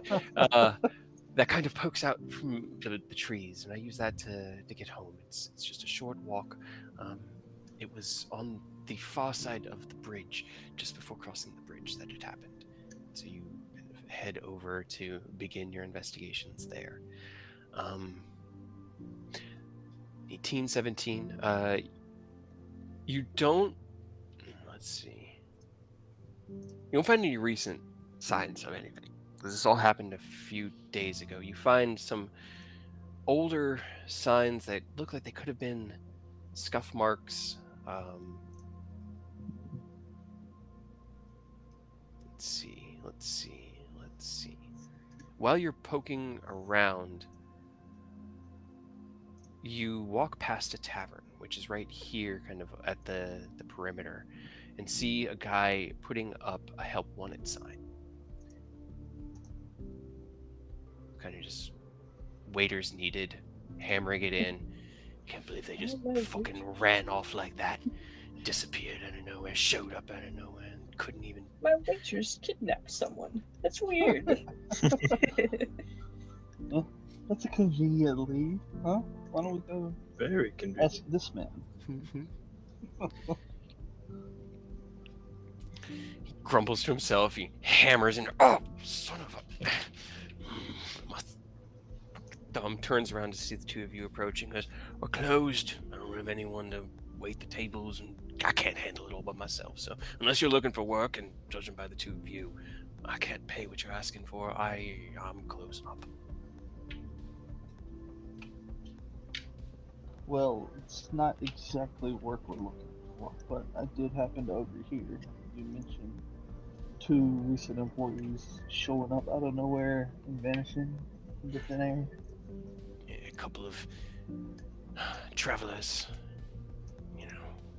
That kind of pokes out from the trees, and I use that to get home. It's just a short walk. It was on the far side of the bridge, just before crossing the bridge, that it happened. So you kind of head over to begin your investigations there. 1817. You don't. Let's see. You don't find any recent signs of anything. This all happened a few days ago. You find some older signs that look like they could have been scuff marks. Let's see. While you're poking around, you walk past a tavern, which is right here, kind of at the perimeter, and see a guy putting up a help wanted sign. kind of just waiters needed, hammering it in. Can't believe they just Oh, my fucking ran off like that. Disappeared out of nowhere, showed up out of nowhere, and couldn't even. My waitress kidnapped someone. That's weird. Well, that's a convenient lead, huh? Why don't we go Very convenient. ask this man? He grumbles to himself. He hammers and son of a. My thumb turns around to see the two of you approaching. Goes, we're closed. I don't have anyone to wait the tables, and I can't handle it all by myself. So unless you're looking for work, and judging by the two of you, I can't pay what you're asking for. I'm closing up. Well, it's not exactly work we're looking for, but I did happen to overhear you mention two recent employees showing up out of nowhere and vanishing into thin air. A couple of travelers,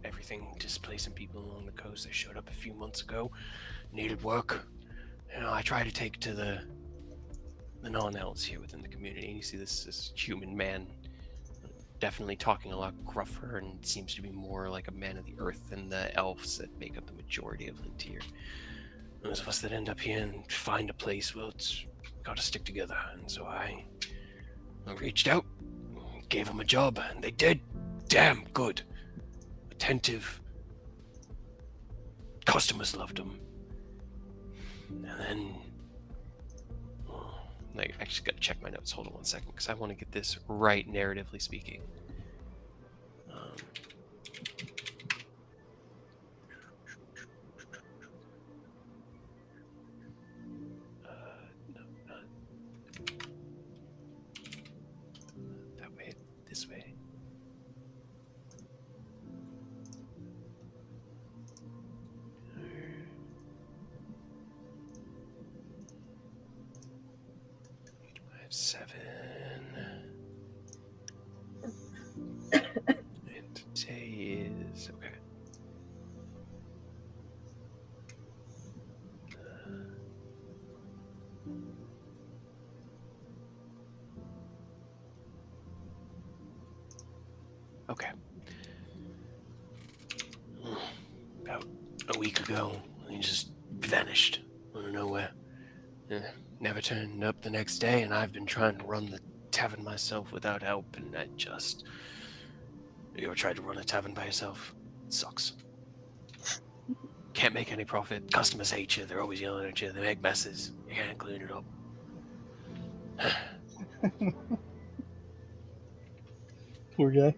everything displacing people along the coast. They showed up a few months ago, needed work. I try to take to the non-elves here within the community, and you see this human man, definitely talking a lot gruffer, and seems to be more like a man of the earth than the elves that make up the majority of Lintier. Those of us that end up here and find a place, well, it's got to stick together, and so I reached out, gave them a job, and they did damn good. Attentive. Customers loved them. And then... I actually got to check my notes. Hold on 1 second, because I want to get this right, narratively speaking. No, not that way. This way. I have 7. And today is okay. Okay. About a week ago, he just vanished out of nowhere. Never turned up the next day, and I've been trying to run the tavern myself without help, and I just... You ever tried to run a tavern by yourself? It sucks. Can't make any profit. Customers hate you. They're always yelling at you. They make messes. You can't clean it up. Poor guy.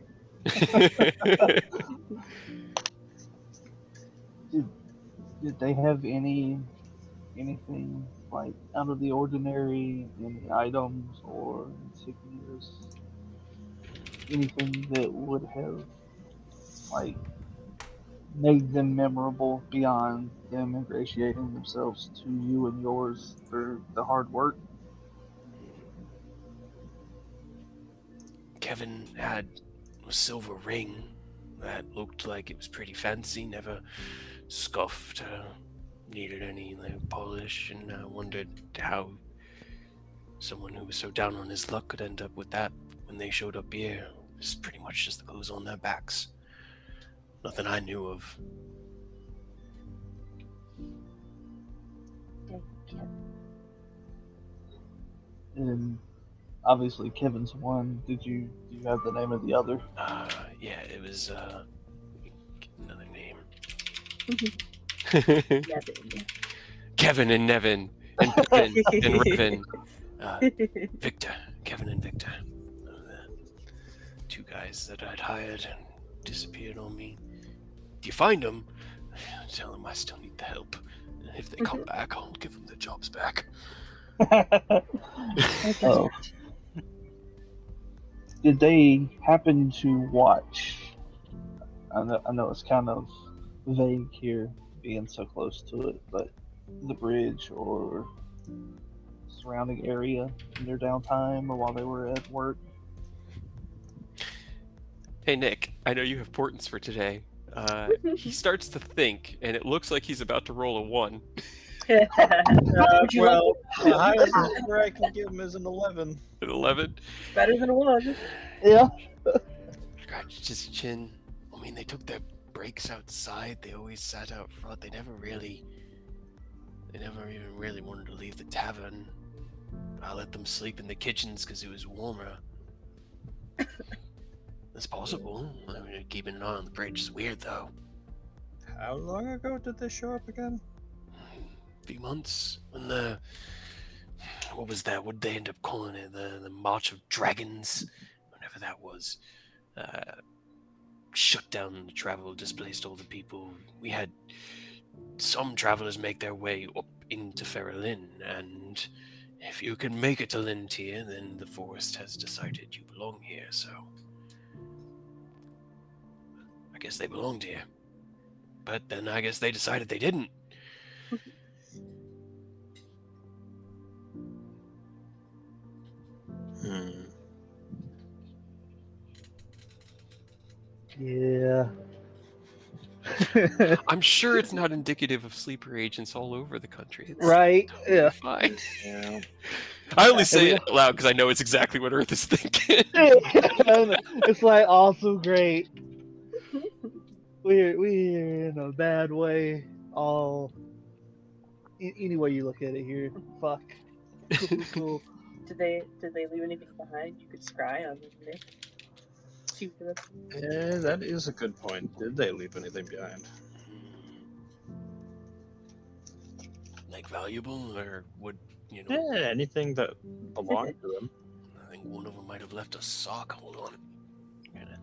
Did they have anything like out of the ordinary, any items or insignias, anything that would have like made them memorable beyond them ingratiating themselves to you and yours for the hard work? Kevin had a silver ring that looked like it was pretty fancy, never scuffed, needed any polish, and I wondered how someone who was so down on his luck could end up with that when they showed up here. It's pretty much just the clothes on their backs. Nothing I knew of. And obviously Kevin's one. Do you have the name of the other? Yeah, it was another name. Nevin. Kevin and Nevin and Devin and Revin. Victor. Kevin and Victor. The two guys that I'd hired and disappeared on me. If you find them, tell them I still need the help. And if they come back, I'll give them their jobs back. Oh. Did they happen to watch? I know it's kind of vague here, being so close to it, but the bridge or surrounding area in their downtime or while they were at work? Hey Nick, I know you have portents for today. He starts to think, and it looks like he's about to roll a 1. Would you like Well, the highest number I can give him is an 11. At 11. better than a 1? Yeah. Scratched his chin. I mean, they took their breaks outside. They always sat out front. They never even really wanted to leave the tavern. I let them sleep in the kitchens because it was warmer. It's possible. I mean, keeping an eye on the bridge is weird, though. How long ago did they show up again? A few months when what was that? What did they end up calling it? The March of Dragons, whatever that was. Shut down the travel, displaced all the people. We had some travelers make their way up into Ferelin, and if you can make it to Lintier, then the forest has decided you belong here, so I guess they belonged here. But then I guess they decided they didn't. Hmm. Yeah. I'm sure it's not indicative of sleeper agents all over the country. It's Right. totally Yeah. fine. Yeah. I only say we- it out loud because I know it's exactly what Earth is thinking. It's like awesome, great. We're in a bad way. All any way you look at it here. Fuck. Cool. Did they leave anything behind you could scry on them, Nick? See what they're up to? Yeah, that is a good point. Did they leave anything behind? Like valuable, or would you know? Yeah, anything that belonged to them. I think one of them might have left a sock. Hold on. Kinda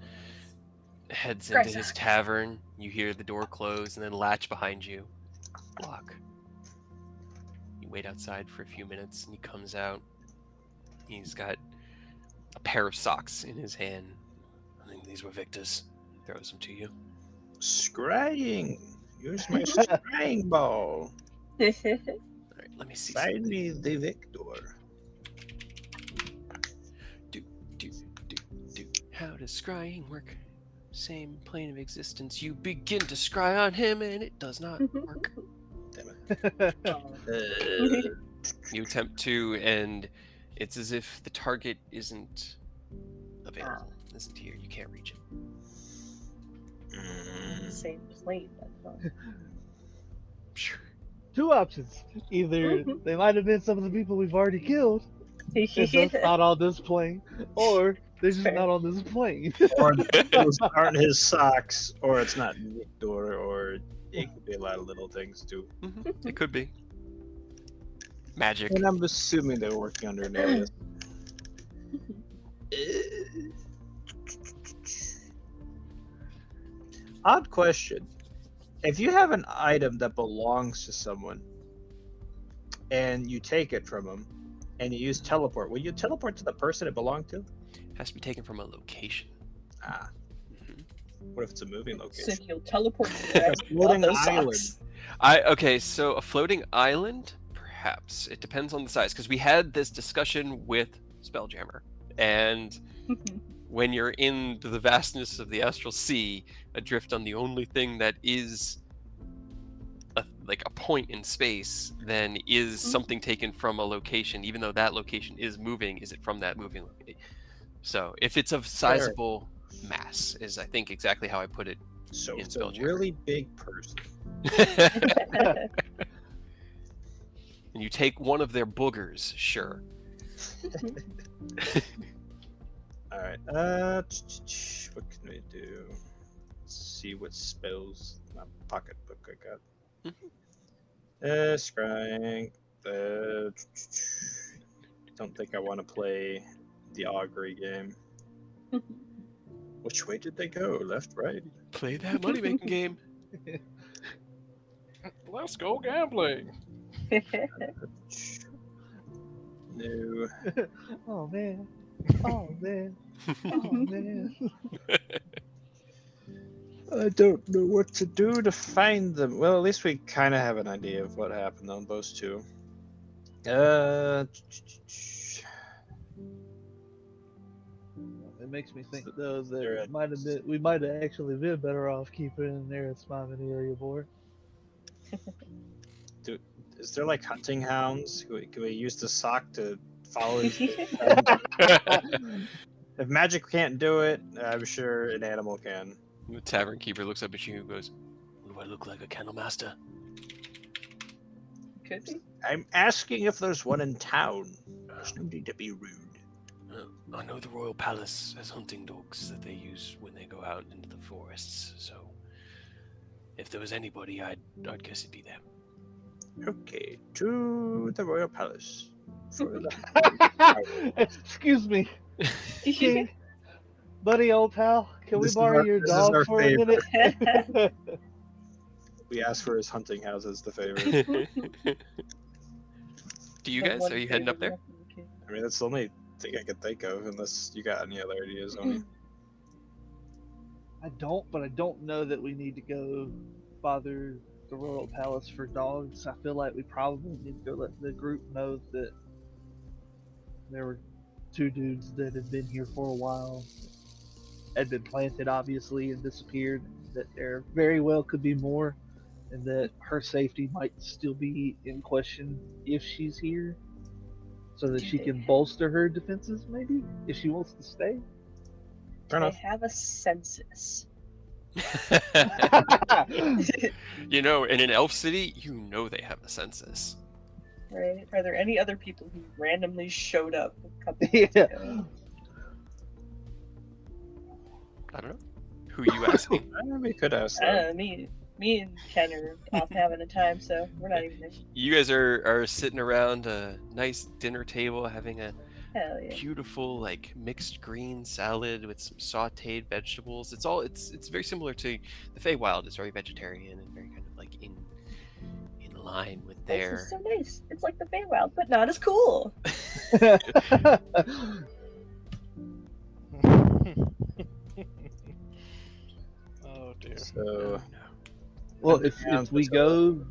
heads Scry into his socks. tavern. You hear the door close and then latch behind you. Lock. You wait outside for a few minutes and he comes out. He's got a pair of socks in his hand. I think these were Victor's. Throws them to you. Scrying. Use my scrying ball. All right, let me see. Find something. me the victor. Do. How does scrying work? Same plane of existence. You begin to scry on him and it does not work. Damn it. Oh. You attempt to, and it's as if the target isn't available. Isn't here. You can't reach it. Mm. Same plane. That's fun. Sure. Two options. Either they might have been some of the people we've already killed, and thus not on this plane, or they're just Fair. not on this plane. Or those aren't his socks, or it's not Victor, or it could be a lot of little things too. It could be. Magic. And I'm assuming they're working under an alias. Odd question. If you have an item that belongs to someone and you take it from them and you use teleport, will you teleport to the person it belonged to? Has to be taken from a location. Ah. Mhm. What if it's a moving So location? he'll teleport you there. Floating Those island. socks. Okay, so a floating island, perhaps. It depends on the size, because we had this discussion with Spelljammer, and when you're in the vastness of the astral sea, adrift on the only thing that is like a point in space, then is something taken from a location, even though that location is moving, is it from that moving location? So if it's of sizable mass, is I think exactly how I put it. So in it's a Spelljammer. really big person. And you take one of their boogers, sure. All right. What can we do? Let's see what spells my pocketbook I got. Scrying. Don't think I want to play the augury game. Which way did they go? Left, right? Play that money making game. Let's go gambling. No. Oh man. Oh man. Oh man. I don't know what to do to find them. Well, at least we kind of have an idea of what happened on those two. It makes me think though They're that at- we might have actually been better off keeping Nerith's mom in the area board. Is there like hunting hounds? Can we use the sock to follow his? If magic can't do it, I'm sure an animal can. The tavern keeper looks up at you and goes, "Do I look like a kennel master?" Could be. I'm asking if there's one in town. There's no need to be rude. I know the royal palace has hunting dogs that they use when they go out into the forests. So, if there was anybody, I'd guess it'd be them. Okay, to the royal palace. For the... Excuse me, King, buddy, old pal. Can we borrow your this is dog our for a favor. minute? We asked for his hunting house as the favor. Do you guys? Are you heading up there? I mean, that's the only thing I could think of, unless you got any other ideas, Oni. I don't, but I don't know that we need to go bother the royal palace for dogs. I feel like we probably need to go let the group know that there were two dudes that had been here for a while, had been planted obviously and disappeared, that there very well could be more, and that her safety might still be in question if she's here, so that she can bolster her defenses maybe, if she wants to stay. Fair They enough. have a census. You know, in an elf city, you know they have a census. Right? Are there any other people who randomly showed up a couple Yeah. months ago? I don't know. Who are you asking? We could ask that. Me and Ken are off having a time, so we're not even there. You guys are sitting around a nice dinner table having a Hell yeah. beautiful like mixed green salad with some sautéed vegetables. It's very similar to the Feywild. It's very vegetarian and very kind of like in line with This their. is so nice. It's like the Feywild, but not as cool. Oh dear. So, Well, if Sounds we good.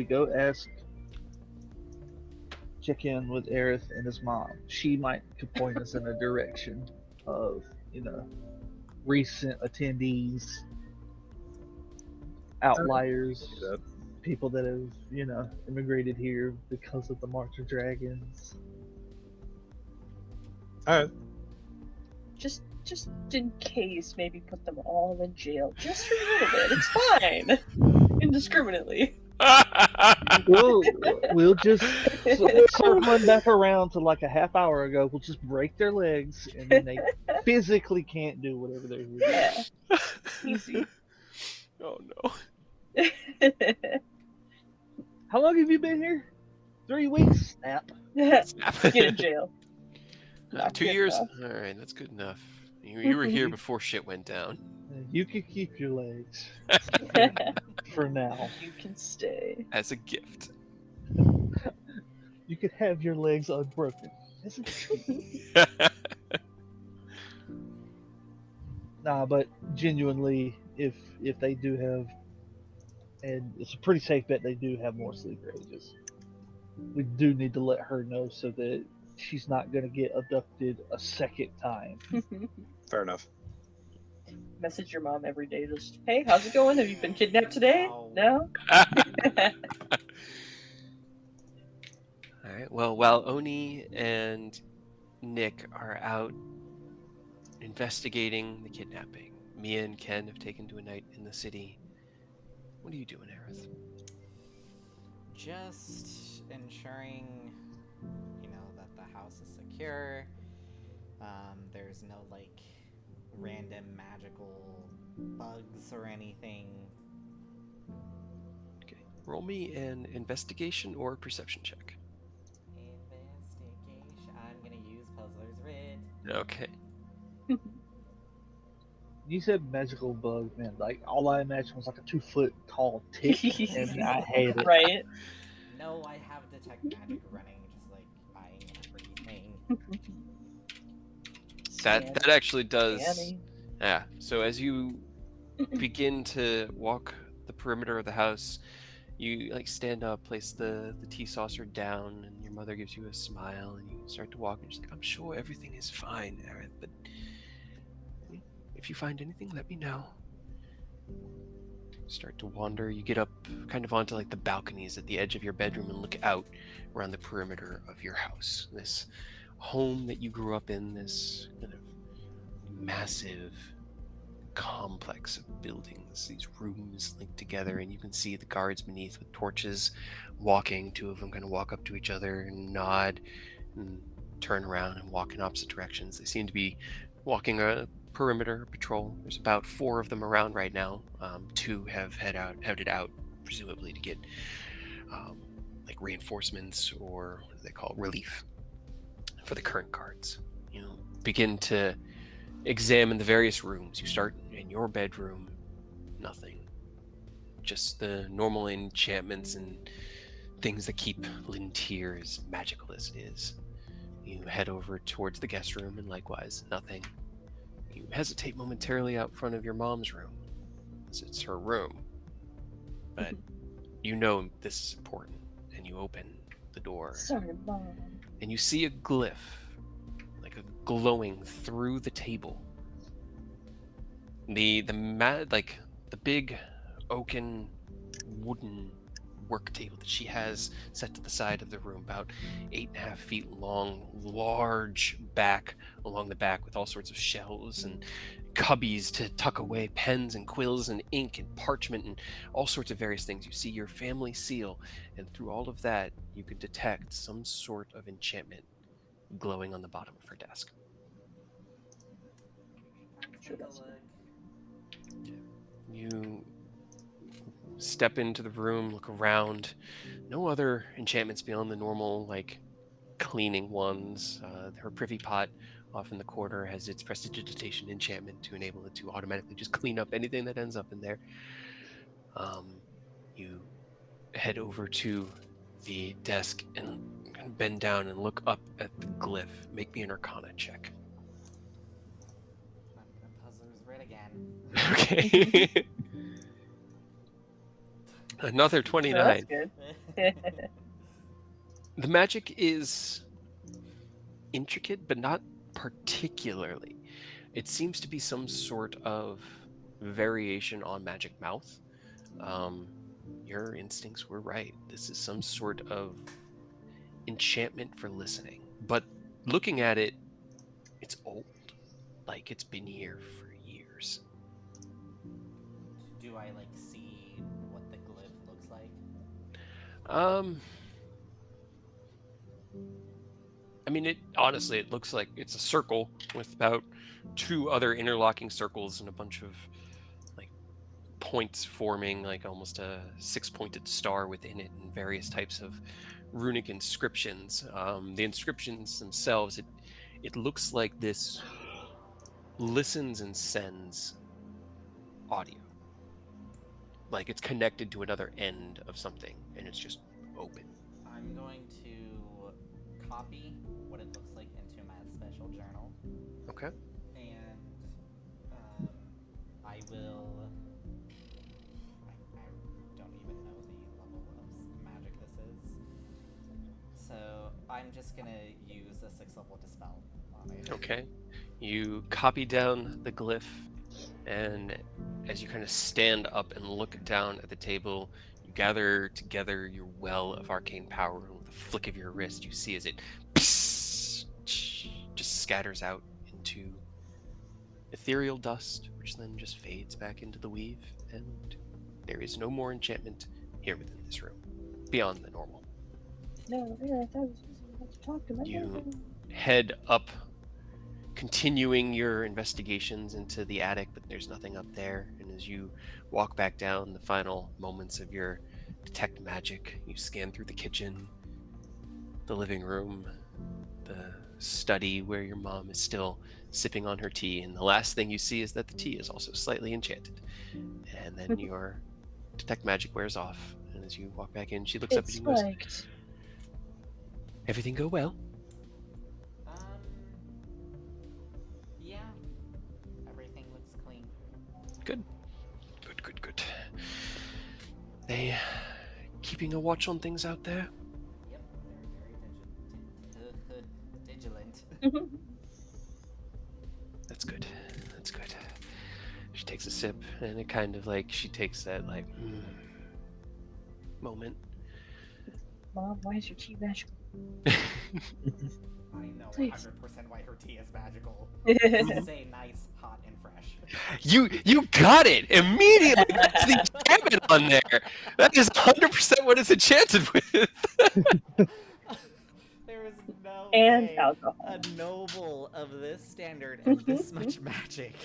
go ask, check in with Aerith and his mom, she might could point us in a direction of recent attendees, outliers, do that. people that have immigrated here because of the March of Dragons. Alright. Just in case, maybe put them all in jail. Just for a little bit. It's fine. Indiscriminately. We'll just circling back around to like a half hour ago. We'll just break their legs, and then they physically can't do whatever they're here. Yeah. Easy. Oh no. How long have you been here? 3 weeks? Snap. Get in jail. 2 years. All right, that's good enough. You were here before shit went down. You can keep your legs for now. You can stay. As a gift. You can have your legs unbroken. As a treat. Nah, but genuinely, if they do have, and it's a pretty safe bet they do have more sleeper ages, we do need to let her know so that she's not going to get abducted a second time. Fair enough. Message your mom every day. Just, hey, how's it going? Have you been kidnapped today? No? Alright, well, while Oni and Nick are out investigating the kidnapping, Mia and Ken have taken to a night in the city. What are you doing, Aerith? Just ensuring, that the house is secure. There's no, random magical bugs or anything. Okay, roll me an investigation or perception check. Investigation. I'm gonna use Puzzler's Rid. Okay. You said magical bug, man. Like, all I imagined was like a 2-foot tall tick, and I hate it. Right? No, I have Detect Magic running, just eyeing everything. That actually does. Danny. Yeah. So as you begin to walk the perimeter of the house, you stand up, place the tea saucer down, and your mother gives you a smile, and you start to walk, and she's like, "I'm sure everything is fine, Aerith, but if you find anything, let me know." start to wander. You get up kind of onto like the balconies at the edge of your bedroom and look out around the perimeter of your house. This home that you grew up in, this kind of massive complex of buildings, these rooms linked together, and you can see the guards beneath with torches walking. Two of them kind of walk up to each other and nod and turn around and walk in opposite directions. They seem to be walking a perimeter patrol. There's about 4 of them around right now. 2 have headed out, presumably to get like reinforcements or what do they call relief for the current guards. You begin to examine the various rooms. You start in your bedroom, nothing. Just the normal enchantments and things that keep Lintier as magical as it is. You head over towards the guest room, and likewise, nothing. You hesitate momentarily out front of your mom's room, as it's her room. But you know this is important, and you open the door. Sorry, Mom. And you see a glyph, like a glowing through the table. The big oaken wooden work table that she has set to the side of the room, about 8.5 feet long, large back along the back with all sorts of shelves and cubbies to tuck away pens and quills and ink and parchment and all sorts of various things. You see your family seal, and through all of that, you could detect some sort of enchantment glowing on the bottom of her desk. Take a look. You step into the room, look around. No other enchantments beyond the normal, like, cleaning ones. Her privy pot off in the corner has its prestidigitation enchantment to enable it to automatically just clean up anything that ends up in there. You head over to the desk and bend down and look up at the glyph. Make me an Arcana check. I'm gonna Puzzler's Writ again. Okay. Another So 29. that's good. The magic is intricate, but not particularly. It seems to be some sort of variation on Magic Mouth. Your instincts were right. This is some sort of enchantment for listening. But looking at it, it's old. Like it's been here for years. Do I like see what the glyph looks like? Um, I mean, it honestly, it looks like it's a circle with about 2 other interlocking circles and a bunch of like points forming like almost a 6-pointed star within it, and various types of runic inscriptions. The inscriptions themselves, it looks like this listens and sends audio, like it's connected to another end of something, and it's just open. I'm going to copy what it looks like into my special journal. Okay. And I will. I don't even know the level of magic this is. So I'm just gonna use a 6th level dispel on it. Okay. You copy down the glyph, and as you kind of stand up and look down at the table, you gather together your well of arcane power, and with a flick of your wrist, you see as it just scatters out into ethereal dust, which then just fades back into the weave, and there is no more enchantment here within this room, beyond the normal. No, I thought I was about to talk to my You mom. head up, continuing your investigations into the attic, but there's nothing up there. And as you walk back down the final moments of your detect magic, you scan through the kitchen, the living room, the study where your mom is still sipping on her tea, and the last thing you see is that the tea is also slightly enchanted. And then your detect magic wears off, and as you walk back in, she looks up at It's you and goes, spiked. "Everything go well?" Yeah. Everything looks clean. Good. Good. They keeping a watch on things out there? Yep, they're very vigilant. That's good. She takes a sip, and it kind of like she takes that like moment. Mom, why is your tea magical? I know Please. 100% why her tea is magical. Mhm. Say nice, hot, and fresh. You got it immediately. That's the enchantment on there. That is 100% what it's enchanted with. There is no And way alcohol. a noble of this standard and this much magic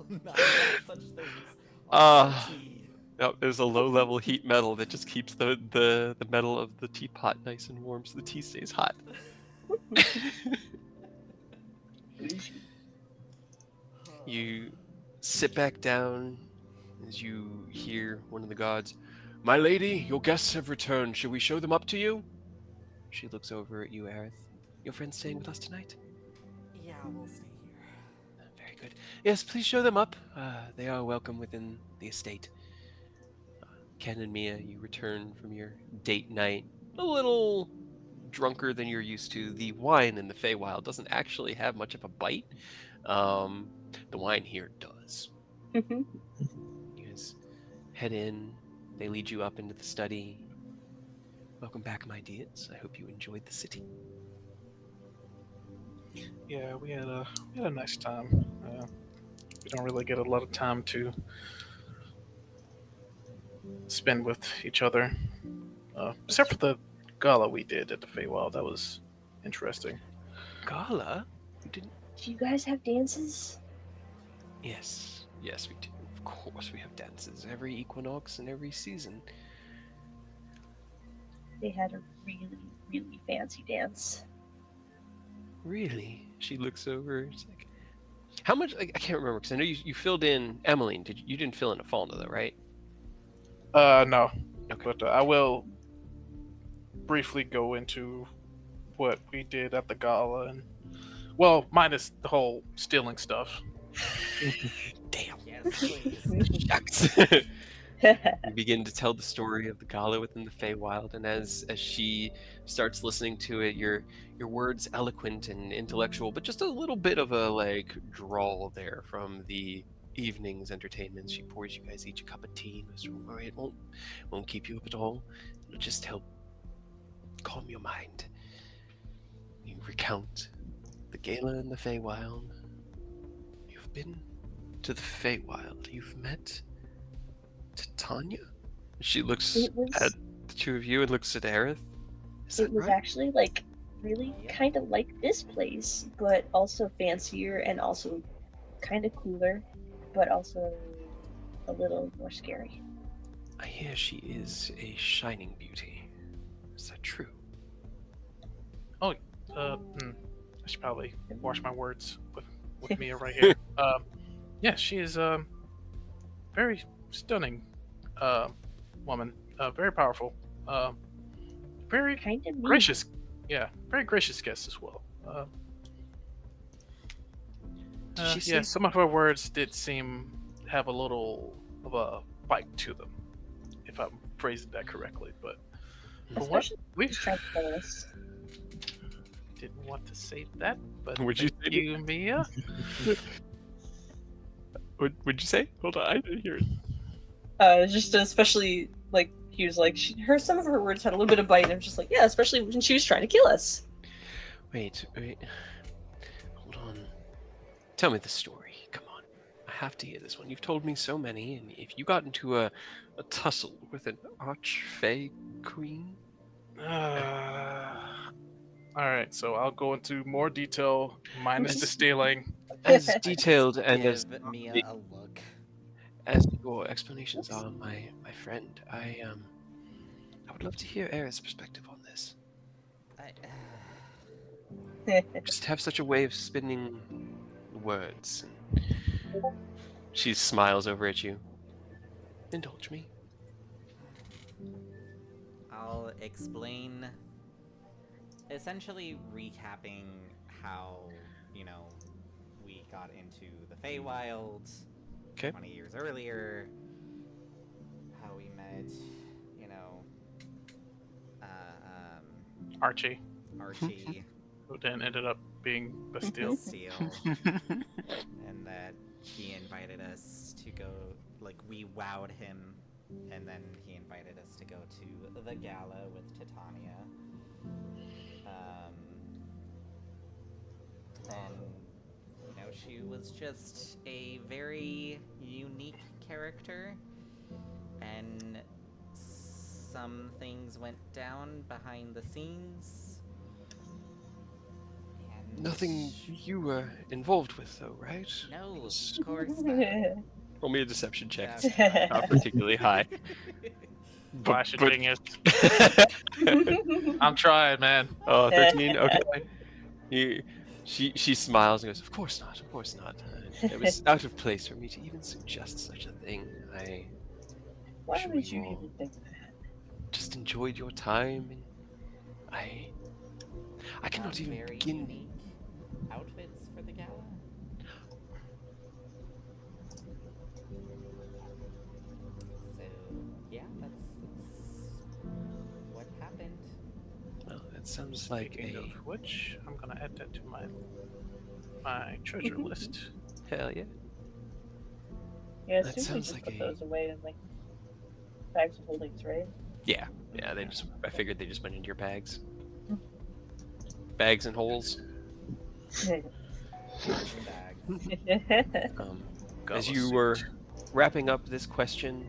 will not have such things on their tea. No, there's a low-level heat metal that just keeps the metal of the teapot nice and warm, so the tea stays hot. You sit back down as you hear one of the gods. My lady, your guests have returned. Shall we show them up to you? She looks over at you, Aerith. Your friends staying with us tonight? Yeah, we'll stay here. Very good. Yes, please show them up. They are welcome within the estate. Ken and Mia, you return from your date night a little drunker than you're used to. The wine in the Feywild doesn't actually have much of a bite. The wine here does. You guys head in. They lead you up into the study. Welcome back, my dears. I hope you enjoyed the city. Yeah, we had a nice time. We don't really get a lot of time to spend with each other, except for the gala we did at the Feywild. That was interesting. Gala? You didn't? Do you guys have dances? Yes, yes, we do. Of course, we have dances every equinox and every season. They had a really, really fancy dance. Really? She looks over. It's like, how much? Like, I can't remember because I know you filled in Emmeline. You didn't fill in a Fauna though, right? No, Okay. but I will briefly go into what we did at the gala, and well, minus the whole stealing stuff. Damn. Yes, please. Shucks. You begin to tell the story of the gala within the Feywild, and as she starts listening to it, your words eloquent and intellectual, but just a little bit of a like drawl there from the evening's entertainment. She pours you guys each a cup of tea. Don't worry, it won't keep you up at all. It'll just help calm your mind. You recount the gala in the Feywild. You've been to the Feywild. You've met Titania? She looks It was at the two of you and looks at Aerith. Is that it was right? actually like really Yeah. kind of like this place, but also fancier and also kind of cooler, but also a little more scary. I hear she is a shining beauty. Is that true? I should probably wash my words with Mia right here. Yeah, she is very stunning woman. Very powerful. Very Kind of mean. gracious. Yeah, very gracious guest as well. Did she say? Yeah, some of her words did seem have a little of a bite to them, if I'm phrasing that correctly. But for what Especially we if she's trying to kill us. didn't want to say that, but Would you thank say you, Mia. Would you say? Hold on, I didn't hear it. Just especially like he was like some of her words had a little bit of bite, and I'm just like, yeah, especially when she was trying to kill us. Wait. Hold on. Tell me the story. Come on. I have to hear this one. You've told me so many, and if you got into a tussle with an arch-fey queen? All right, so I'll go into more detail, minus the stealing. As detailed and as Give Mia a look. as your explanations are, my friend, I would love to hear Aerith's perspective on this. Just have such a way of spinning words. And she smiles over at you. Indulge me. I'll explain, essentially recapping how, we got into the Feywild 20 years earlier, how we met, Archie, Archie, who then ended up being Bastille. Steele, and that he invited us to go, like, we wowed him, and then he invited us to go to the gala with Titania. And, you know, she was just a very unique character, and some things went down behind the scenes. And Nothing you were involved with, though, right? no, Because of course not. roll me a deception check. That's It's not particularly high. Flash of But genius. I'm trying, man. oh, 13? Okay. She smiles and goes, "Of course not. Of course not. It was out of place for me to even suggest such a thing. I'm Why sure would you you all even think that? just enjoyed your time, and I we got cannot even very begin." unique outfits for the gala. So yeah, that's what happened. Well, that sounds like Speaking a of which, I'm gonna add that to my treasure list. hell yeah. Yeah, I That assume we sounds just like put a those away in like bags of holdings, right? yeah. They just I figured they just went into your bags, bags and holes. Bags and bags. As Gala you suit. were wrapping up this question,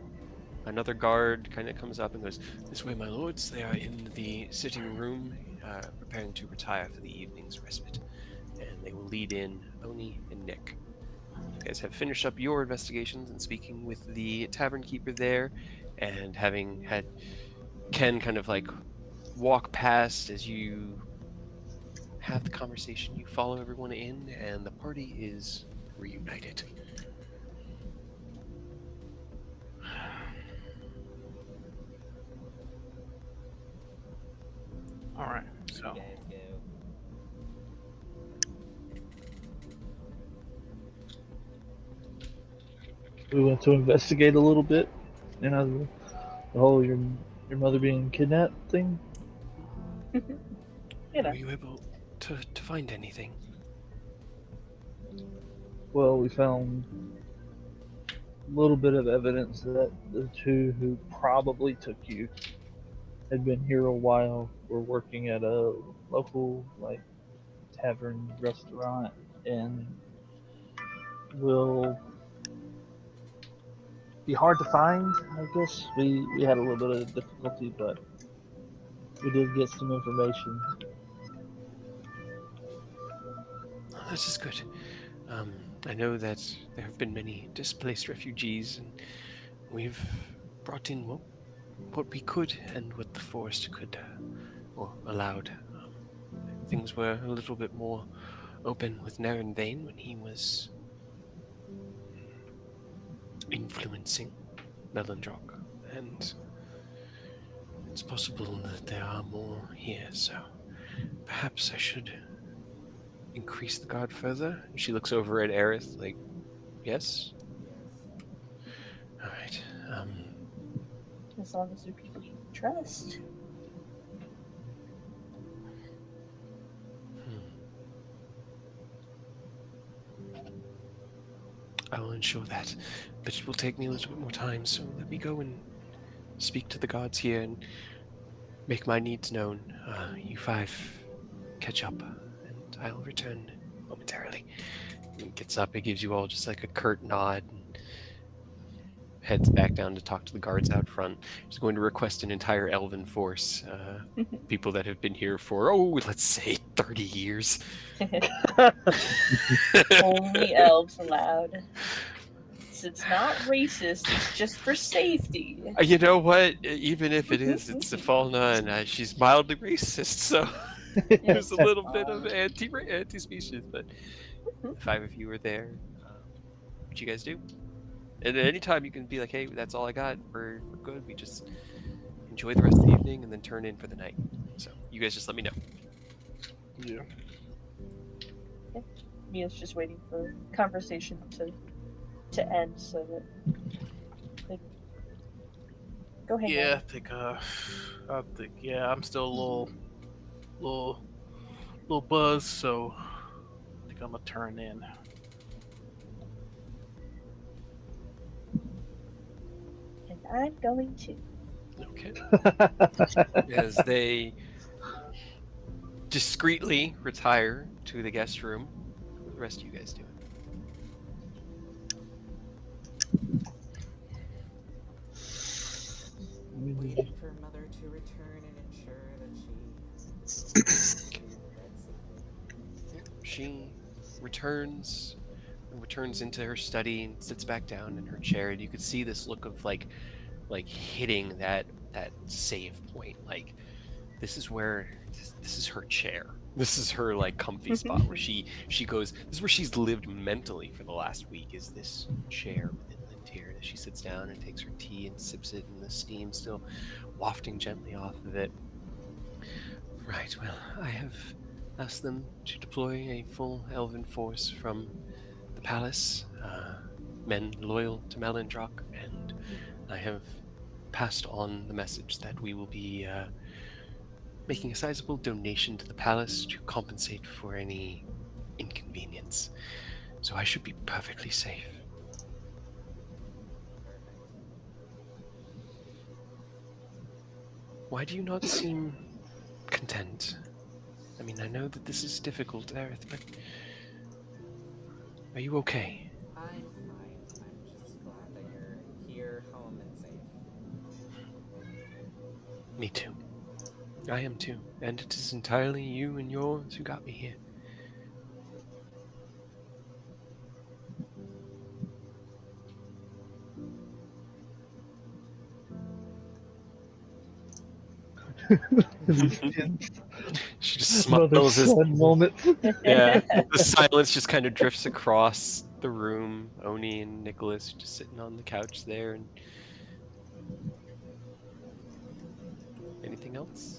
another guard kind of comes up and goes, "This way, my lords. They are in the sitting room, preparing to retire for the evening's respite, and they will lead in Oni and Nick. You guys have finished up your investigations and speaking with the tavern keeper there, and having had Ken kind of like walk past as you have the conversation. You follow everyone in, and the party is reunited." All right, Where do you so guys go? We went to investigate a little bit, you know, the whole your mother being kidnapped thing. You know. Were you able to find anything? Well, we found a little bit of evidence that the two who probably took you had been here a while, were working at a local like tavern restaurant, and will be hard to find. I guess we had a little bit of difficulty, but we did get some information. Oh, this is good. I know that there have been many displaced refugees, and we've brought in what we could and what the forest could or allowed. Things were a little bit more open with Naren Vane when he was influencing Melandrock, and it's possible that there are more here, so perhaps I should increase the guard further. And she looks over at Aerith like, yes? Yes. All right. As long as they're people you can trust. I will ensure that, but it will take me a little bit more time, so let me go and speak to the guards here and make my needs known. You five catch up, and I'll return momentarily. He gets up, he gives you all just like a curt nod, and heads back down to talk to the guards out front. He's going to request an entire elven force. People that have been here for, let's say 30 years. Only elves allowed. It's not racist, it's just for safety. You know what? Even if it is, it's Sifalna, and she's mildly racist, so there's a little bit of anti-species. But the five of you are there. What you guys do? And at any time you can be like, "Hey, that's all I got. We're good. We just enjoy the rest of the evening and then turn in for the night." So you guys just let me know. yeah. Mia's just waiting for conversation to end so that they can go hang Yeah, out. I think yeah, I'm still a little buzzed, so I think I'm gonna turn in. I'm going to. Okay. As they discreetly retire to the guest room, what are the rest of you guys doing? Waiting for Mother to return and ensure that she gets to bed safely. Yep. She returns into her study and sits back down in her chair, and you could see this look of like hitting that save point. Like this is where this is her chair. This is her like comfy spot where she goes. This is where she's lived mentally for the last week. Is this chair with Inland here? As she sits down and takes her tea and sips it, and the steam still wafting gently off of it. Right. Well, I have asked them to deploy a full elven force from the palace, men loyal to Melindrock, and I have passed on the message that we will be making a sizable donation to the palace to compensate for any inconvenience. So I should be perfectly safe. Perfect. Why do you not seem content? I mean, I know that this is difficult, Aerith, but are you okay? I'm fine. I'm just glad that you're here, home, and safe. Me too. I am too, and it is entirely you and yours who got me here. She just Mother smiles as son moment. yeah, the silence just kind of drifts across the room. Oni and Nicholas just sitting on the couch there. And anything else?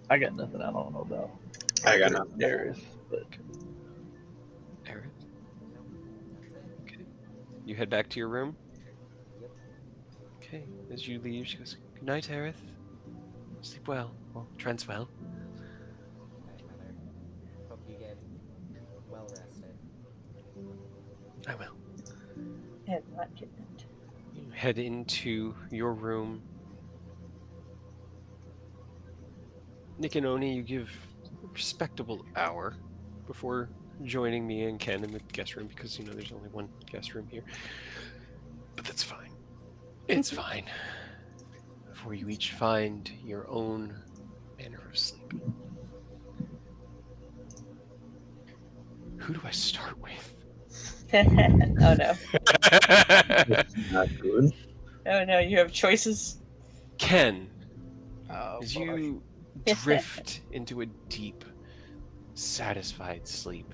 I got nothing I don't know about. I got nothing. Darius, but Aerith, Nope. That's it. okay. You head back to your room. Yep. Okay. As you leave, she goes, "Good night, Aerith. Sleep well. Well, trance well." Good night, Mother. Hope you get well rested. I will. And not get that. You head into your room. Nick and Oni, you give a respectable hour before joining me and Ken in the guest room because, you know, there's only one guest room here. But that's fine. It's fine. Before you each find your own manner of sleep. Who do I start with? Oh no. Not good. Oh no, you have choices. Ken, Oh as boy. you drift into a deep, satisfied sleep,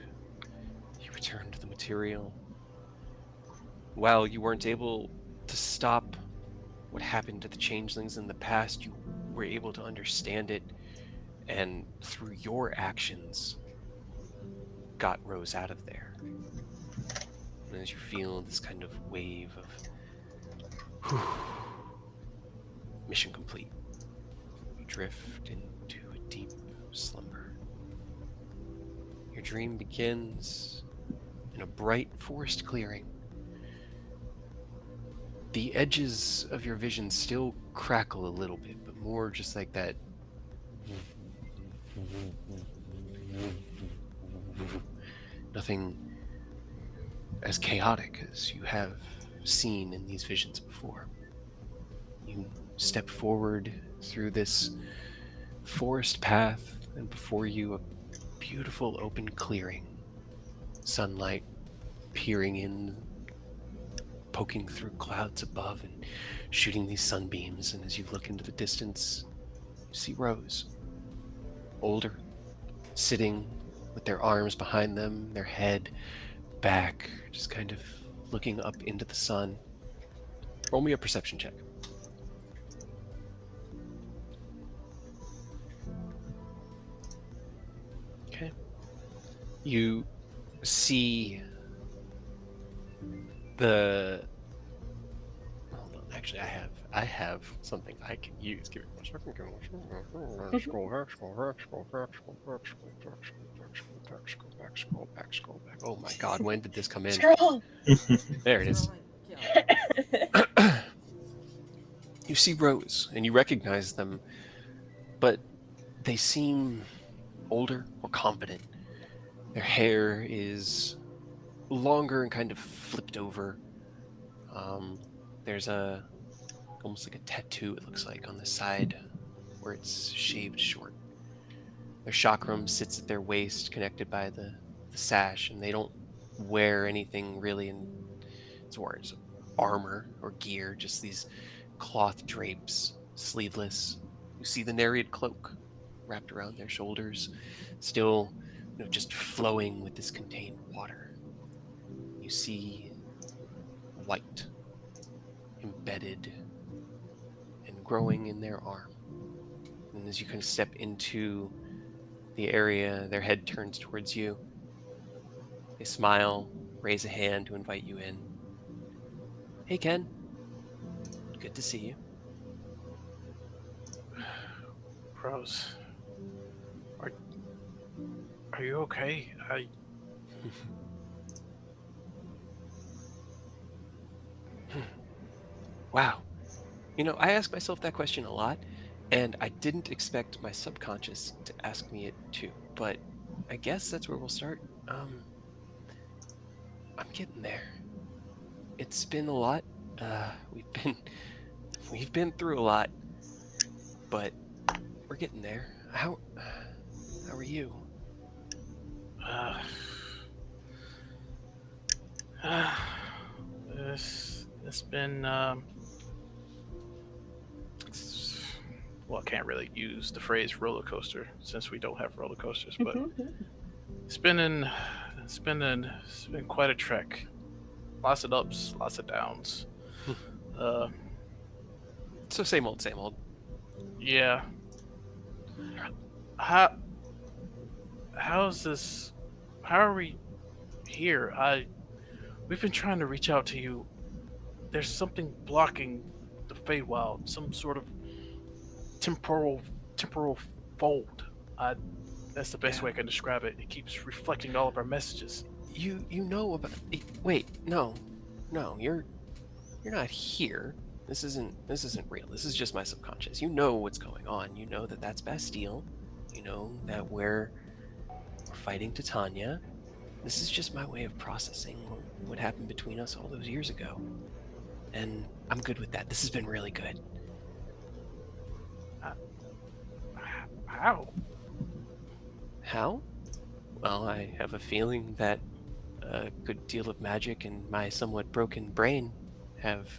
you return to the material. While you weren't able to stop what happened to the changelings in the past, you were able to understand it, and through your actions, got Rose out of there. And as you feel this kind of wave of mission complete, you drift into a deep slumber. Your dream begins in a bright forest clearing. The edges of your vision still crackle a little bit, but more just like that nothing as chaotic as you have seen in these visions before. You step forward through this forest path, and before you, a beautiful open clearing. Sunlight peering in, poking through clouds above, and shooting these sunbeams. And as you look into the distance, you see Rose, older, sitting with their arms behind them, their head back, just kind of looking up into the sun. Roll me a perception check. Okay. You see the... Hold on, actually, I have something I can use. Give me 1 second. scroll back, scroll back. Oh my God, when did this come in? Scroll. There it is. You see Rose, and you recognize them, but they seem older, more confident. Their hair is longer and kind of flipped over. Um, there's almost like a tattoo, it looks like, on the side where it's shaved short. Their chakram sits at their waist, connected by the sash, and they don't wear anything really in as far as armor or gear, just these cloth drapes, sleeveless. You see the Nereid cloak wrapped around their shoulders, still, just flowing with this contained water. You see white embedded and growing in their arm. And as you kind of step into the area, their head turns towards you. They smile, raise a hand to invite you in. Hey, Ken. Good to see you. Rose, are are you okay? Wow. I ask myself that question a lot, and I didn't expect my subconscious to ask me it too. But I guess that's where we'll start. I'm getting there. It's been a lot. We've been through a lot, but we're getting there. How are you? Uh, uh, it's been well, I can't really use the phrase roller coaster since we don't have roller coasters, but it's been in it's been quite a trek. Lots of ups, lots of downs. Uh, So same old, same old. yeah. How how's this? How are we here? We've been trying to reach out to you. There's something blocking the Feywild, some sort of temporal temporal fold. I That's the best Yeah. way I can describe it. It keeps reflecting all of our messages. You know about? Wait, no, you're not here. This isn't real. This is just my subconscious. You know what's going on. You know that that's Bastille. You know that we're fighting Titania. This is just my way of processing what happened between us all those years ago. And I'm good with that. This has been really good. Uh, how? How? Well, I have a feeling that a good deal of magic and my somewhat broken brain have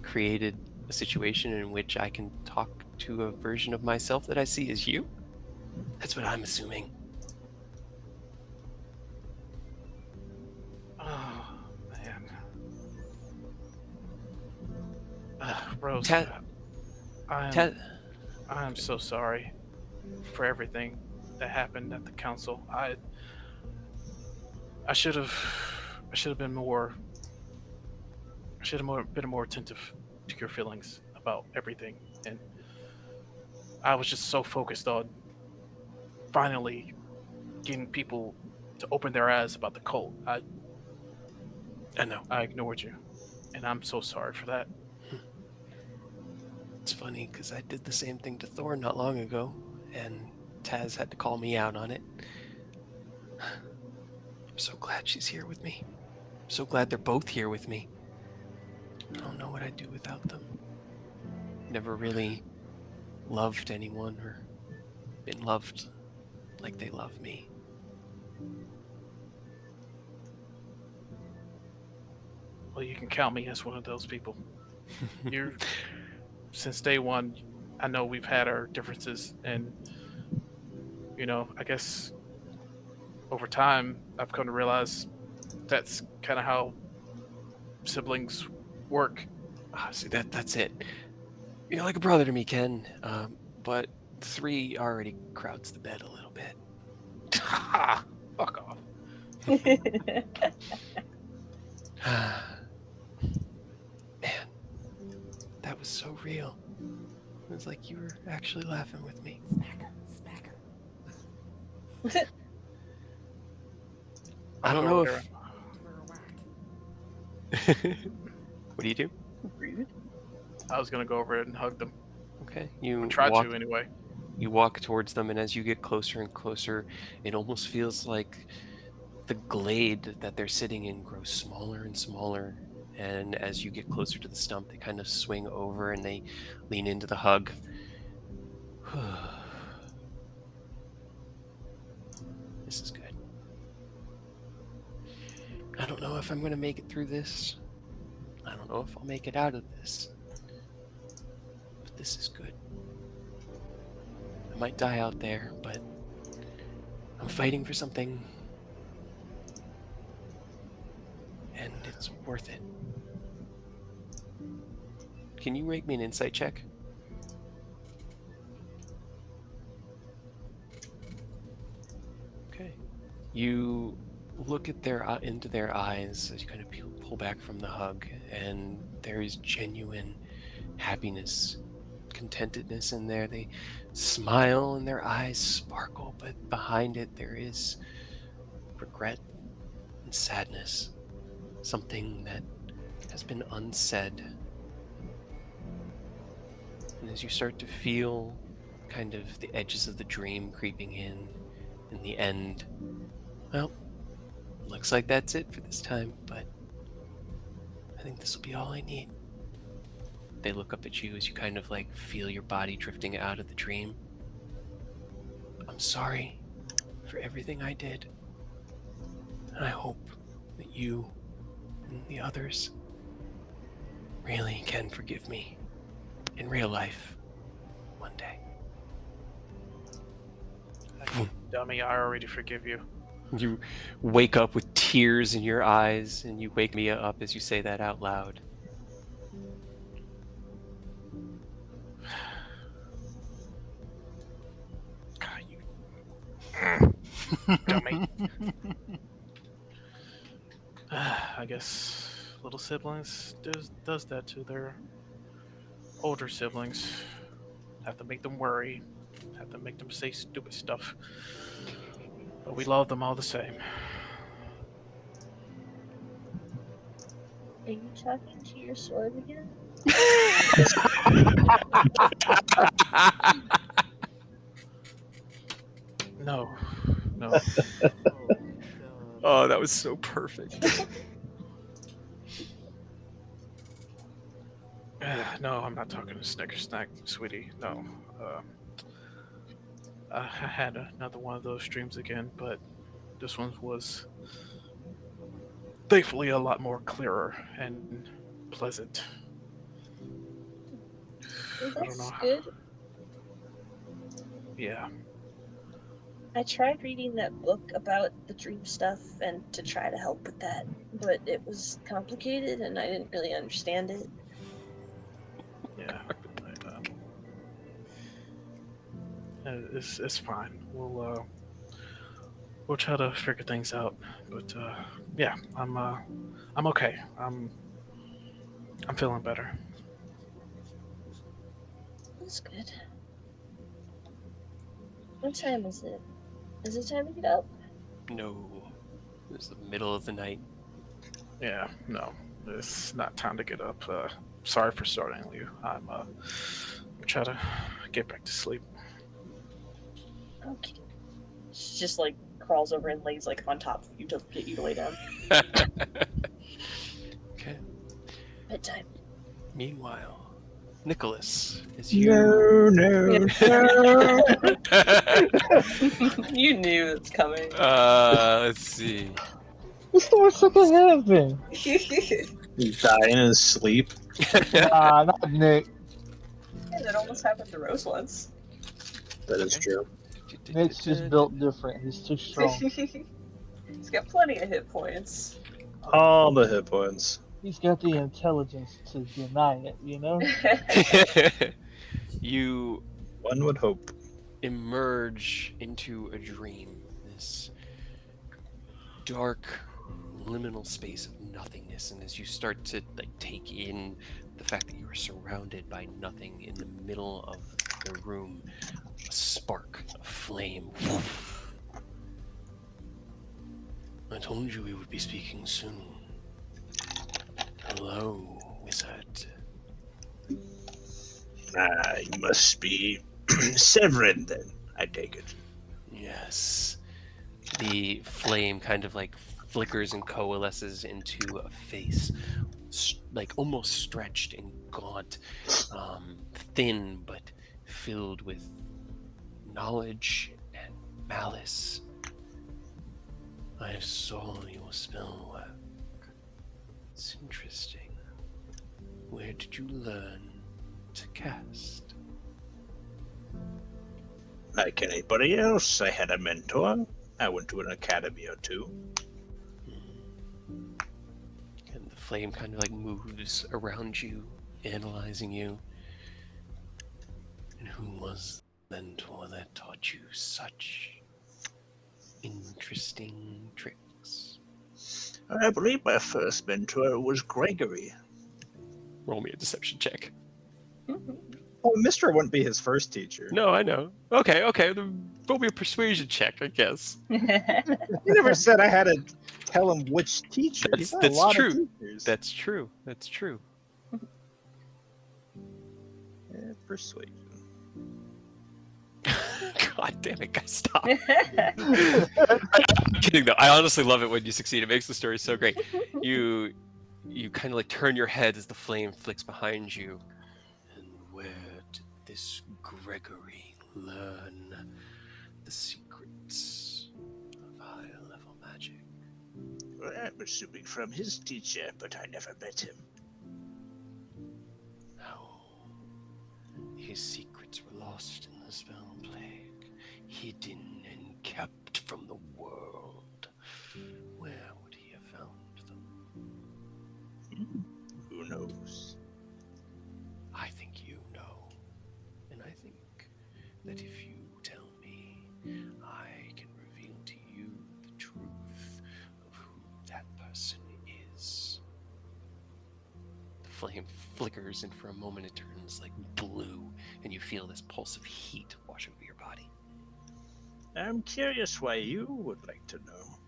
created a situation in which I can talk to a version of myself that I see as you. That's what I'm assuming. Oh man, Rose, Ta- I'm ta- I'm so sorry for everything that happened at the council. I should have I should have been more I should have been more attentive to your feelings about everything, and I was just so focused on finally getting people to open their eyes about the cult. I know. I ignored you, and I'm so sorry for that. It's funny because I did the same thing to Thor not long ago, and Taz had to call me out on it. I'm so glad she's here with me. I'm so glad they're both here with me. I don't know what I'd do without them. Never really loved anyone or been loved like they love me. Well, you can count me as one of those people. You, since day one, I know we've had our differences, and I guess over time, I've come to realize that's kind of how siblings work. See, that's it. You're like a brother to me, Ken. But 3 already crowds the bed a little bit. Fuck off. Man, that was so real. It was like you were actually laughing with me. Smack her. I don't go know over there if. and- What do you do? Rude. I was gonna go over it and hug them. Okay, I try to anyway. you walk towards them, and as you get closer and closer, it almost feels like the glade that they're sitting in grows smaller and smaller. And as you get closer to the stump, they kind of swing over and they lean into the hug. This is good. I don't know if I'm going to make it through this. I don't know if I'll make it out of this. But this is good. I might die out there, but I'm fighting for something. And it's worth it. Can you make me an insight check? Okay. You look at into their eyes as you kind of pull back from the hug, and there is genuine happiness, contentedness in there. They smile and their eyes sparkle, but behind it there is regret and sadness, something that has been unsaid. And as you start to feel kind of the edges of the dream creeping in the end, well, looks like that's it for this time, but I think this will be all I need. They look up at you as you kind of like feel your body drifting out of the dream. I'm sorry for everything I did. And I hope that you and the others really can forgive me in real life one day. Dummy, I already forgive you. You wake up with tears in your eyes, and you wake Mia up as you say that out loud. God, you dummy. I guess little siblings does that to their older siblings. Have to make them worry. Have to make them say stupid stuff. But we love them all the same. Are you talking to your sword again? No, no. Oh, that was so perfect. No, I'm not talking to Snicker Snack, sweetie. No. I had another one of those dreams again, but this one was thankfully a lot more clearer and pleasant. Well, I don't know that's how. good. Yeah. I tried reading that book about the dream stuff and to try to help with that, but it was complicated and I didn't really understand it. Yeah. It's fine. We'll try to figure things out. But yeah, I'm okay. I'm feeling better. That's good. What time is it? Is it time to get up? No, it was the middle of the night. Yeah, no, it's not time to get up. Sorry for starting you. I'm try to get back to sleep. Okay. She just like crawls over and lays like on top of you to get you to lay down. Okay. Bedtime. Meanwhile, Nicholas, as you. No. You knew it's coming. Let's see. What's the worst that can happen? He's dying in his sleep. Nah, not Nick. That almost happened to Rose once. That is Okay. true. Nick's just built different. He's too strong. He's got plenty of hit points. All the hit points. He's got the intelligence to deny it, you know? You One would hope. emerge into a dream, this dark liminal space of nothingness, and as you start to like take in the fact that you are surrounded by nothing, in the middle of the room a spark, a flame I told you we would be speaking soon. Hello, wizard. You must be Severin, then, I take it. Yes. The flame kind of like flickers and coalesces into a face, like almost stretched and gaunt, thin but filled with knowledge and malice. I saw your spell work. It's interesting. Where did you learn to cast? Like anybody else, I had a mentor. I went to an academy or two. And the flame kind of like moves around you, analyzing you. And who was the mentor that taught you such interesting tricks? I believe my first mentor was Gregory. Roll me a deception check. Oh, Mister wouldn't be his first teacher. No, I know. Okay. Then roll me a persuasion check, I guess. He never said I had to tell him which teacher. He's had a That's lot true. of teachers. That's true. That's true. Persuasion. God damn it, guys, stop. I'm kidding though. I honestly love it when you succeed. It makes the story so great. You kind of like turn your head as the flame flicks behind you. And where did this Gregory learn the secrets of higher level magic? Well, I'm assuming from his teacher, but I never met him. How his secrets were lost in the spell plague, hidden and kept from the world. Where would he have found them? Who knows? I think you know. And I think that if you tell me, I can reveal to you the truth of who that person is. The flame flickers, and for a moment it turns like blue, and you feel this pulse of heat wash over your body. I'm curious why you would like to know.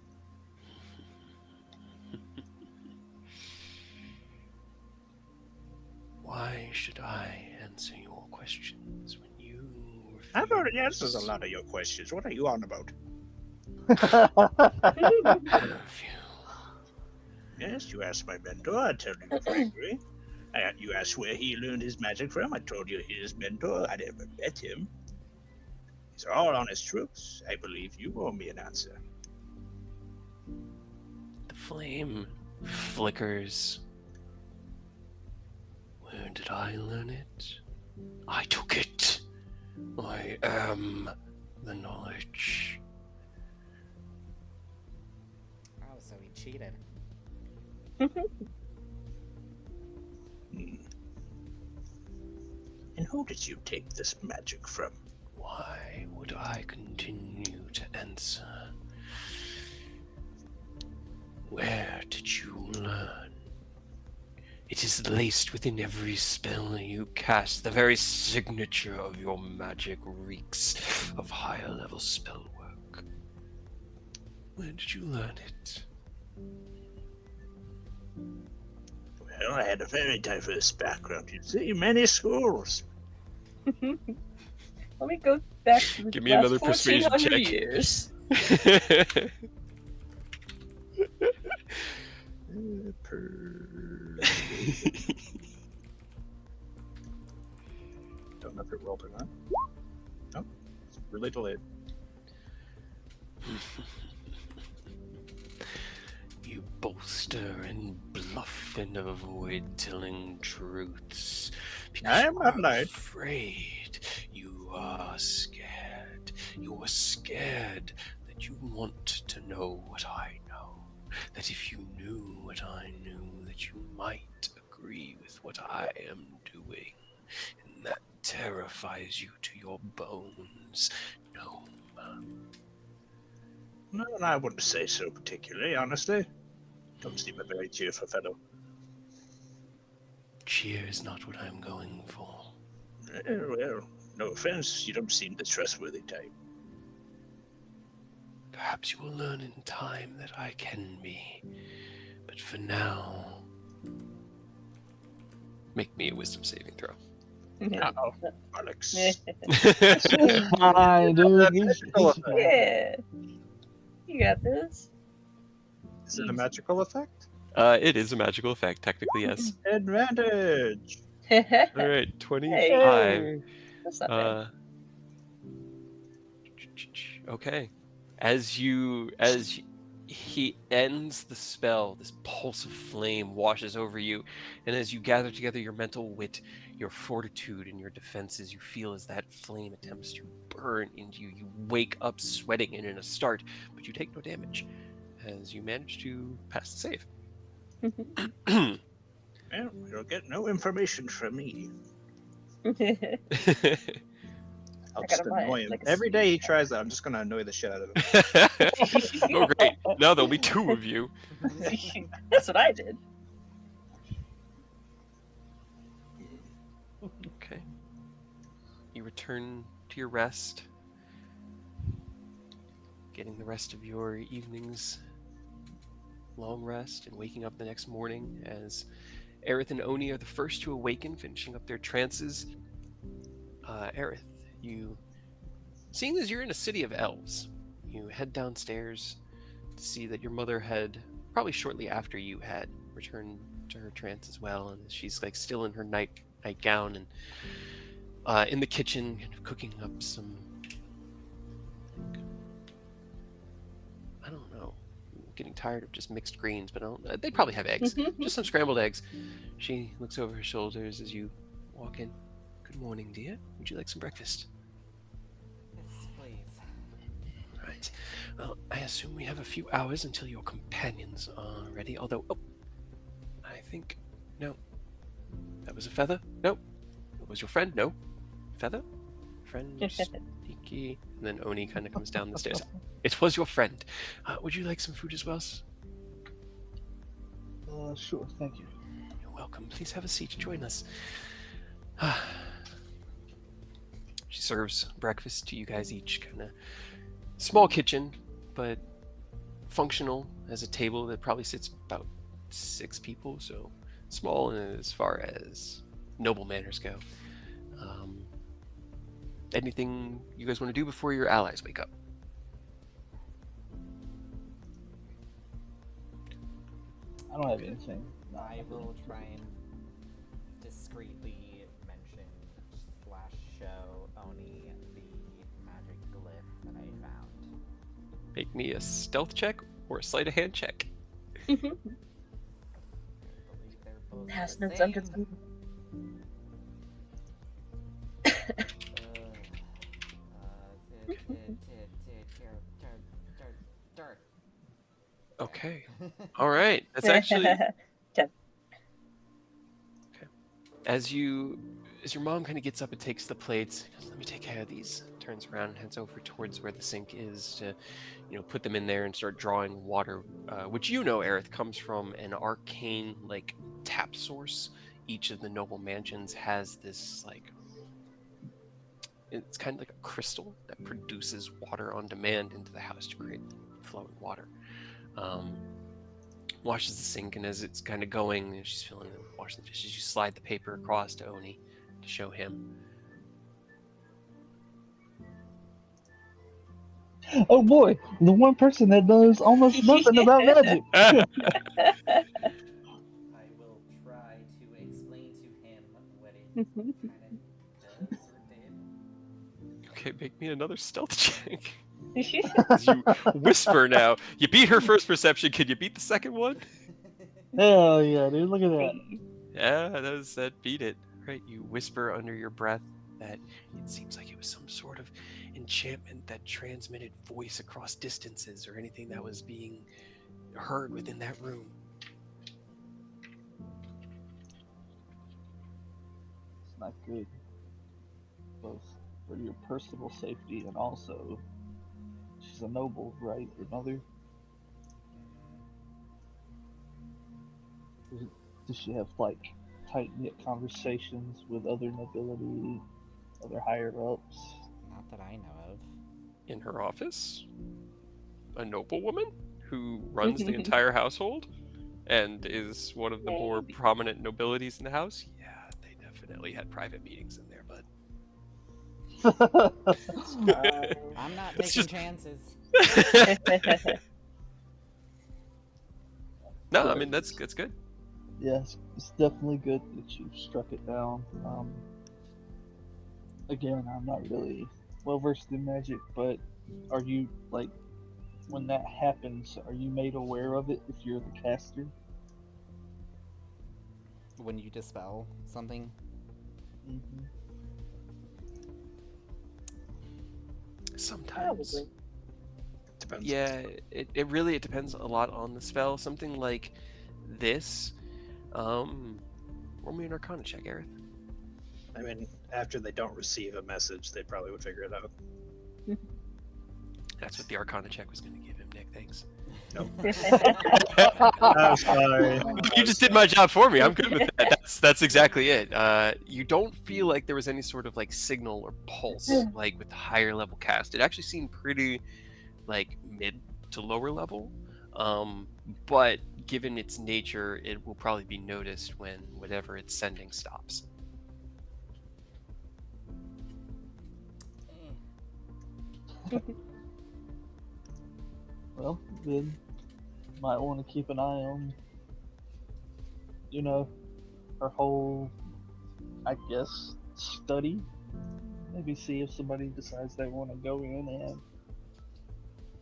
Why should I answer your questions when you refuse? I've already answered a lot of your questions. What are you on about? Curfew. Yes, you asked my mentor. I tell you Gregory. You asked where he learned his magic from. I told you his mentor. I never met him. These are all honest truths. I believe you owe me an answer. The flame flickers. Where did I learn it? I took it. I am the knowledge. Oh, so he cheated. And who did you take this magic from? Why would I continue to answer? Where did you learn? It is laced within every spell you cast. The very signature of your magic reeks of higher level spell work. Where did you learn it? Well, I had a very diverse background. You see, many schools. Let me go back to the Give me last another persuasion 1400 check. years. Don't know if it rolled or not. Nope. It's really delayed. You bolster and bluff and avoid telling truths. Because I am you not are lying. afraid. You are scared. You are scared that you want to know what I know. That if you knew what I knew, that you might agree with what I am doing. And that terrifies you to your bones. No. No, I wouldn't say so particularly, honestly. Don't seem a very cheerful fellow. Cheer is not what I'm going for. Well, no offense, you don't seem the trustworthy type. Perhaps you will learn in time that I can be. But for now, make me a wisdom saving throw. Uh-oh. Alex. It's fine, dude. Magical effect. Yeah. You got this. Is it a magical effect? It is a magical effect, technically, yes. Advantage. All right, 25. Hey. That's not bad. Okay. As he ends the spell, this pulse of flame washes over you, and as you gather together your mental wit, your fortitude, and your defenses, you feel as that flame attempts to burn into you. You wake up sweating and in a start, but you take no damage as you manage to pass the save. Well, you'll get no information from me. I'll I just gotta buy annoy it, him. like a Every day he sneak tries that, I'm just gonna annoy the shit out of him. Oh, great. Now there'll be two of you. That's what I did. Okay. You return to your rest, getting the rest of your evening's long rest and waking up the next morning as Aerith and Oni are the first to awaken, finishing up their trances. Aerith, seeing as you're in a city of elves, you head downstairs to see that your mother had, probably shortly after you had, returned to her trance as well, and she's like still in her nightgown and in the kitchen, kind of cooking up some, I don't know, I'm getting tired of just mixed greens, but they probably have eggs, just some scrambled eggs. She looks over her shoulders as you walk in. Good morning, dear. Would you like some breakfast? Yes, please. Right. Well, I assume we have a few hours until your companions are ready. Although, I think, no. That was a feather? No. It was your friend? No. Feather? Friend, sneaky. And then Oni kind of comes down the stairs. It was your friend. Would you like some food as well? Sure, thank you. You're welcome. Please have a seat. Join us. She serves breakfast to you guys each. Kind of small kitchen, but functional as a table that probably sits about 6 people, so small as far as noble manners go. Anything you guys want to do before your allies wake up? I don't have anything. No, I will try and discreetly mention / show Oni the magic glyph that I found. Make me a stealth check or a sleight of hand check. I believe they're both Has the no same. under. Okay. All right. That's actually as your mom kind of gets up and takes the plates. Goes, let me take care of these. Turns around and heads over towards where the sink is to, put them in there and start drawing water, which Aerith, comes from an arcane like tap source. Each of the noble mansions has this it's kind of like a crystal that produces water on demand into the house to create flowing water. Washes the sink, and as it's kind of going, and she's filling it, washing the dishes, you slide the paper across to Oni to show him. Oh boy, the one person that knows almost nothing about magic. I will try to explain to him what it kind of does or did. Okay, make me another stealth check. As you whisper now. You beat her first perception. Can you beat the second one? Hell yeah, dude! Look at that. Yeah, that beat it. Right, you whisper under your breath that it seems like it was some sort of enchantment that transmitted voice across distances or anything that was being heard within that room. It's not good, both for your personal safety and also she's a noble, right? Your mother. Does she have tight knit conversations with other nobility, other higher ups? Not that I know of. In her office? a noblewoman who runs the entire household and is one of the more Maybe. prominent nobilities in the house, yeah, they definitely had private meetings in there, bud. It's fine. I'm not It's taking just chances. no, I But mean that's good. yes, it's definitely good that you struck it down. Again, I'm not really well versed in magic, but are you like when that happens? Are you made aware of it if you're the caster? When you dispel something, Mm-hmm. Sometimes. Probably. Depends. Yeah, it really depends a lot on the spell. Something like this, roll me an Arcana check, Aerith. I mean, after they don't receive a message, they probably would figure it out. That's what the Arcana check was going to give him, Nick. Thanks. Nope. I'm sorry. You just did my job for me. I'm good with that. That's exactly it. You don't feel like there was any sort of like signal or pulse like with the higher level cast. It actually seemed pretty like mid to lower level. But given its nature, it will probably be noticed when whatever it's sending stops. Well, then might want to keep an eye on, her whole, I guess, study. Maybe see if somebody decides they want to go in and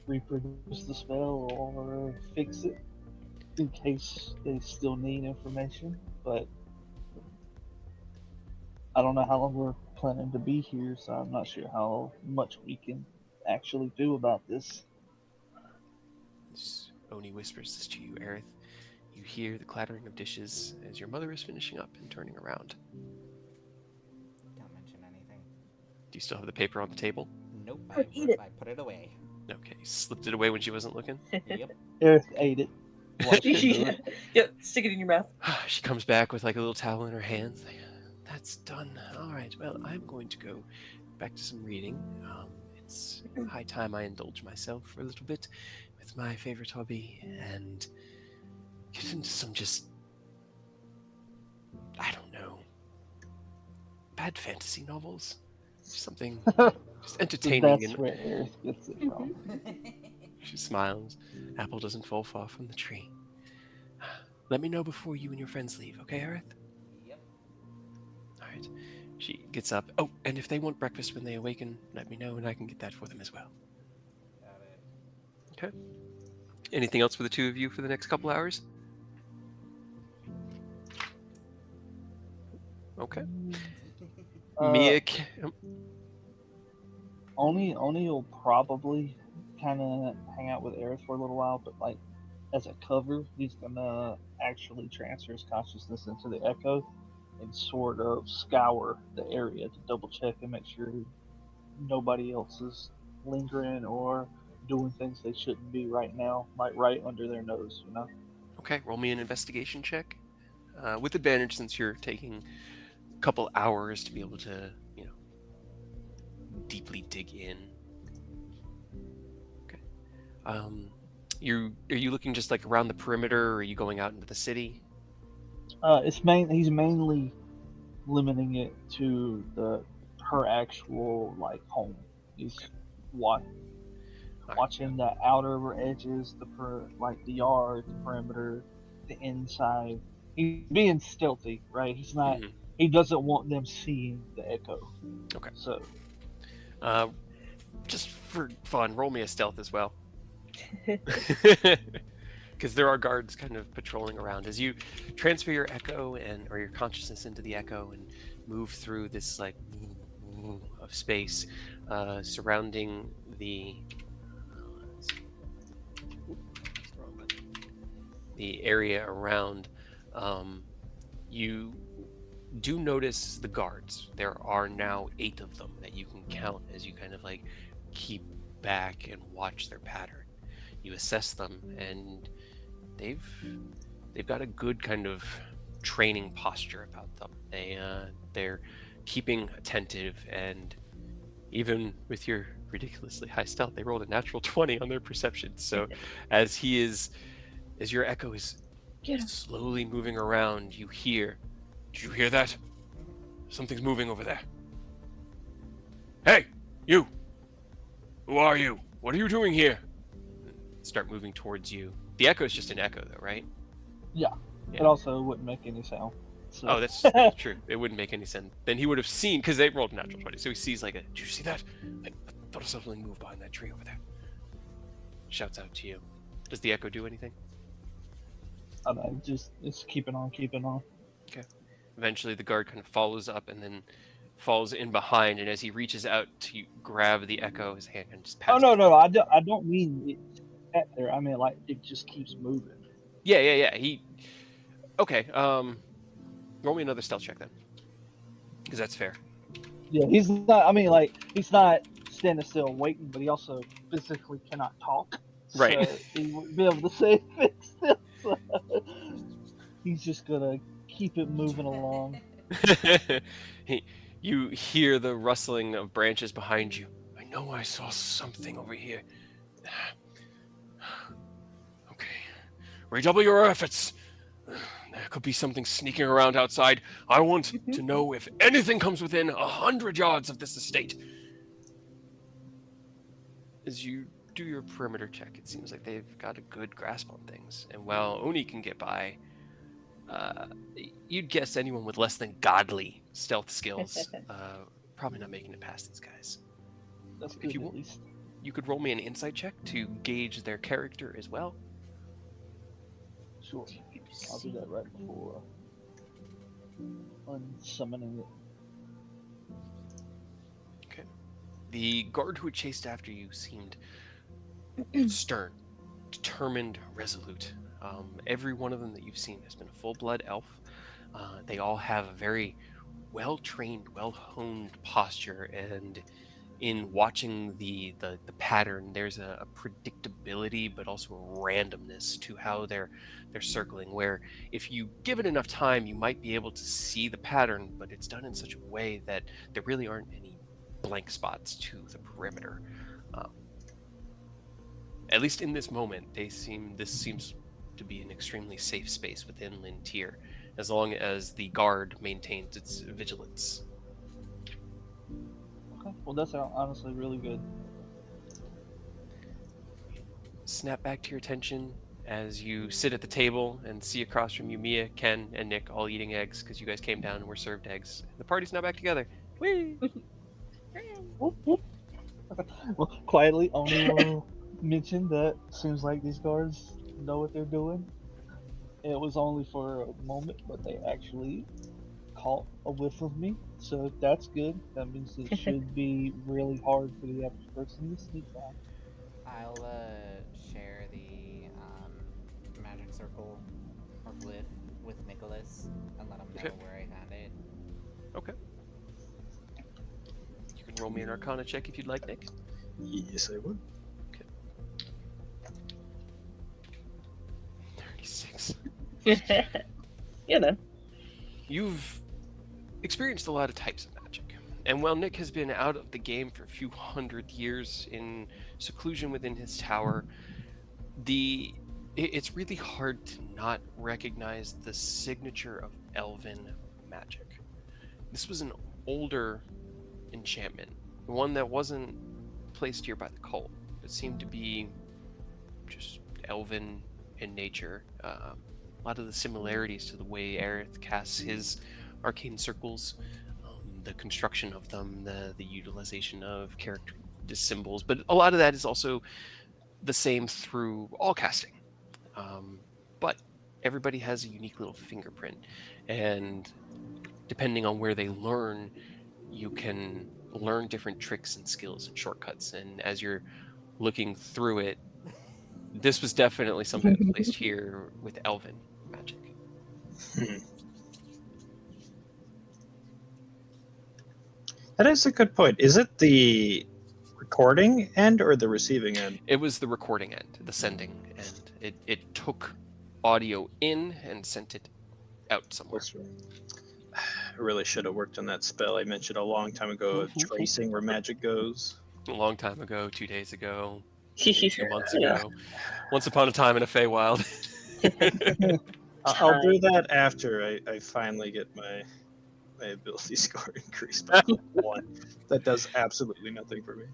reproduce the spell or fix it in case they still need information. But I don't know how long we're planning to be here, so I'm not sure how much we can actually do about this. Oni whispers this to you, Aerith. You hear the clattering of dishes as your mother is finishing up and turning around. don't mention anything. Do you still have the paper on the table? Nope, Eat it. I put it away. Okay, you slipped it away when she wasn't looking. Yep. Aerith ate it. Watch her do it. Yep, stick it in your mouth. She comes back with like a little towel in her hands. Like, that's done. All right. Well, I'm going to go back to some reading. It's high time I indulge myself for a little bit with my favorite hobby and get into some just, I don't know, bad fantasy novels. Something just entertaining. That's where Aerith gets it from. She smiles. Apple doesn't fall far from the tree. Let me know before you and your friends leave, okay, Aerith? Yep. All right. She gets up. Oh, and if they want breakfast when they awaken, let me know and I can get that for them as well. Got it. Okay. Anything else for the two of you for the next couple hours? Okay. Mia. Oni will probably kind of hang out with Aerith for a little while, but like as a cover, he's gonna actually transfer his consciousness into the echo and sort of scour the area to double check and make sure nobody else is lingering or doing things they shouldn't be right now, like right under their nose. Okay, roll me an investigation check. With advantage since you're taking a couple hours to be able to, deeply dig in. Okay. Are you looking just like around the perimeter, or are you going out into the city? He's mainly limiting it to her actual like home. He's watching the outer edges, the yard, the perimeter, the inside. He's being stealthy, right? He's not. Mhm. He doesn't want them seeing the echo. Okay. So Just for fun, roll me a stealth as well. Because there are guards kind of patrolling around as you transfer your echo or your consciousness into the echo and move through this like of space surrounding the area around. You do notice the guards. There are now 8 of them that you can count as you kind of like keep back and watch their pattern. You assess them, and they've got a good kind of training posture about them. They're keeping attentive, and even with your ridiculously high stealth, they rolled a natural 20 on their perception. So as your echo is Get him. slowly moving around, you hear, "Did you hear that? Something's moving over there. Hey, you! Who are you? What are you doing here?" Start moving towards you. The echo is just an echo, though, right? Yeah. Yeah. It also wouldn't make any sound. So. Oh, that's true. It wouldn't make any sense. Then he would have seen, because they rolled a natural 20. So he sees like a, "Did you see that? I thought I saw something move behind that tree over there." Shouts out to you. Does the echo do anything? I don't know, it's keeping on. Okay. Eventually, the guard kind of follows up and then falls in behind. And as he reaches out to grab the echo, his hand and just Oh passes. no, I don't mean it's at there. I mean like it just keeps moving. Yeah. Okay. Roll me another stealth check then, because that's fair. Yeah, he's not. I mean, like he's not standing still and waiting, but he also physically cannot talk. Right. So he wouldn't be able to say anything still. So he's just gonna keep it moving along. You hear the rustling of branches behind you. "I know I saw something over here." Okay. Redouble your efforts. There could be something sneaking around outside. I want to know if anything comes within 100 yards of this estate. As you do your perimeter check, it seems like they've got a good grasp on things. And while Oni can get by, you'd guess anyone with less than godly stealth skills probably not making it past these guys. That's If good you at want, least. you could roll me an insight check to gauge their character as well. Sure. I'll do that right before unsummoning it. Okay. The guard who had chased after you seemed stern, determined, resolute. Every one of them that you've seen has been a full-blood elf. They all have a very well-trained, well-honed posture, and in watching the pattern, there's a predictability, but also a randomness to how they're circling. Where if you give it enough time, you might be able to see the pattern, but it's done in such a way that there really aren't any blank spots to the perimeter. At least in this moment, this seems to be an extremely safe space within Lintier, as long as the guard maintains its vigilance. Okay. Well, that's honestly really good. Snap back to your attention as you sit at the table and see across from you Mia, Ken, and Nick all eating eggs because you guys came down and were served eggs. The party's now back together. Whee! Whoop, whoop. Well, quietly, Oni will mention that seems like these guards know what they're doing. It was only for a moment, but they actually caught a whiff of me, so that's good. That means it should be really hard for the average person to sneak by. I'll share the magic circle or glyph with Nicholas and let him know Okay. where I found it. Okay. You can roll me an Arcana check if you'd like, Nick. Yes, I would. 36. You know. You've experienced a lot of types of magic. And while Nick has been out of the game for a few hundred years in seclusion within his tower, it's really hard to not recognize the signature of elven magic. This was an older enchantment, one that wasn't placed here by the cult, but seemed to be just elven in nature. A lot of the similarities to the way Aerith casts his arcane circles, the construction of them, the utilization of character symbols, but a lot of that is also the same through all casting. But everybody has a unique little fingerprint, and depending on where they learn, you can learn different tricks and skills and shortcuts. And as you're looking through it, this was definitely something that was placed here with elven magic. That is a good point. Is it the recording end or the receiving end? It was the recording end, the sending end. It took audio in and sent it out somewhere. That's right. really should have worked on that spell I mentioned a long time ago of tracing where magic goes. A long time ago, 2 days ago, Yeah. 2 months ago. Once upon a time in a Feywild. I'll do that after I finally get my ability score increased by 1. That does absolutely nothing for me.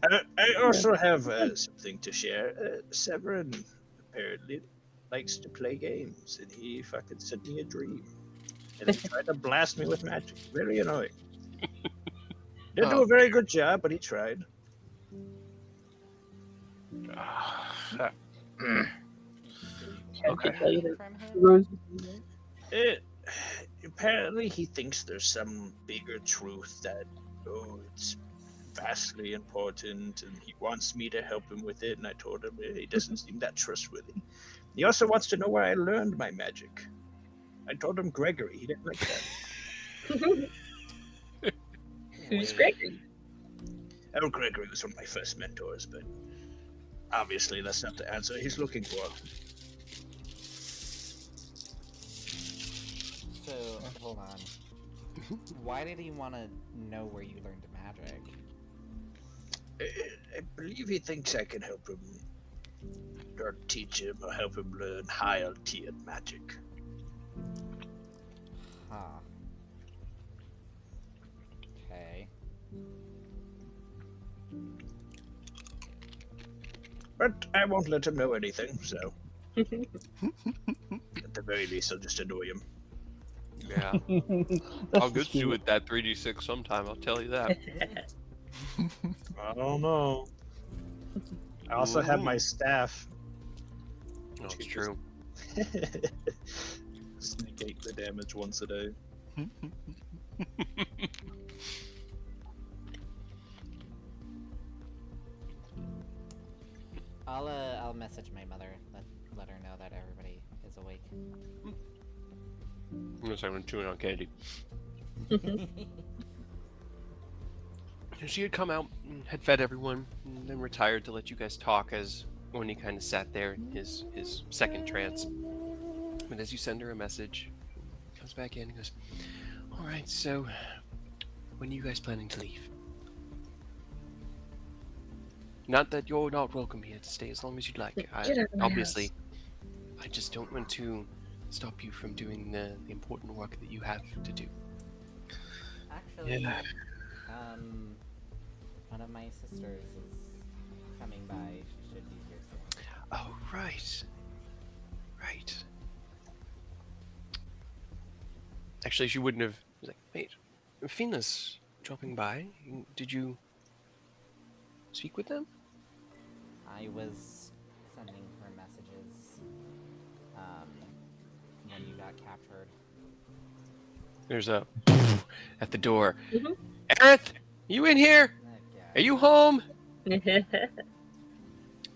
I also have something to share. Severin apparently likes to play games, and he fucking sent me a dream. And he tried to blast me with magic. Very annoying. Didn't do Oh, a very good job, but he tried. What tell you dream that from him? Rose. It, apparently, he thinks there's some bigger truth that, it's vastly important, and he wants me to help him with it. And I told him he doesn't seem that trustworthy. He also wants to know where I learned my magic. I told him Gregory. He didn't like that. Who's Wait, Gregory? Oh, Gregory was one of my first mentors, but obviously that's not the answer he's looking for. So, hold on. Why did he want to know where you learned magic? I believe he thinks I can help him, or teach him, or help him learn higher tiered magic. Huh. Okay. But I won't let him know anything, so at the very least, I'll just annoy him. yeah. That's I'll the get you spirit. with that 3d6 sometime, I'll tell you that. I don't know. I also have my staff. No, which it's can true. just negate the damage once a day. I'll message my mother. Let her know that everybody is awake. I'm gonna say I'm chewing on candy. She had come out and had fed everyone and then retired to let you guys talk as when he kind of sat there in his second trance. But as you send her a message, he comes back in and goes, all right, so when are you guys planning to leave? Not that you're not welcome here to stay as long as you'd like. Get out of my Obviously, I just don't want to stop you from doing the important work that you have to do. Actually, Yeah. one of my sisters is coming by. She should be here soon. Oh, right. Right. Actually, she wouldn't have. I was like, wait, Fina's dropping by. Did you speak with them? I was sending her messages when you got captured. There's a at the door. Mhm. Aerith, you in here? Okay. Are you home?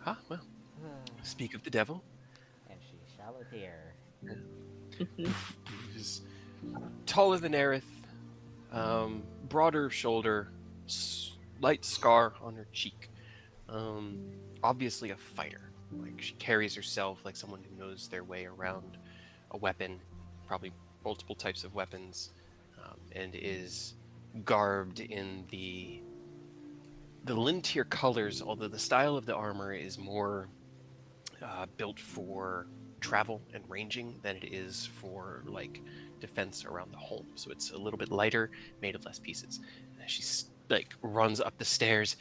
Huh? Well, speak of the devil. And she shall appear. He's taller than Aerith, broader shoulder, light scar on her cheek. Obviously a fighter. Like she carries herself like someone who knows their way around a weapon, probably multiple types of weapons, and is garbed in the Lintier colors. Although the style of the armor is more built for travel and ranging than it is for like defense around the home. So it's a little bit lighter, made of less pieces. And she like runs up the stairs.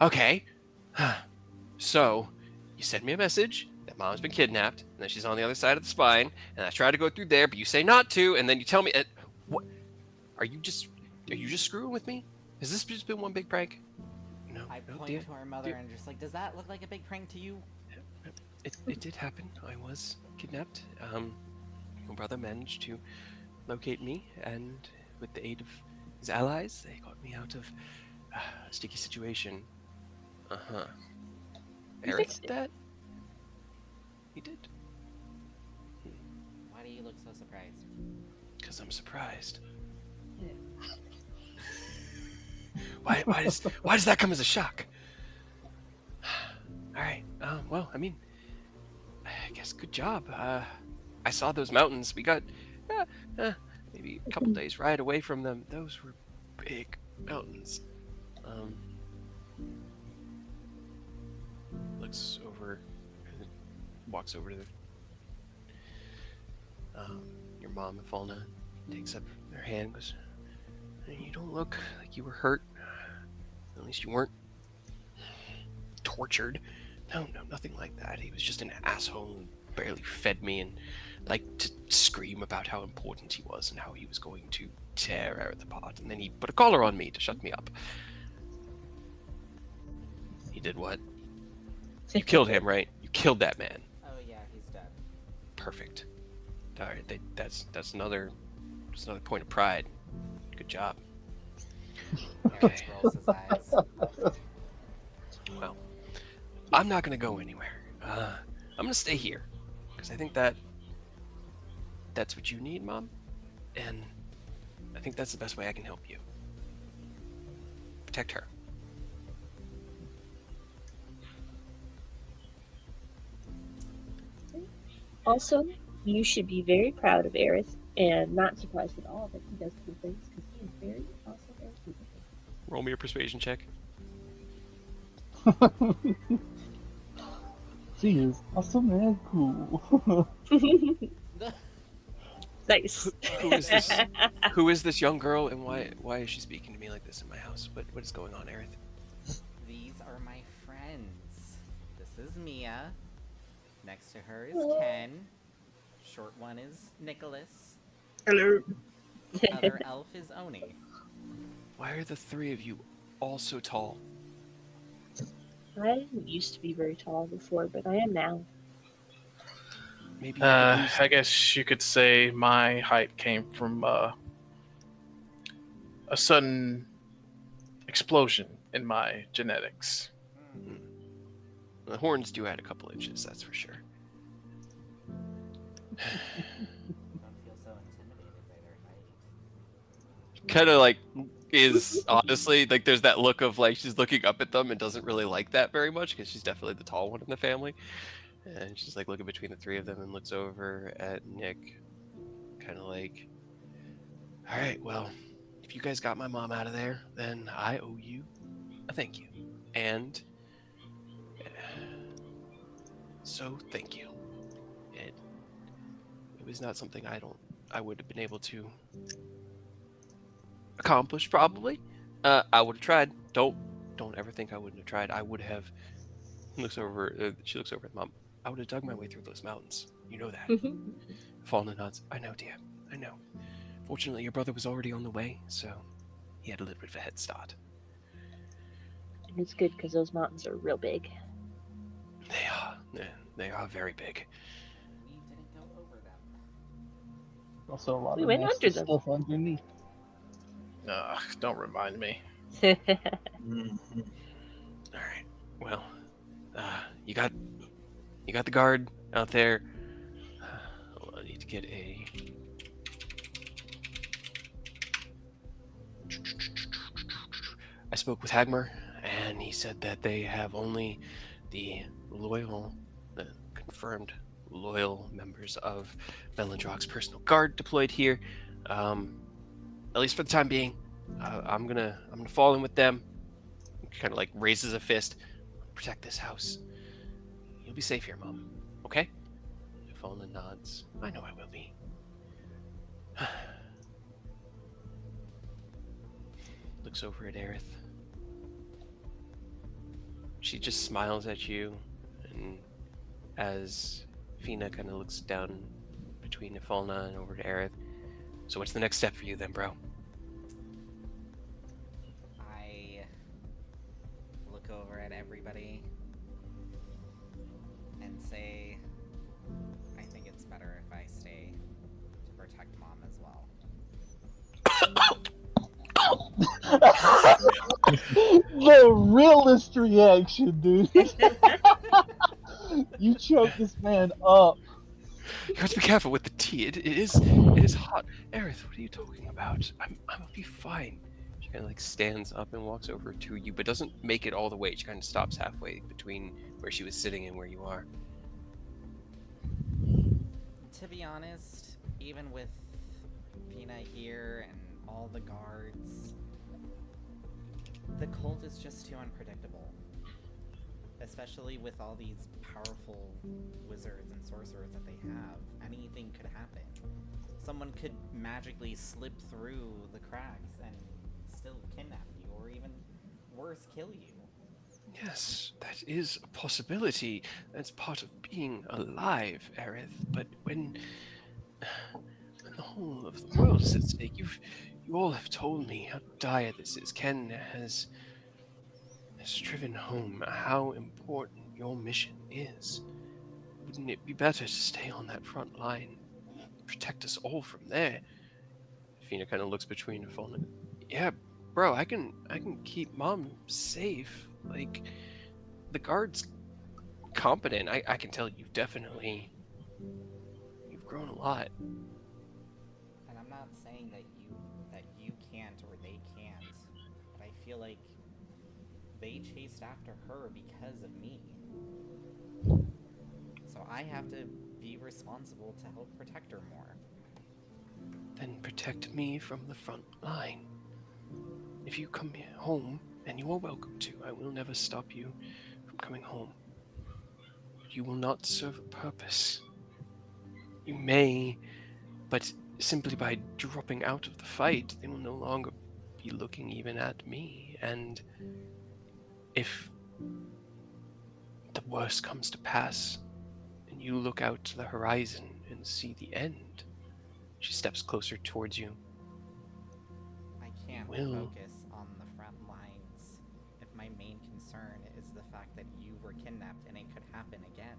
Okay, so you sent me a message that mom's been kidnapped and that she's on the other side of the spine, and I try to go through there, but you say not to, and then you tell me, what? Are you just screwing with me? Has this just been one big prank? No, I no, point dear. to her mother and just like, does that look like a big prank to you? It did happen. I was kidnapped. My brother managed to locate me, and with the aid of his allies, they got me out of a sticky situation. Uh-huh. You Eric fixed did it. that? He did. Why do you look so surprised? Because I'm surprised. Why does that come as a shock? All right. Well, I mean, I guess good job. I saw those mountains. We got maybe a couple days ride away from them. Those were big mountains. Looks over, and walks over to your mom, Ifalna, takes up her hand and goes, "You don't look like you were hurt. At least you weren't tortured. No, nothing like that. He was just an asshole who barely fed me and liked to scream about how important he was and how he was going to tear Aerith apart. And then he put a collar on me to shut me up. He did what? You killed him, right? You killed that man. Oh yeah, he's dead. Perfect. All right, that's another point of pride. Good job. Eric rolls his eyes. Well, I'm not gonna go anywhere. I'm gonna stay here because I think that's what you need, Mom, and I think that's the best way I can help you. Protect her. Also, you should be very proud of Aerith and not surprised at all that he does cool things because he is very awesome and cool. Roll me a persuasion check. She is awesome and cool. Nice. Who is this? Who is this young girl, and why is she speaking to me like this in my house? What is going on, Aerith? These are my friends. This is Mia. Next to her is Hello. Ken. Short one is Nicholas. Hello. Other elf is Oni. Why are the three of you all so tall? I didn't used to be very tall before, but I am now. Maybe you could lose. I guess you could say my height came from a sudden explosion in my genetics. The horns do add a couple inches, that's for sure. Don't feel so intimidated by their height. Kind of like is honestly like there's that look of like she's looking up at them and doesn't really like that very much because she's definitely the tall one in the family, and she's like looking between the three of them and looks over at Nick, kind of like, all right, well, if you guys got my mom out of there, then I owe you a thank you, and so thank you. It was not something I would have been able to accomplish probably. I would have tried. Don't ever think I wouldn't have tried. I would have. Looks over. She looks over at Mom. I would have dug my way through those mountains. You know that. Fallen nods. I know, dear. I know. Fortunately, your brother was already on the way, so he had a little bit of a head start. And it's good because those mountains are real big. They are. They are very big. We didn't go over them. Also, a lot We of went nasty under them. stuff underneath. Don't remind me. Mhm. All right. Well, you got the guard out there. Hold on, I need to get a. I spoke with Hagmar, and he said that they have only the confirmed loyal members of Melandrock's personal guard deployed here. At least for the time being. I'm gonna fall in with them. Kind of like raises a fist. Protect this house. You'll be safe here, Mom. Okay? Fallen nods. I know I will be. Looks over at Aerith. She just smiles at you, and as Fina kind of looks down between Ifalna and over to Aerith. So what's the next step for you then, bro? I look over at everybody and say, I think it's better if I stay to protect Mom as well. The realist reaction, dude. You choked this man up. You have to be careful with the tea. It is hot. Aerith, what are you talking about? I'm gonna be fine. She kind of like stands up and walks over to you, but doesn't make it all the way. She kind of stops halfway between where she was sitting and where you are. To be honest, even with Fina here and all the guards. The cult is just too unpredictable. Especially with all these powerful wizards and sorcerers that they have. Anything could happen. Someone could magically slip through the cracks and still kidnap you, or even worse, kill you. Yes, that is a possibility. That's part of being alive, Aerith. But when the whole of the world is at stake, you all have told me how dire this is. Ken has driven home how important your mission is. Wouldn't it be better to stay on that front line, protect us all from there? Fina kind of looks between her phone and, yeah, bro, I can keep mom safe. Like, the guard's competent. I can tell you've grown a lot. And I'm not saying that you can't or they can't, but I feel like they chased after her because of me. So I have to be responsible to help protect her more. Then protect me from the front line. If you come home, and you are welcome to, I will never stop you from coming home. You will not serve a purpose. You may, but simply by dropping out of the fight, they will no longer be looking even at me. And if the worst comes to pass, and you look out to the horizon and see the end, she steps closer towards you. I can't Will. focus on the front lines if my main concern is the fact that you were kidnapped and it could happen again.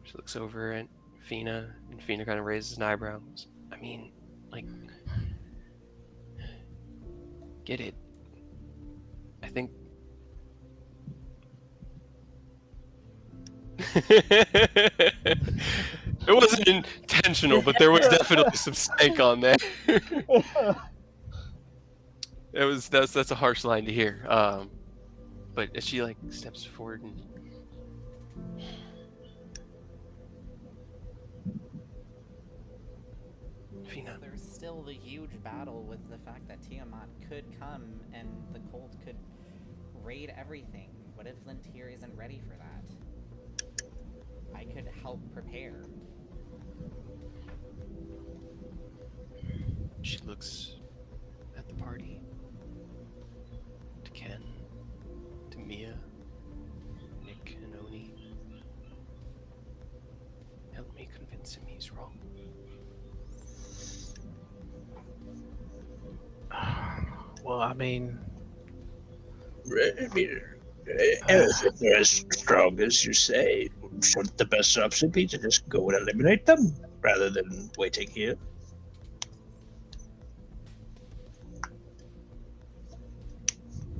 She looks over at Fina, and Fina kind of raises an eyebrow. I mean, like, get it. I think. It wasn't intentional, but there was definitely some stank on there. That's a harsh line to hear. But as she like steps forward and Fina, There's still the huge battle with the fact that Tiamat could come and the cult could raid everything. What if Lintier isn't ready for that? I could help prepare. she looks at the party, to Ken, to Mia, Nick, and Oni. Help me convince him he's wrong. Well, I mean, If they're as strong as you say, shouldn't the best option be to just go and eliminate them rather than waiting here?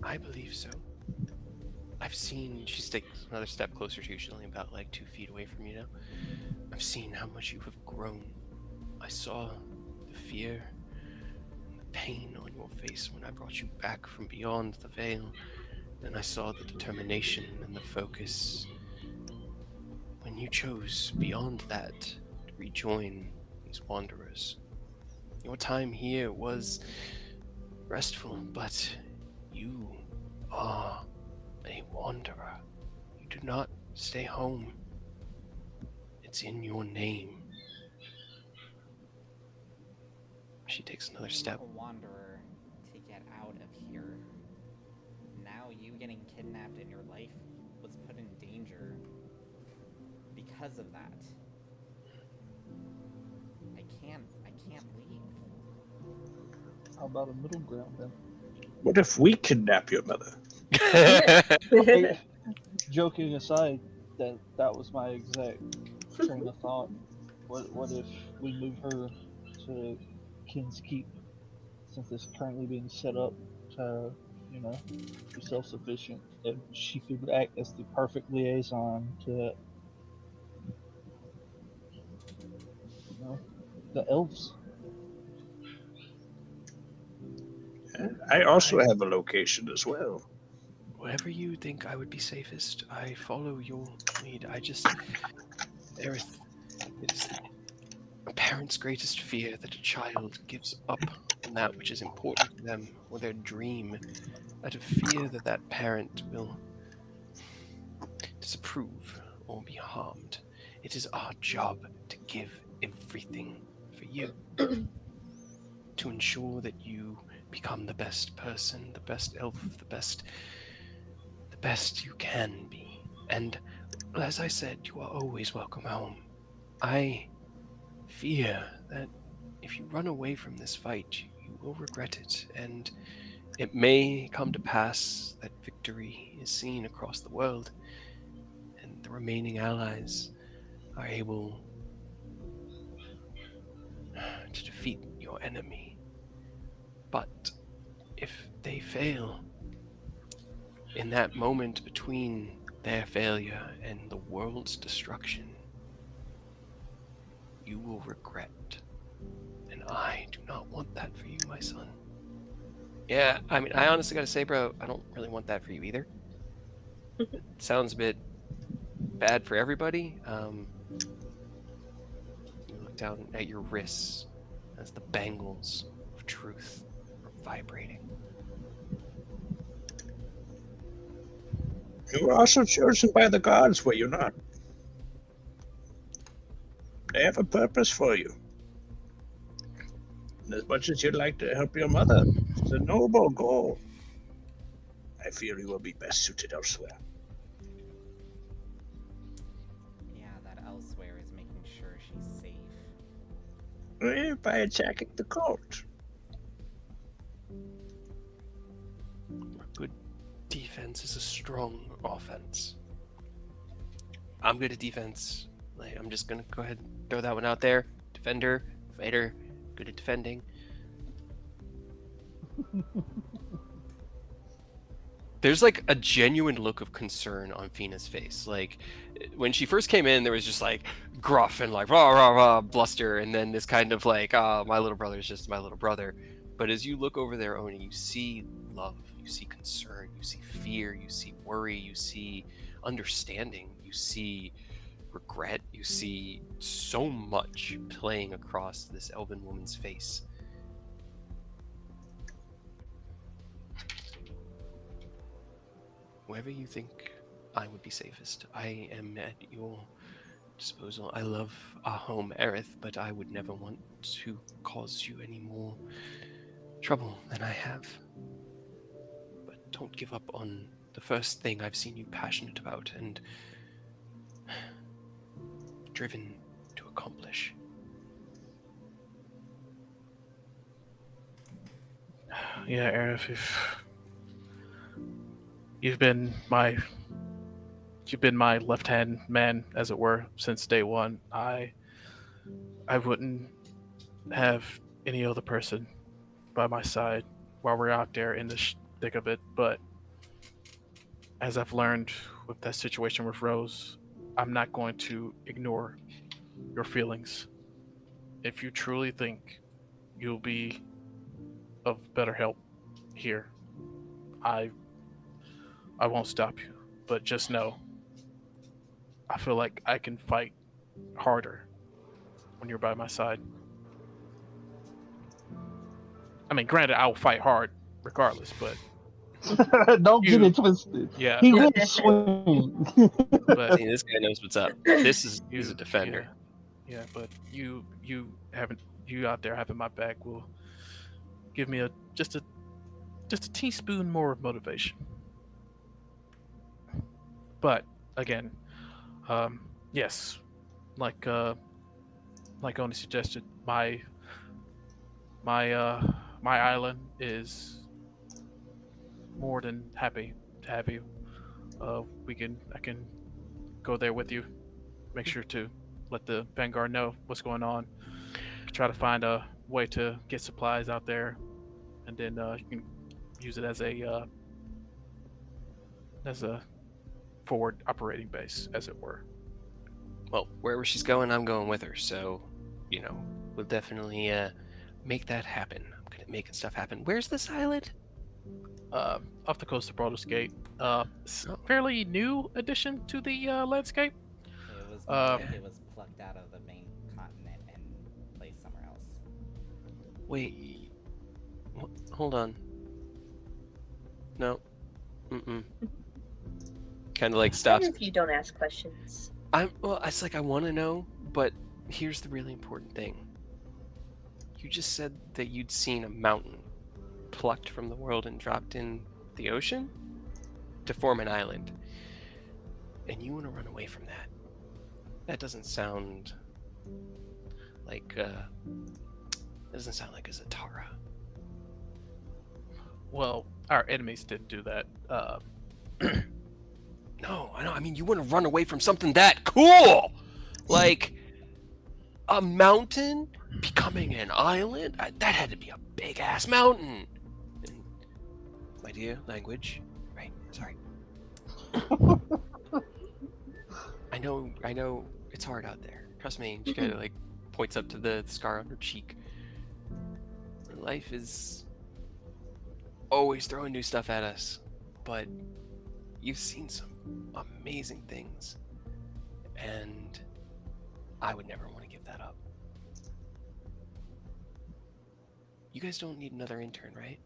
I believe so. I've seen. She takes another step closer to you. She's only about like 2 feet away from you now. I've seen how much you have grown. I saw the fear and the pain on your face when I brought you back from beyond the veil. Then I saw the determination and the focus when you chose beyond that to rejoin these wanderers. Your time here was restful, but you are a wanderer. You do not stay home. It's in your name. She takes another step. A wanderer to get out of here. Now you getting kidnapped and your life was put in danger because of that. I can't leave. How about a middle ground then? What if we kidnap your mother? Hey, joking aside, that was my exact train of thought. What if we move her to Ken's Keep, since it's currently being set up to, be self-sufficient? If she could act as the perfect liaison to, the elves. I also have a location as well. Wherever you think I would be safest, I follow your lead. Aerith, It is a parent's greatest fear that a child gives up on that which is important to them or their dream, out of fear that that parent will disapprove or be harmed. It is our job to give everything for you, to ensure that you become the best person, the best elf, the best you can be. And as I said, you are always welcome home. I fear that if you run away from this fight, you will regret it, and it may come to pass that victory is seen across the world, and the remaining allies are able to defeat your enemy. But if they fail, in that moment between their failure and the world's destruction, you will regret. And I do not want that for you, my son. Yeah, I mean, I honestly gotta say, bro, I don't really want that for you either. It sounds a bit bad for everybody. You look down at your wrists as the bangles of truth are vibrating. You were also chosen by the gods, were you not? They have a purpose for you. And as much as you'd like to help your mother, it's a noble goal. I feel you will be best suited elsewhere. Yeah, that elsewhere is making sure she's safe. By attacking the cult. A good defense is a strong offense. I'm good at defense. Like, I'm just gonna go ahead and throw that one out there. Defender, fighter, good at defending. There's like a genuine look of concern on Fina's face. Like when she first came in, there was just like gruff and like rah rah rah bluster, and then this kind of like, my little brother is just my little brother. But as you look over there, Oni, you see love, you see concern, you see fear, you see worry, you see understanding, you see regret, you see so much playing across this elven woman's face. Wherever you think I would be safest, I am at your disposal. I love our home, Aerith, but I would never want to cause you any more trouble than I have. But don't give up on the first thing I've seen you passionate about and driven to accomplish. Yeah, Arif, if you've been my left hand man, as it were, since day one. I wouldn't have any other person by my side while we're out there in the thick of it. But as I've learned with that situation with Rose, I'm not going to ignore your feelings. If you truly think you'll be of better help here, I won't stop you. But just know, I feel like I can fight harder when you're by my side. I mean, granted, I'll fight hard regardless, but Don't get you, it twisted. yeah, He will swing. but See, this guy knows what's up. This is he's a defender. yeah, but you haven't you out there having my back will give me just a teaspoon more of motivation. But again, yes, like Oni suggested, my island is more than happy to have you. I can go there with you. Make sure to let the Vanguard know what's going on. Try to find a way to get supplies out there, and then you can use it as a forward operating base, as it were. Well, wherever she's going, I'm going with her. So, we'll definitely make that happen. I'm good at making stuff happen. Where's this island? Off the coast of Baldur's Gate. Fairly new addition to the landscape. It was more like it was plucked out of the main Wait. Hold on. No. Mm-mm. Kind of like stops. Better if you don't ask questions. It's like I want to know, but here's the really important thing. You just said that you'd seen a mountain plucked from the world and dropped in the ocean to form an island. And you want to run away from that. That doesn't sound like a Zatara. Well, our enemies didn't do that. No, I know. I mean, you want to run away from something that cool, like a mountain becoming an island. That had to be a big ass mountain. And, my dear, language. Right. Sorry. I know. It's hard out there. Trust me. She kind of like points up to the scar on her cheek. Life is always throwing new stuff at us, but you've seen some amazing things, and I would never want to give that up. You guys don't need another intern, right?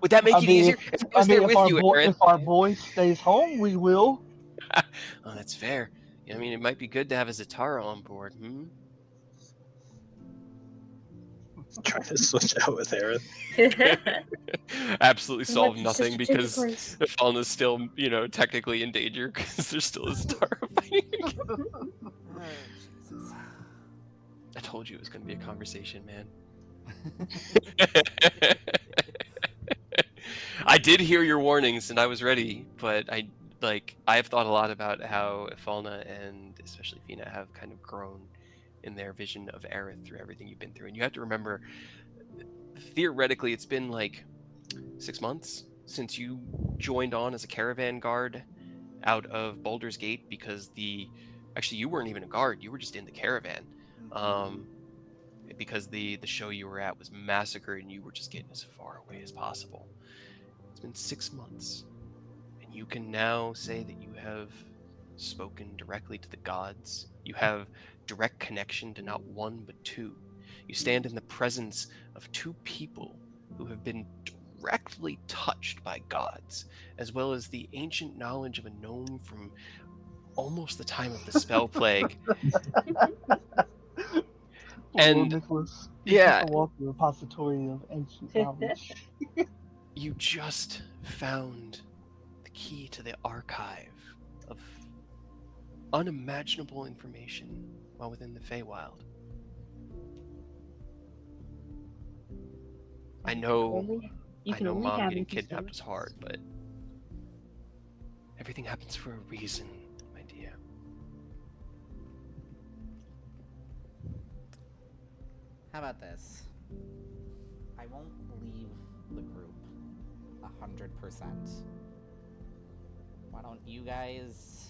Would that make it easier? If I was there with you, Aaron. If our boy stays home, we will. Oh, that's fair. I mean, it might be good to have a Zatara on board. Trying to switch out with Aaron. Absolutely solve Might be nothing such a because difference. Falna's still, technically in danger because there's still a Zatara fighting. Oh, Jesus. I told you it was going to be a conversation, man. I did hear your warnings and I was ready, but I've thought a lot about how Falna and especially Fina have kind of grown in their vision of Aerith through everything you've been through. And you have to remember, theoretically, it's been like 6 months since you joined on as a caravan guard out of Baldur's Gate because actually you weren't even a guard, you were just in the caravan. Because the show you were at was massacred and you were just getting as far away as possible. It's been 6 months, and you can now say that you have spoken directly to the gods. You have direct connection to not one but two. You stand in the presence of two people who have been directly touched by gods, as well as the ancient knowledge of a gnome from almost the time of the spell plague. Little And Nicholas. yeah, A walking repository of ancient knowledge. you just found the key to the archive of unimaginable information while within the Feywild. I know Mom getting kidnapped was hard, but everything happens for a reason, my dear. How about this? I won't leave the group 100%. Why don't you guys...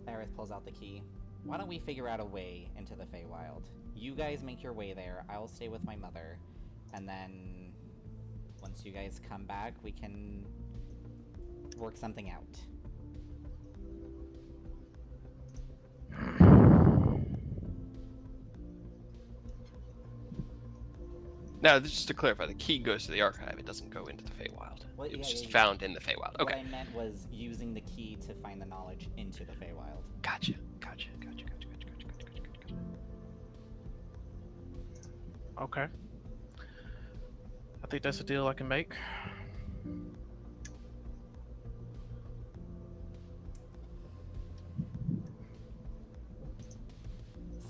Aerith pulls out the key. Why don't we figure out a way into the Feywild? You guys make your way there, I'll stay with my mother, and then once you guys come back, we can work something out. Now, just to clarify, the key goes to the archive. It doesn't go into the Feywild. Well, it was just found in the Feywild. Okay. What I meant was using the key to find the knowledge into the Feywild. Gotcha. Okay. I think that's a deal I can make.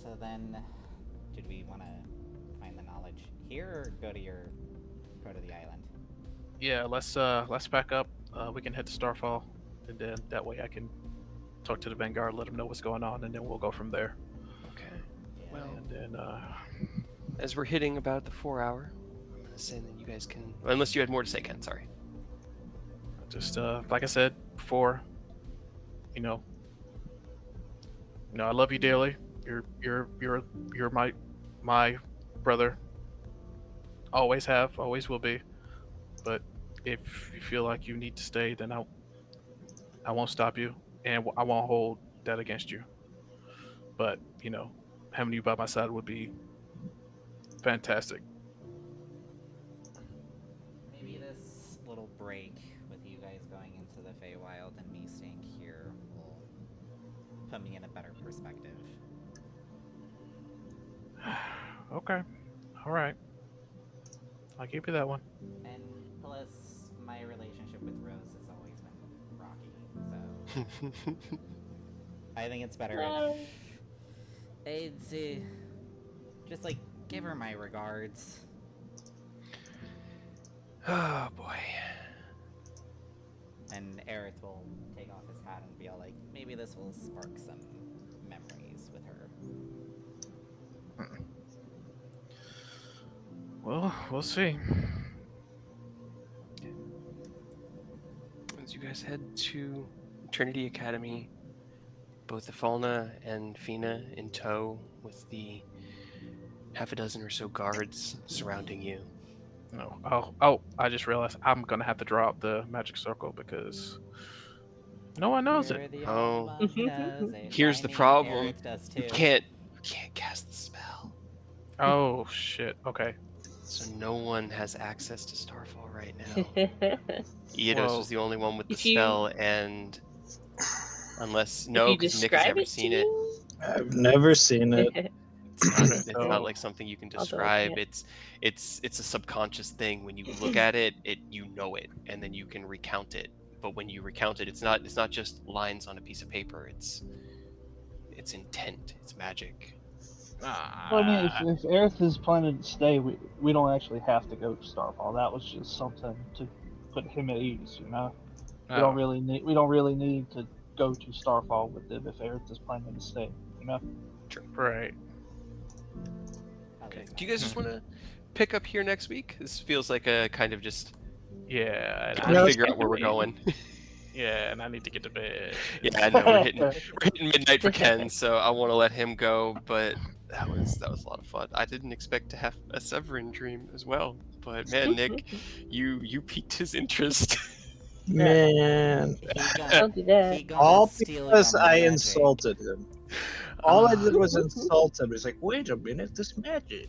So then, did we want to find the knowledge here or go to the island? Yeah, let's back up. We can head to Starfall, and then that way I can talk to the Vanguard, let them know what's going on, and then we'll go from there. Okay. Yeah. Well, And then as we're hitting about the 4 hour, I'm gonna say that you guys can. Unless you had more to say, Ken. Sorry. just like I said before, you know, I love you dearly. You're my brother. Always have, always will be. But if you feel like you need to stay, then I won't stop you, and I won't hold that against you. but you know, having you by my side would be fantastic. Maybe this little break with you guys going into the Feywild and me staying here will put me in a better perspective. Okay, all right, I'll give you that one. And plus, my relationship with Rose has always been rocky, so I think it's better if it's just like give her my regards. Oh boy. And Aerith will take off his hat and be all like, maybe this will spark some memories with her. Well, we'll see. As you guys head to Trinity Academy, both the Falna and Fina in tow with the half a dozen or so guards surrounding you. No. Oh! I just realized I'm gonna have to draw up the magic circle because no one knows You're it. the Oh. only one who knows it. Here's I the mean, problem. Aerith does You too. can't cast the spell. Oh shit. Okay. So no one has access to Starfall right now. Eidos Well, was the only one with the if you- spell, and unless If you because Nick has describe never it to seen it. I've never seen it. It's So- not like something you can Although I describe. can't. It's a subconscious thing. When you look at it, you know it, and then you can recount it. But when you recount it, it's not just lines on a piece of paper. It's intent. It's magic. Well, I mean, if Aerith is planning to stay, we don't actually have to go to Starfall. That was just something to put him at ease, you know. We don't really need to go to Starfall with it if Aerith is planning to stay, you know. right. At Okay. least Do you guys not. just want to pick up here next week? This feels like a kind of just Yeah. And trying to figure out where we're going. Yeah, and I need to get to bed. Yeah, I know we're hitting midnight for Ken, so I want to let him go. But that was a lot of fun. I didn't expect to have a Severin dream as well, but man, Nick, you piqued his interest. Man, Don't do that. He gonna all steal because your I magic. insulted him. All I did was insult him. He's like, wait a minute, this magic.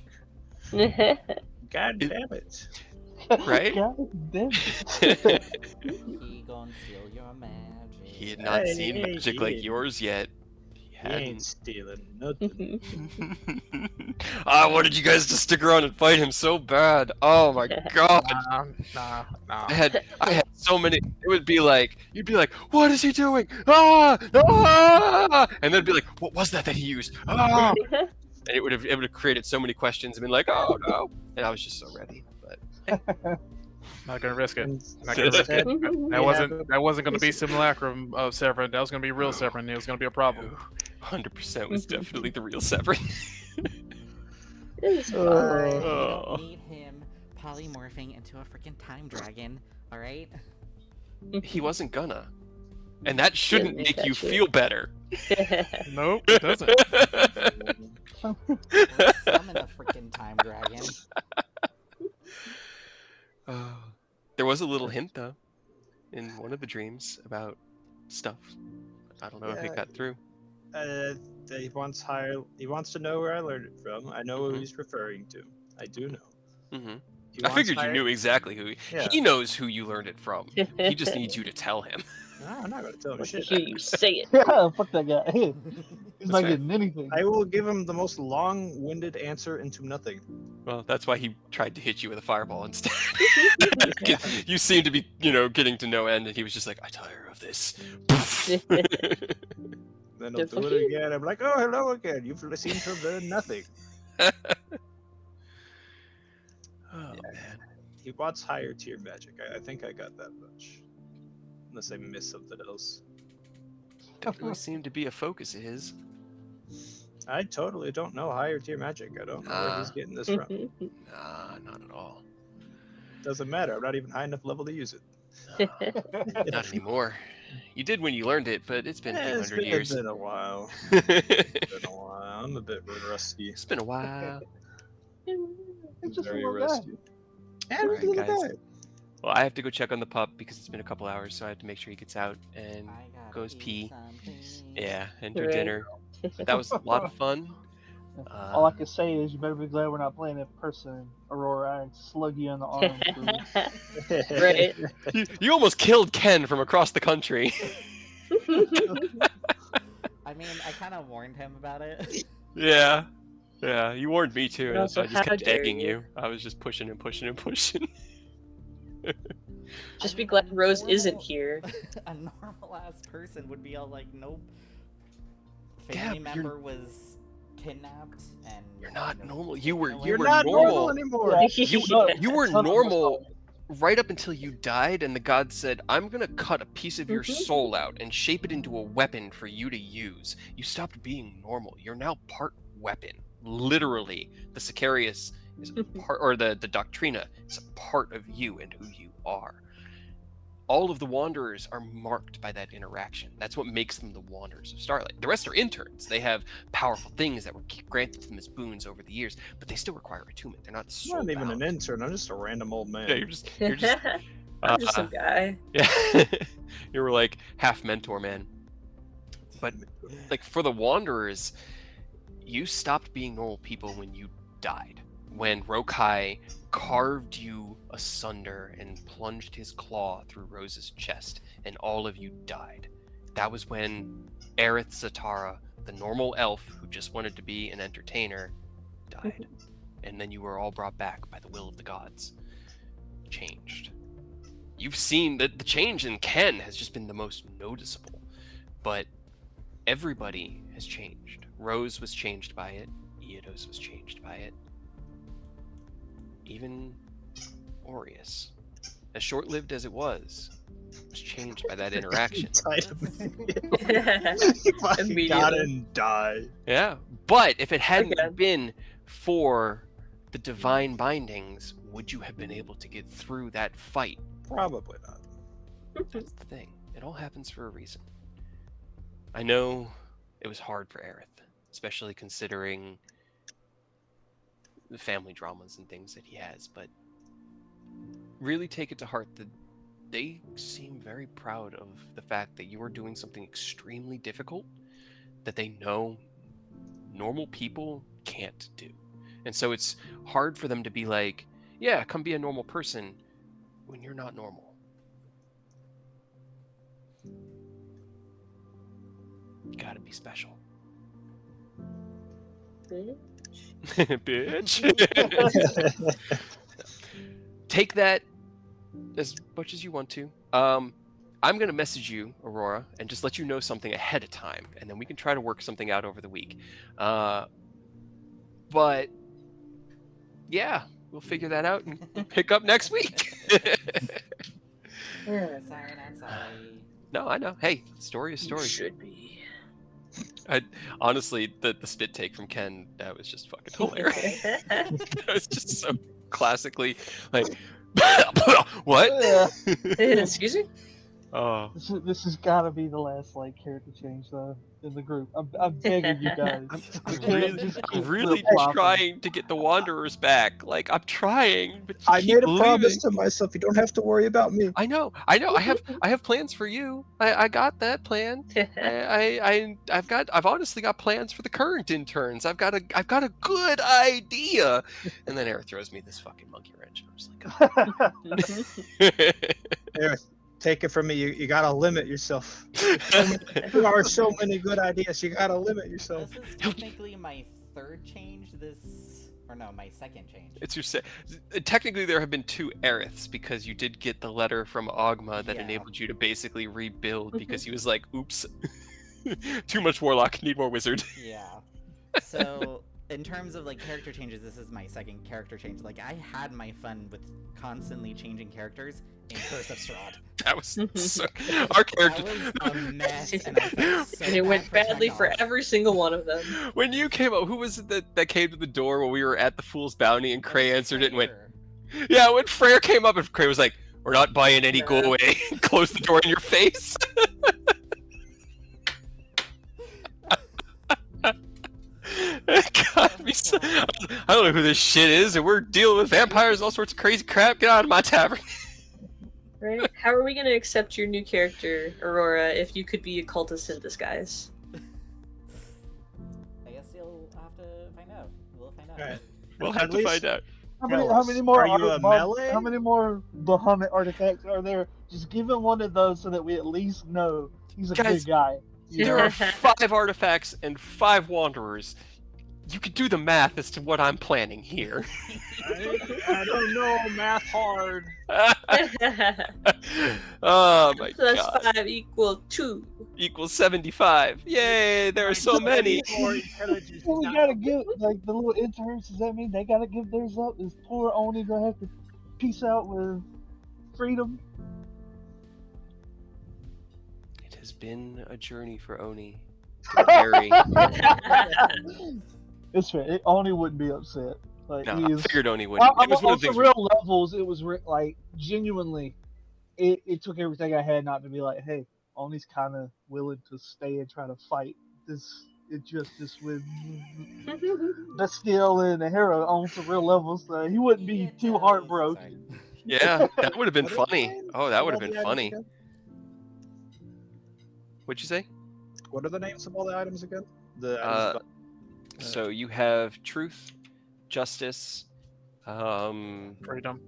God It- damn it. Right? God damn it. He gonna steal your magic. He had not Hey, seen hey, magic like hey. yours yet. He He ain't hadn't. stealing nothing. I wanted you guys to stick around and fight him so bad. Oh my god. Nah. I had so many. It would be like you'd be like, "What is he doing?" Ah! And then be like, "What was that he used?" Ah! And it would have created so many questions and been like, "Oh no!" And I was just so ready. But Not gonna risk it. And Not gonna risk it. instead, That wasn't gonna be simulacrum of Severin. That was gonna be real Severin. It was gonna be a problem. 100% was definitely the real Severin. It's You fine. Oh. don't need him polymorphing into a freaking time dragon, alright? He wasn't gonna, and that shouldn't make make that you shit. feel better. Nope, it doesn't. Let's summon a freaking time dragon. There was a little hint though, in one of the dreams about stuff. I don't know if it Yeah. got through. that he wants to know where I learned it from. I know who he's referring to. I do know. Hmm He I wants figured you hired- knew exactly who. Yeah. He knows who you learned it from. He just needs you to tell him. No, I'm not gonna tell him Want to shit. hear you say it. Yeah, fuck that guy. He's That's not fair. getting anything. I will give him the most long-winded answer into nothing. Well, that's why he tried to hit you with a fireball instead. You seem to be, getting to no end, and he was just like, "I tire of this." Then The he'll do fuck it you? again. I'm like, oh, hello again. You've seemed to have learned nothing. Oh man. He wants higher tier magic. I think I got that much. Unless I missed something else. Definitely seemed to be a focus of his. I totally don't know higher tier magic. I don't know where he's getting this from. Nah, not at all. Doesn't matter. I'm not even high enough level to use it. Not anymore. You did when you learned it, but it's been a few It's hundred years. been a while. It's It's been a while. I'm a bit rusty. been a while. It's just a Very little guy. rusty. Yeah, Alright, little guys. guy. Well, I have to go check on the pup because it's been a couple hours, so I have to make sure he gets out and I gotta goes eat pee. something. Yeah, and do Right. dinner. But that was a lot of fun. All I can say is you better be glad we're not playing in person, Aurora. I'd slug you in the arm for Right. You almost killed Ken from across the country. I mean, I kind of warned him about it. Yeah. Yeah, you warned me too, And and so also, I just how kept dare egging you. you. I was just pushing and pushing and pushing. Just I be mean, glad a Rose normal- isn't here. A normal-ass person would be all like, nope. Yeah, Family but you're- member was kidnapped, and You're not you know, normal. taken You were away. You're were not normal normal. anymore. You Yeah. you were Ton of normal right up until you died, and the god said, "I'm gonna cut a piece of your Mhm. soul out and shape it into a weapon for you to use." You stopped being normal. You're now part weapon. Literally, the Sicarius is a part, or the Doctrina is a part of you and who you are. All of the Wanderers are marked by that interaction. That's what makes them the Wanderers of Starlight. The rest are interns. They have powerful things that were granted to them as boons over the years, but they still require attunement. They're not I'm not even an soul-bound. intern. I'm just a random old man. Yeah, you're just I'm just some guy. yeah. You were like half mentor man. But like for the Wanderers, you stopped being normal people when you died. When Rokai carved you asunder and plunged his claw through Rose's chest, and all of you died. That was when Aerith Zatara, the normal elf who just wanted to be an entertainer, died. And then you were all brought back by the will of the gods. Changed. You've seen that the change in Ken has just been the most noticeable, but everybody has changed. Rose was changed by it. Eodos was changed by it. Even Aureus, as short-lived as it was changed by that interaction. He fucking got it and died. Yeah, but if it hadn't Again. been for the divine bindings, would you have been able to get through that fight? Probably not. That's the thing. It all happens for a reason. I know it was hard for Aerith, especially considering the family dramas and things that he has, but really take it to heart that they seem very proud of the fact that you are doing something extremely difficult that they know normal people can't do. And so it's hard for them to be like, yeah, come be a normal person when you're not normal. You gotta be special. Bitch. Take that as much as you want to. I'm gonna message you, Aurora, and just let you know something ahead of time, and then we can try to work something out over the week. But yeah, we'll figure that out and pick up next week. Sorry, not sorry. No, I know. Hey, story is story. Should be. Honestly, the spit take from Ken, that was just fucking hilarious. That was just so classically like, what? Excuse me? Oh, This has got to be the last like character change though in the group. I'm begging you guys. We can't just I'm keep really flip-flopping. trying to get the Wanderers back. Like, I'm trying, but you I keep made a leaving. promise to myself. You don't have to worry about me. I know. I have plans for you. I got that plan. I've honestly got plans for the current interns. I've got a good idea. And then Eric throws me this fucking monkey wrench. I'm just like, Here, take it from me. You gotta limit yourself. There are so many good ideas. You gotta limit yourself. This is technically my third change. My second change. It's your technically there have been two Aeriths because you did get the letter from Ogma that Yeah. enabled you to basically rebuild because he was like, oops, too much warlock, need more wizard. Yeah. So, in terms of like character changes, this is my second character change. Like, I had my fun with constantly changing characters in Curse of Strahd. That was so, our character. That was a mess, and I felt so And it bad went for badly for Chekhov. every single one of them. When you came up, who was it that came to the door when we were at the Fool's Bounty and Cray answered it and went, Freyr. yeah, when Freyr came up and Cray was like, we're not buying any, go Nah. away, close the door in your face. God, I don't know who this shit is, and we're dealing with vampires, all sorts of crazy crap. Get out of my tavern. Right? How are we gonna accept your new character, Aurora, if you could be a cultist in disguise? find out. We'll find out. Alright. We'll At have to least find out. How tell many us, more are you a melee? how many more Bahamut artifacts are there? Just give him one of those so that we at least know he's a Guys, good guy. There are 5 artifacts and 5 wanderers. You could do the math as to what I'm planning here. I don't know, math hard. Oh my Plus god. 5 equal 2. Equals 75. Yay, there are so many. Intelligence So we gotta give like the little interns. Does that mean they gotta give theirs up? Is poor Oni gonna have to peace out with freedom? It has been a journey for Oni to carry. It's fair. Oni wouldn't be upset. Like No, he I is. figured Oni wouldn't. It was one On of the some things. real levels, it was like genuinely. It took everything I had not to be like, hey, Oni's kind of willing to stay and try to fight this injustice with Bastille and the Hera on some real levels. So he wouldn't be It too does. heartbroken. Sorry. Yeah, that would have been What are the funny. names Oh, that of would all have been the items funny. again? What'd you say? What are the names of all the items again? The items So you have truth, justice,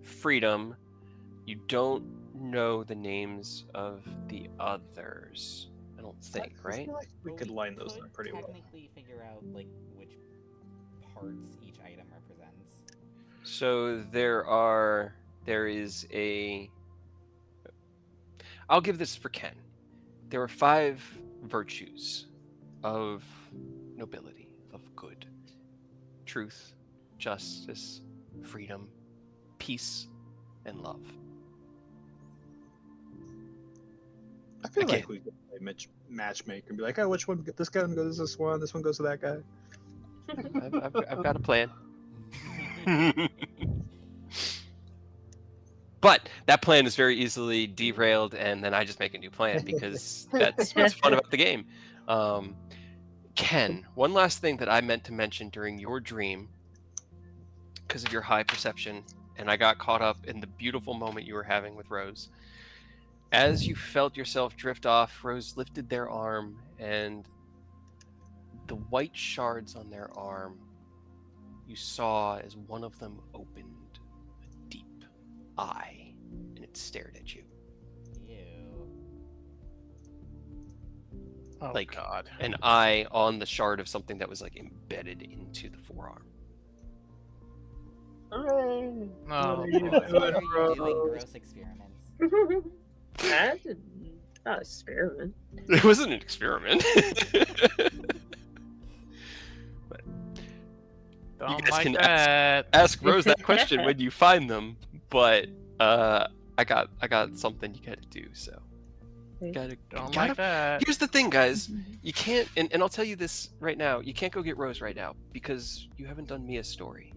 freedom. You don't know the names of the others. I don't think, I right? feel like we Well, could line those could up pretty well. technically figure out like which parts each item represents. So there is a. I'll give this for Ken. There are 5 virtues of nobility, of good: truth, justice, freedom, peace, and love. I feel Again. like we could play matchmaker and be like, oh, which one? This guy goes to this one goes to that guy. I've got a plan. But that plan is very easily derailed, and then I just make a new plan because that's what's fun about the game. Ken, one last thing that I meant to mention during your dream, because of your high perception, and I got caught up in the beautiful moment you were having with Rose. As you felt yourself drift off, Rose lifted their arm, and the white shards on their arm you saw as one of them opened a deep eye, and it stared at you. Ew. Oh Like God. an eye on the shard of something that was like embedded into the forearm. Hooray! No. You Why do are it, you bro. doing gross experiments? That's not an experiment. It wasn't an experiment. Don't guys like can that. Ask Rose that question when you find them, but I got something you gotta do, so Okay. Don't gotta like that. Here's the thing, guys. You can't, and I'll tell you this right now. You can't go get Rose right now because you haven't done Mia's story.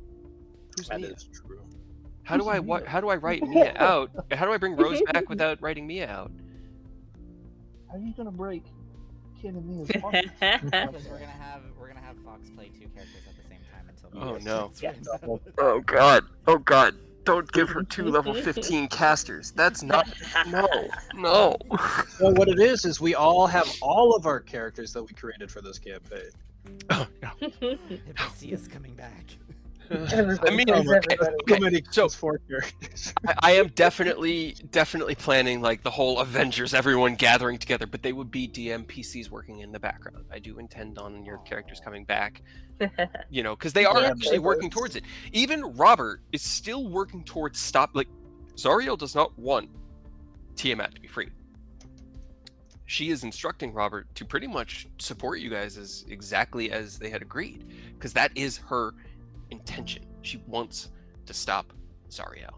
Who's That Mia? is true. How do I write Mia out? How do I bring Rose back without writing Mia out? How are you gonna break Ken and Mia's heart? Because we're gonna have Fox play 2 characters at the same time until. Oh, Mia no. gets written out. Oh god. Oh god. Don't give her 2 level 15 casters. That's not no. Well, what it is we all have all of our characters that we created for this campaign. Oh no. Hibisi is coming back. Everybody I mean, plays okay, everybody. So okay, many so- 4 characters. I am definitely planning like the whole Avengers, everyone gathering together, but they would be DM PCs working in the background. I do intend on your characters coming back, you know, because they are Yeah, actually it working works. towards it. Even Robert is still working towards Zariel does not want Tiamat to be free. She is instructing Robert to pretty much support you guys as exactly as they had agreed, because that is her intention. She wants to stop Zariel.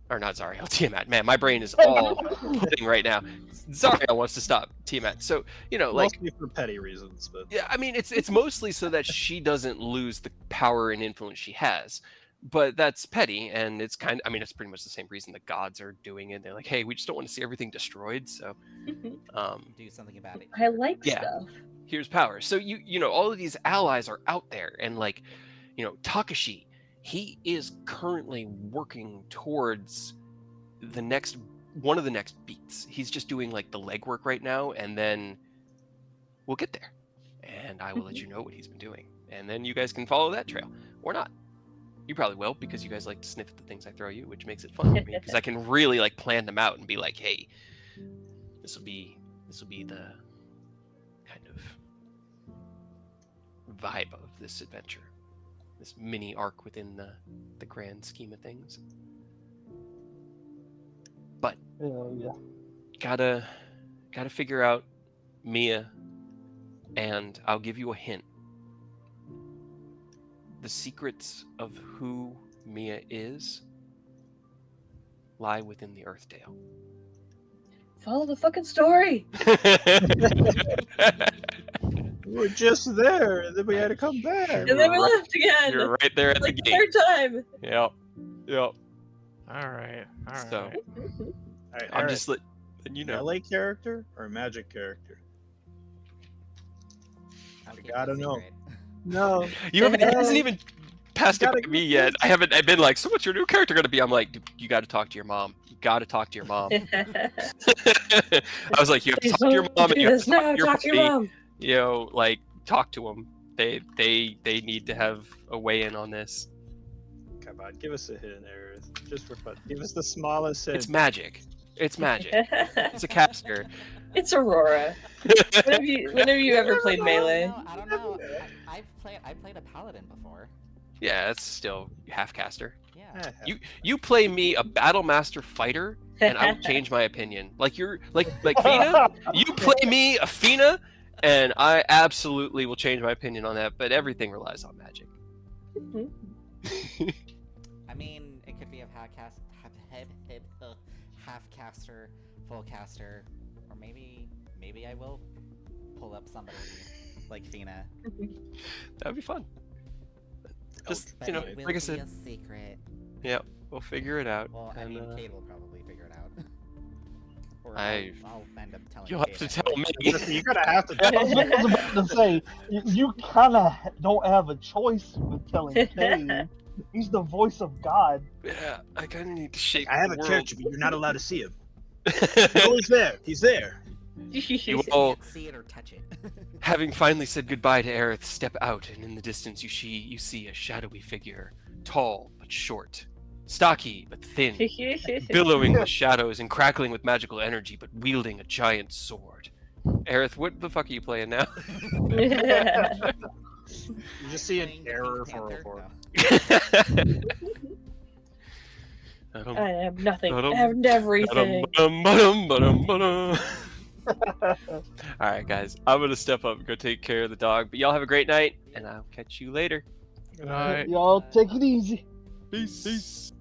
Or not Zariel, Tiamat. Man, my brain is all pudding right now. Zariel wants to stop Tiamat. So, you know, like, Mostly for petty reasons, but yeah, I mean, it's mostly so that she doesn't lose the power and influence she has. But that's petty, and it's it's pretty much the same reason the gods are doing it. They're like, hey, we just don't want to see everything destroyed, so Do something about it. I like Yeah. stuff. here's power. So you know, all of these allies are out there, and like, you know, Takashi, he is currently working towards one of the next beats. He's just doing like the legwork right now, and then we'll get there, and I will let you know what he's been doing. and then you guys can follow that trail or not. You probably will because you guys like to sniff at the things I throw you, which makes it fun for me because I can really like plan them out and be like, hey, this will be the kind of vibe of this adventure, this mini arc within the grand scheme of things. But Yeah. gotta figure out Mia, and I'll give you a hint. The secrets of who Mia is lie within the Earthdale. Follow the fucking story. We were just there, and then we had to come back. And then we left again. You're right there at like the the gate. third time. Yep. All right. So All right, I'm Eric, just letting you know. LA character or magic character? I'll keep gotta it a know. secret. No. It hasn't even passed it Gotta by me keep yet. I've been like, so what's your new character gonna be? I'm like, you got to talk to your mom. You got to talk to your mom. I was like, you have to talk to your mom. And you have to talk to your puppy. mom. You know, like talk to them. They need to have a weigh in on this. Come on, give us a hint, Eric. Just for fun. Give us the smallest hint. It's magic. It's magic. It's a caster. It's Aurora. When have you ever played Melee? I don't know. I played a paladin before. Yeah, that's still half caster. Yeah. You play me a battle master fighter, and I will change my opinion. Like you're like Fina. You play me a Fina, and I absolutely will change my opinion on that. But everything relies on magic. I mean, it could be a half caster, full caster, or maybe I will pull up somebody like Fina. That'd be fun. Just But you know, it will like I be said, a secret. yeah, we'll figure it out. Well, I and, mean, Cade will probably figure it out. Or I- I'll end up telling. You'll have Cade to tell anyway. me. You're gonna have to I tell was me. about to say, you kind of don't have a choice with telling Cade. He's the voice of God. Yeah, I kind of need to shake. I have the a world. character, but you're not allowed to see him. No, he's there. He's there. You You all, can't see it or touch it. having finally said goodbye to Aerith, step out, and in the distance you see a shadowy figure, tall but short, stocky but thin, billowing with shadows and crackling with magical energy, but wielding a giant sword. Aerith, what the fuck are you playing now? You just see an Playing the error Pink Panther? 404. No. I am nothing Ba-dum. and everything. Alright, guys, I'm gonna step up and go take care of the dog, but y'all have a great night, and I'll catch you later. Good night. Y'all take it easy. Peace.